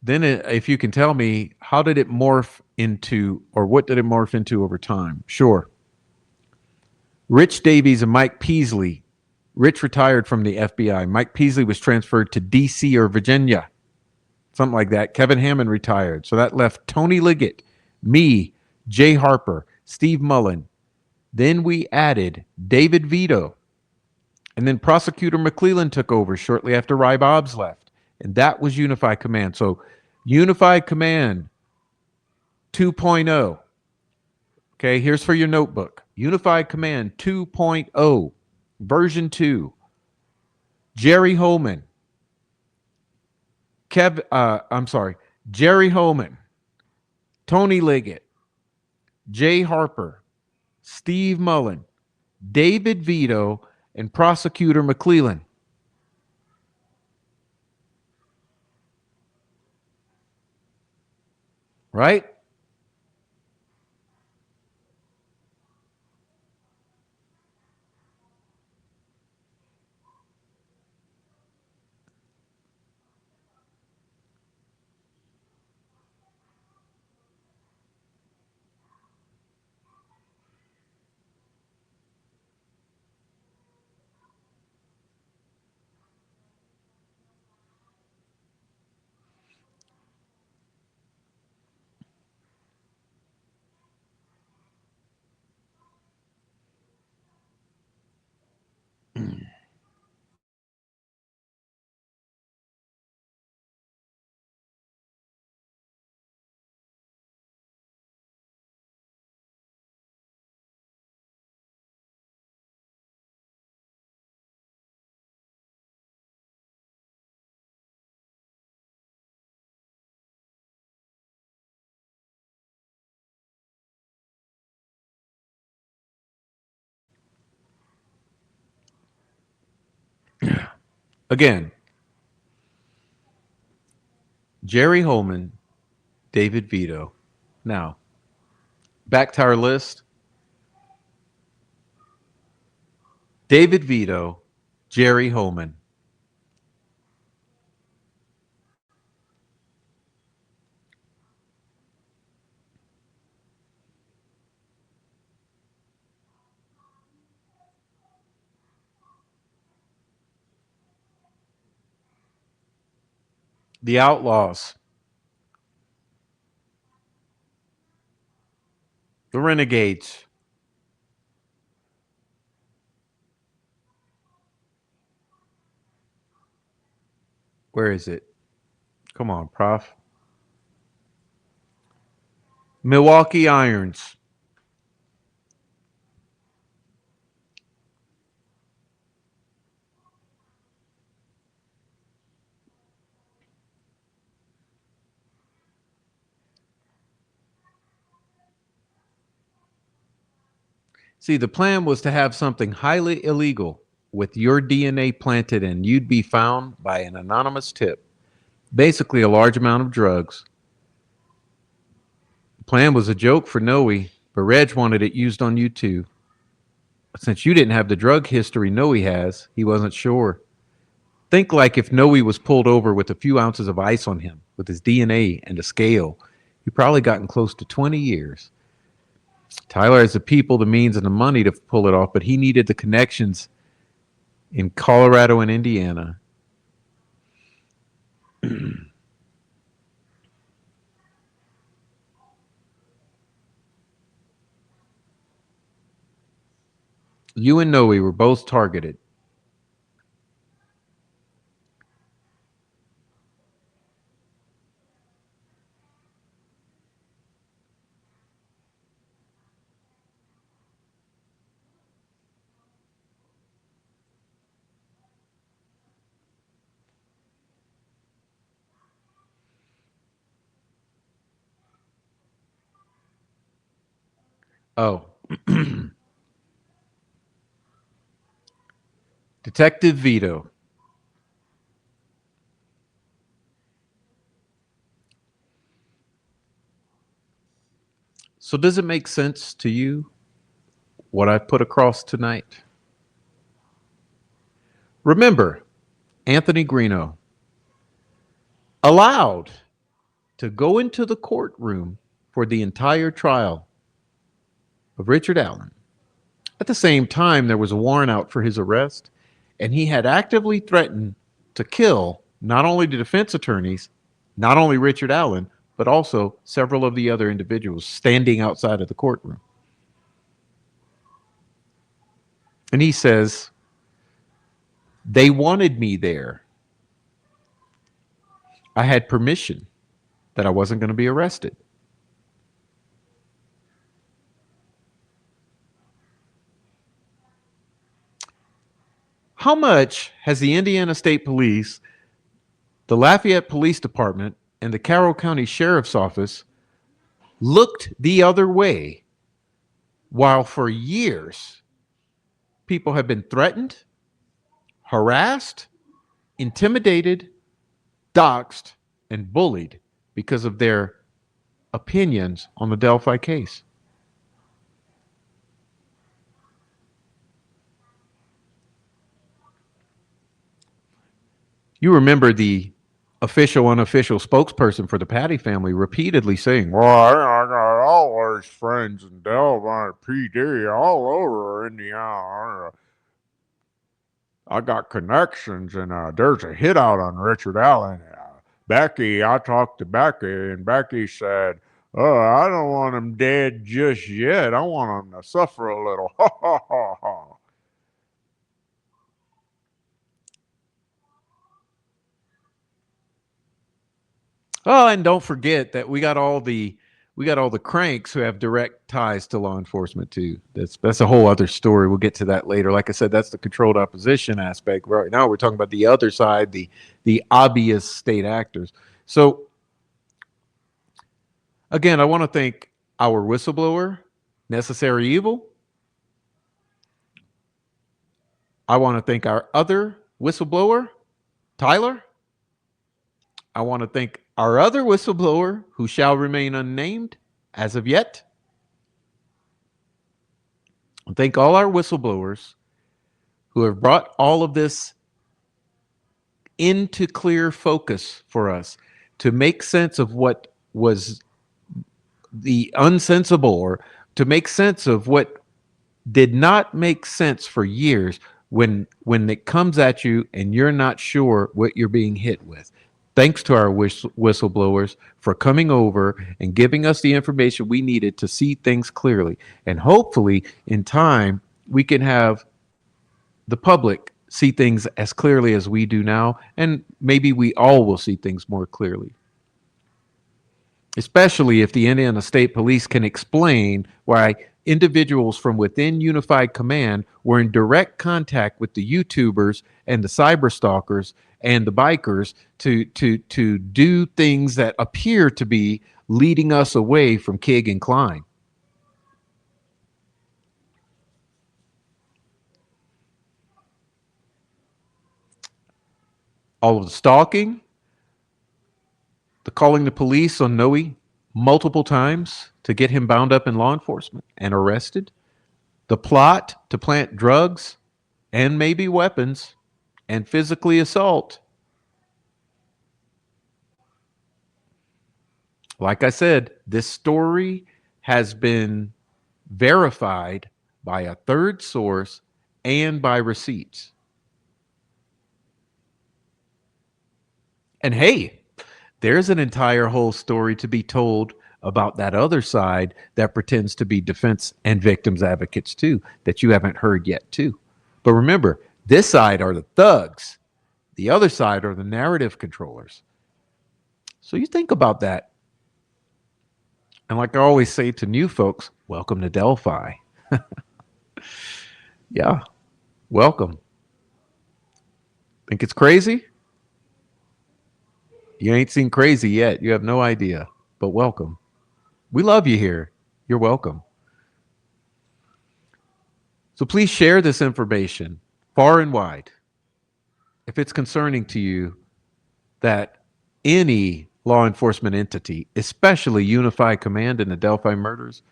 Then if you can tell me, how did it morph into, or what did it morph into over time? Sure. Rich Davies and Mike Peasley. Rich retired from the FBI. Mike Peasley was transferred to D.C. or Virginia, something like that. Kevin Hammond retired. So that left Tony Liggett, me, Jay Harper, Steve Mullen. Then we added David Vito. And then Prosecutor McClellan took over shortly after Ry Bobs left. And that was Unified Command. So Unified Command 2.0. Okay, here's for your notebook. Unified Command 2.0, version 2. Jerry Holman. Jerry Holman, Tony Liggett, Jay Harper, Steve Mullen, David Vito, and Prosecutor McClellan. Right? Again, Jerry Holman, David Vito. Now, back to our list. David Vito, Jerry Holman. The Outlaws. The Renegades. Where is it? Come on, Prof. Milwaukee Irons. See, the plan was to have something highly illegal with your DNA planted and you'd be found by an anonymous tip. Basically, a large amount of drugs. The plan was a joke for Noe, but Reg wanted it used on you too. Since you didn't have the drug history Noe has, he wasn't sure. Think like if Noe was pulled over with a few ounces of ice on him, with his DNA and a scale, he probably gotten close to 20 years. Tyler has the people, the means, and the money to pull it off, but he needed the connections in Colorado and Indiana. You and Noe were both targeted. Oh, Detective Vito. So, does it make sense to you what I put across tonight? Remember, Anthony Greeno allowed to go into the courtroom for the entire trial of Richard Allen. At the same time, there was a warrant out for his arrest, and he had actively threatened to kill not only the defense attorneys, not only Richard Allen, but also several of the other individuals standing outside of the courtroom. And he says, they wanted me there. I had permission that I wasn't going to be arrested. How much has the Indiana State Police, the Lafayette Police Department, and the Carroll County Sheriff's Office looked the other way while for years people have been threatened, harassed, intimidated, doxxed, and bullied because of their opinions on the Delphi case? You remember the official, unofficial spokesperson for the Patty family repeatedly saying, Well, I got all these friends in Delphi, PD, all over Indiana. I got connections, and there's a hit out on Richard Allen. Becky, I talked to Becky, and Becky said, "Oh, I don't want him dead just yet. I want him to suffer a little." Ha ha ha ha. oh, and don't forget that we got all the cranks who have direct ties to law enforcement too. That's a whole other story. We'll get to that later. Like I said, that's the controlled opposition aspect. Right now, we're talking about the other side, the obvious state actors. So again, I want to thank our whistleblower, Necessary Evil. I want to thank our other whistleblower, Tyler. I want to thank our other whistleblower, who shall remain unnamed as of yet. And thank all our whistleblowers who have brought all of this into clear focus for us to make sense of what was the unsensible, or to make sense of what did not make sense for years when it comes at you and you're not sure what you're being hit with. Thanks to our whistleblowers for coming over and giving us the information we needed to see things clearly. And hopefully, in time, we can have the public see things as clearly as we do now. And maybe we all will see things more clearly, especially if the Indiana State Police can explain why individuals from within Unified Command were in direct contact with the YouTubers and the cyber stalkers and the bikers to do things that appear to be leading us away from Kig and Klein. All of the stalking, the calling the police on Noe multiple times to get him bound up in law enforcement and arrested, the plot to plant drugs and maybe weapons and physically assault. Like I said, this story has been verified by a third source and by receipts. And hey, there's an entire whole story to be told about that other side that pretends to be defense and victims advocates too, that you haven't heard yet too. But remember, this side are the thugs. The other side are the narrative controllers. So you think about that. And like I always say to new folks, welcome to Delphi. Yeah, welcome. Think it's crazy? You ain't seen crazy yet. You have no idea, but welcome. We love you here. You're welcome. So please share this information far and wide. If it's concerning to you that any law enforcement entity, especially Unified Command and the Delphi murders,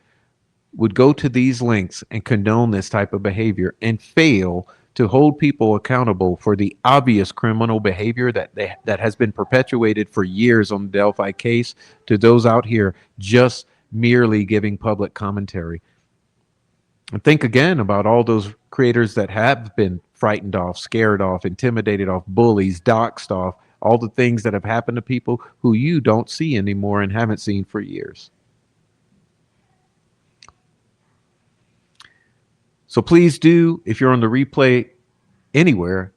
would go to these links and condone this type of behavior and fail to hold people accountable for the obvious criminal behavior that has been perpetuated for years on the Delphi case, to those out here just merely giving public commentary. And think again about all those creators that have been frightened off, scared off, intimidated off, bullies, doxed off, all the things that have happened to people who you don't see anymore and haven't seen for years. So please do, if you're on the replay anywhere,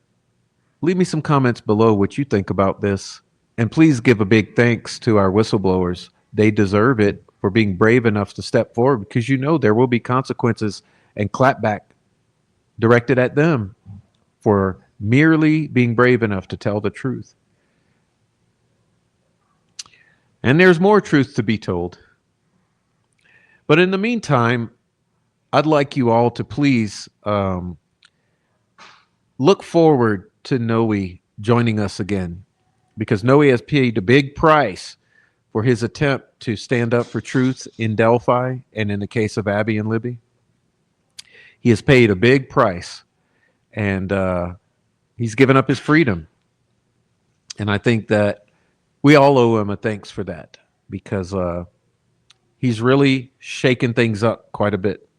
leave me some comments below what you think about this. And please give a big thanks to our whistleblowers. They deserve it for being brave enough to step forward, because you know there will be consequences and clapback directed at them for merely being brave enough to tell the truth. And there's more truth to be told. But in the meantime, I'd like you all to please look forward to Noe joining us again, because Noe has paid a big price for his attempt to stand up for truth in Delphi and in the case of Abby and Libby. He has paid a big price, and he's given up his freedom. And I think that we all owe him a thanks for that, because he's really shaken things up quite a bit.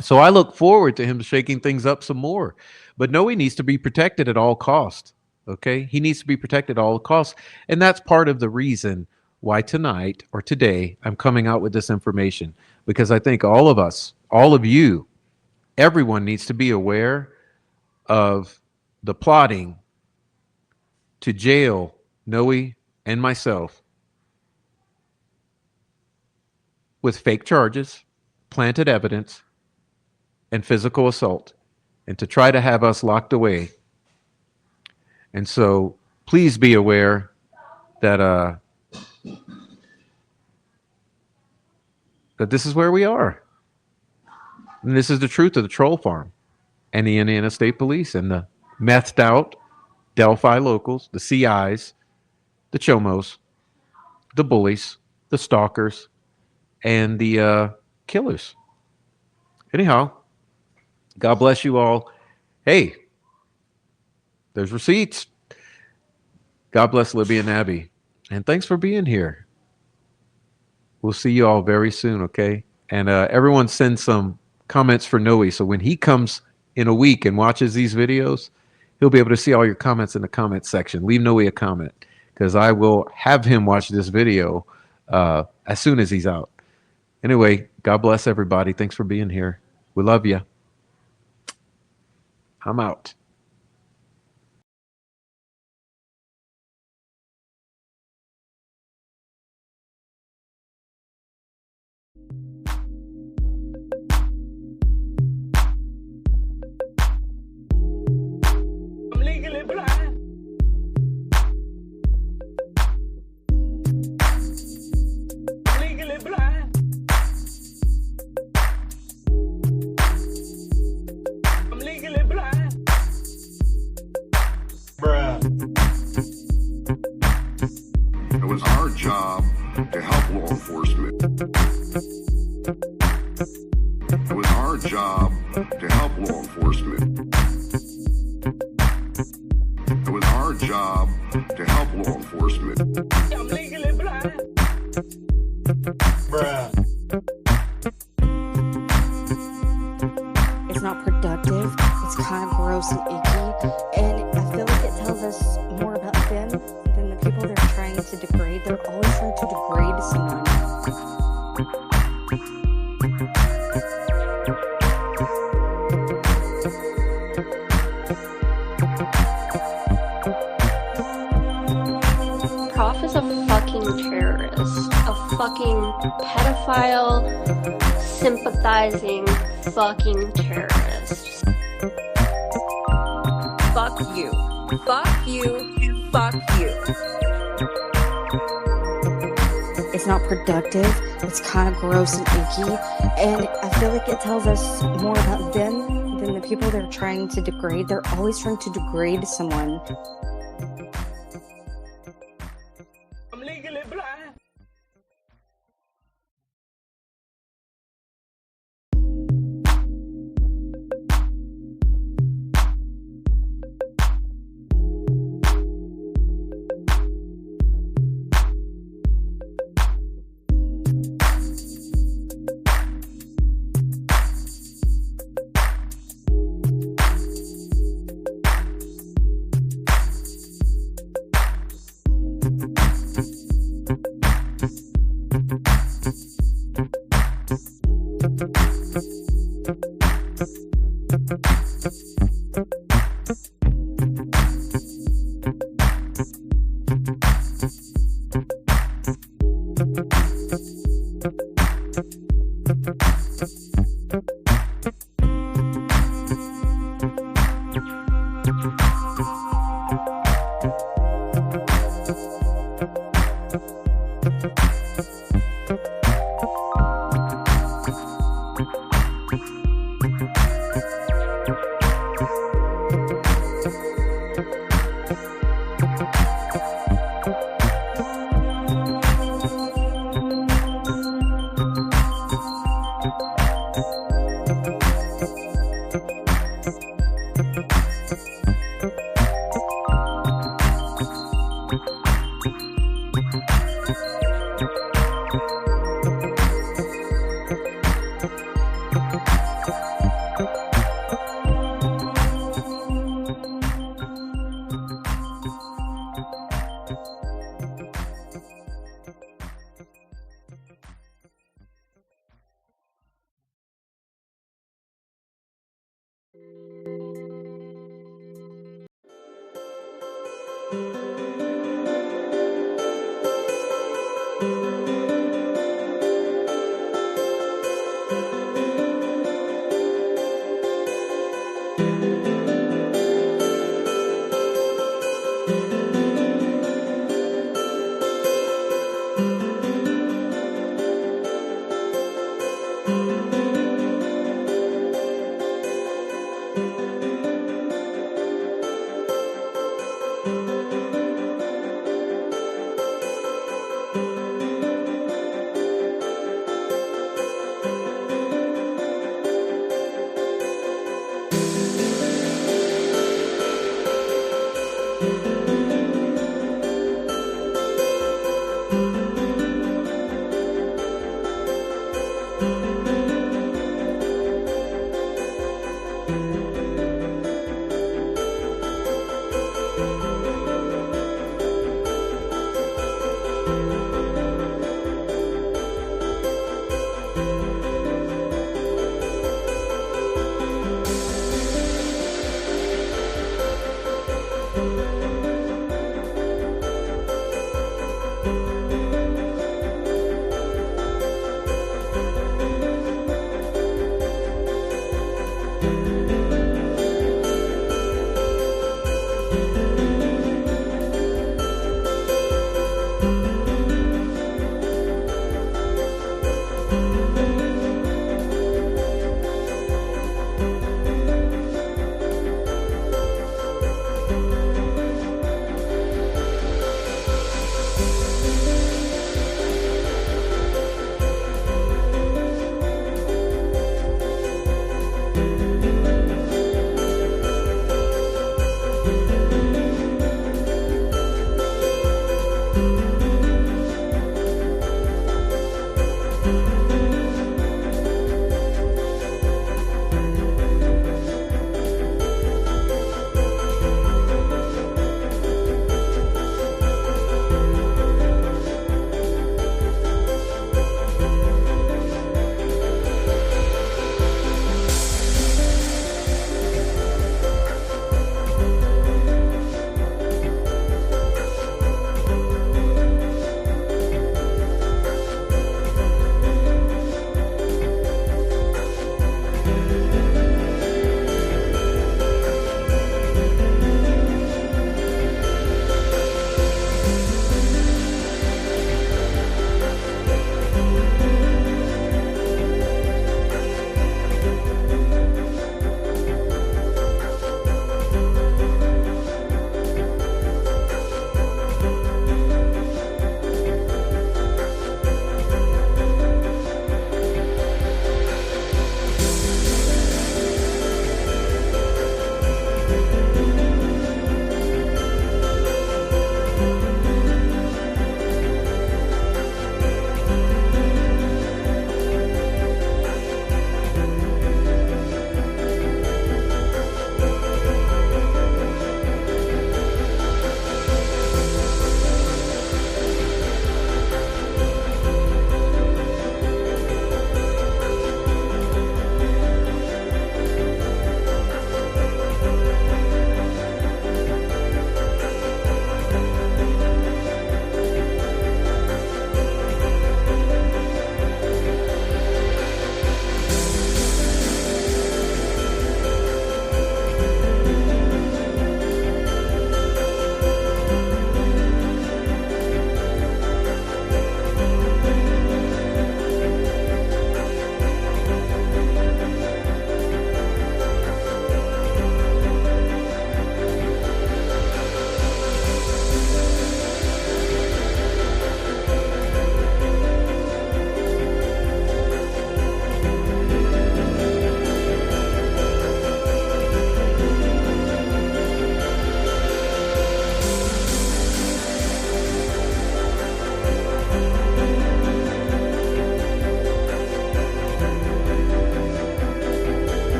So I look forward to him shaking things up some more. But Noe needs to be protected at all costs. Okay? He needs to be protected at all costs. And that's part of the reason why tonight or today I'm coming out with this information. Because I think all of us, all of you, everyone needs to be aware of the plotting to jail Noe and myself with fake charges, planted evidence, and physical assault, and to try to have us locked away. And so please be aware that that this is where we are. And this is the truth of the troll farm and the Indiana State Police and the methed out Delphi locals, the CIs, the chomos, the bullies, the stalkers, and the killers. Anyhow, God bless you all. Hey, there's receipts. God bless Libby and Abby. And thanks for being here. We'll see you all very soon, okay? And everyone send some comments for Noe, so when he comes in a week and watches these videos, he'll be able to see all your comments in the comment section. Leave Noe a comment, because I will have him watch this video as soon as he's out. Anyway, God bless everybody. Thanks for being here. We love you. I'm out. I'm legally blind. I'm legally blind. I'm legally blind. Bruh. It was our job to help law enforcement. It was our job to help law enforcement. It was our job to help law enforcement. I'm legally blind. Bruh. It's not productive. It's kind of gross and icky. And I feel like it tells us more about them than the people they're trying to degrade. They're always trying to degrade someone. Prof is a fucking terrorist, a fucking pedophile, sympathizing fucking terrorist. Fuck you. Fuck you. Fuck you. It's not productive. It's kind of gross and icky. And I feel like it tells us more about them than the people they're trying to degrade. They're always trying to degrade someone. I'm legally blind.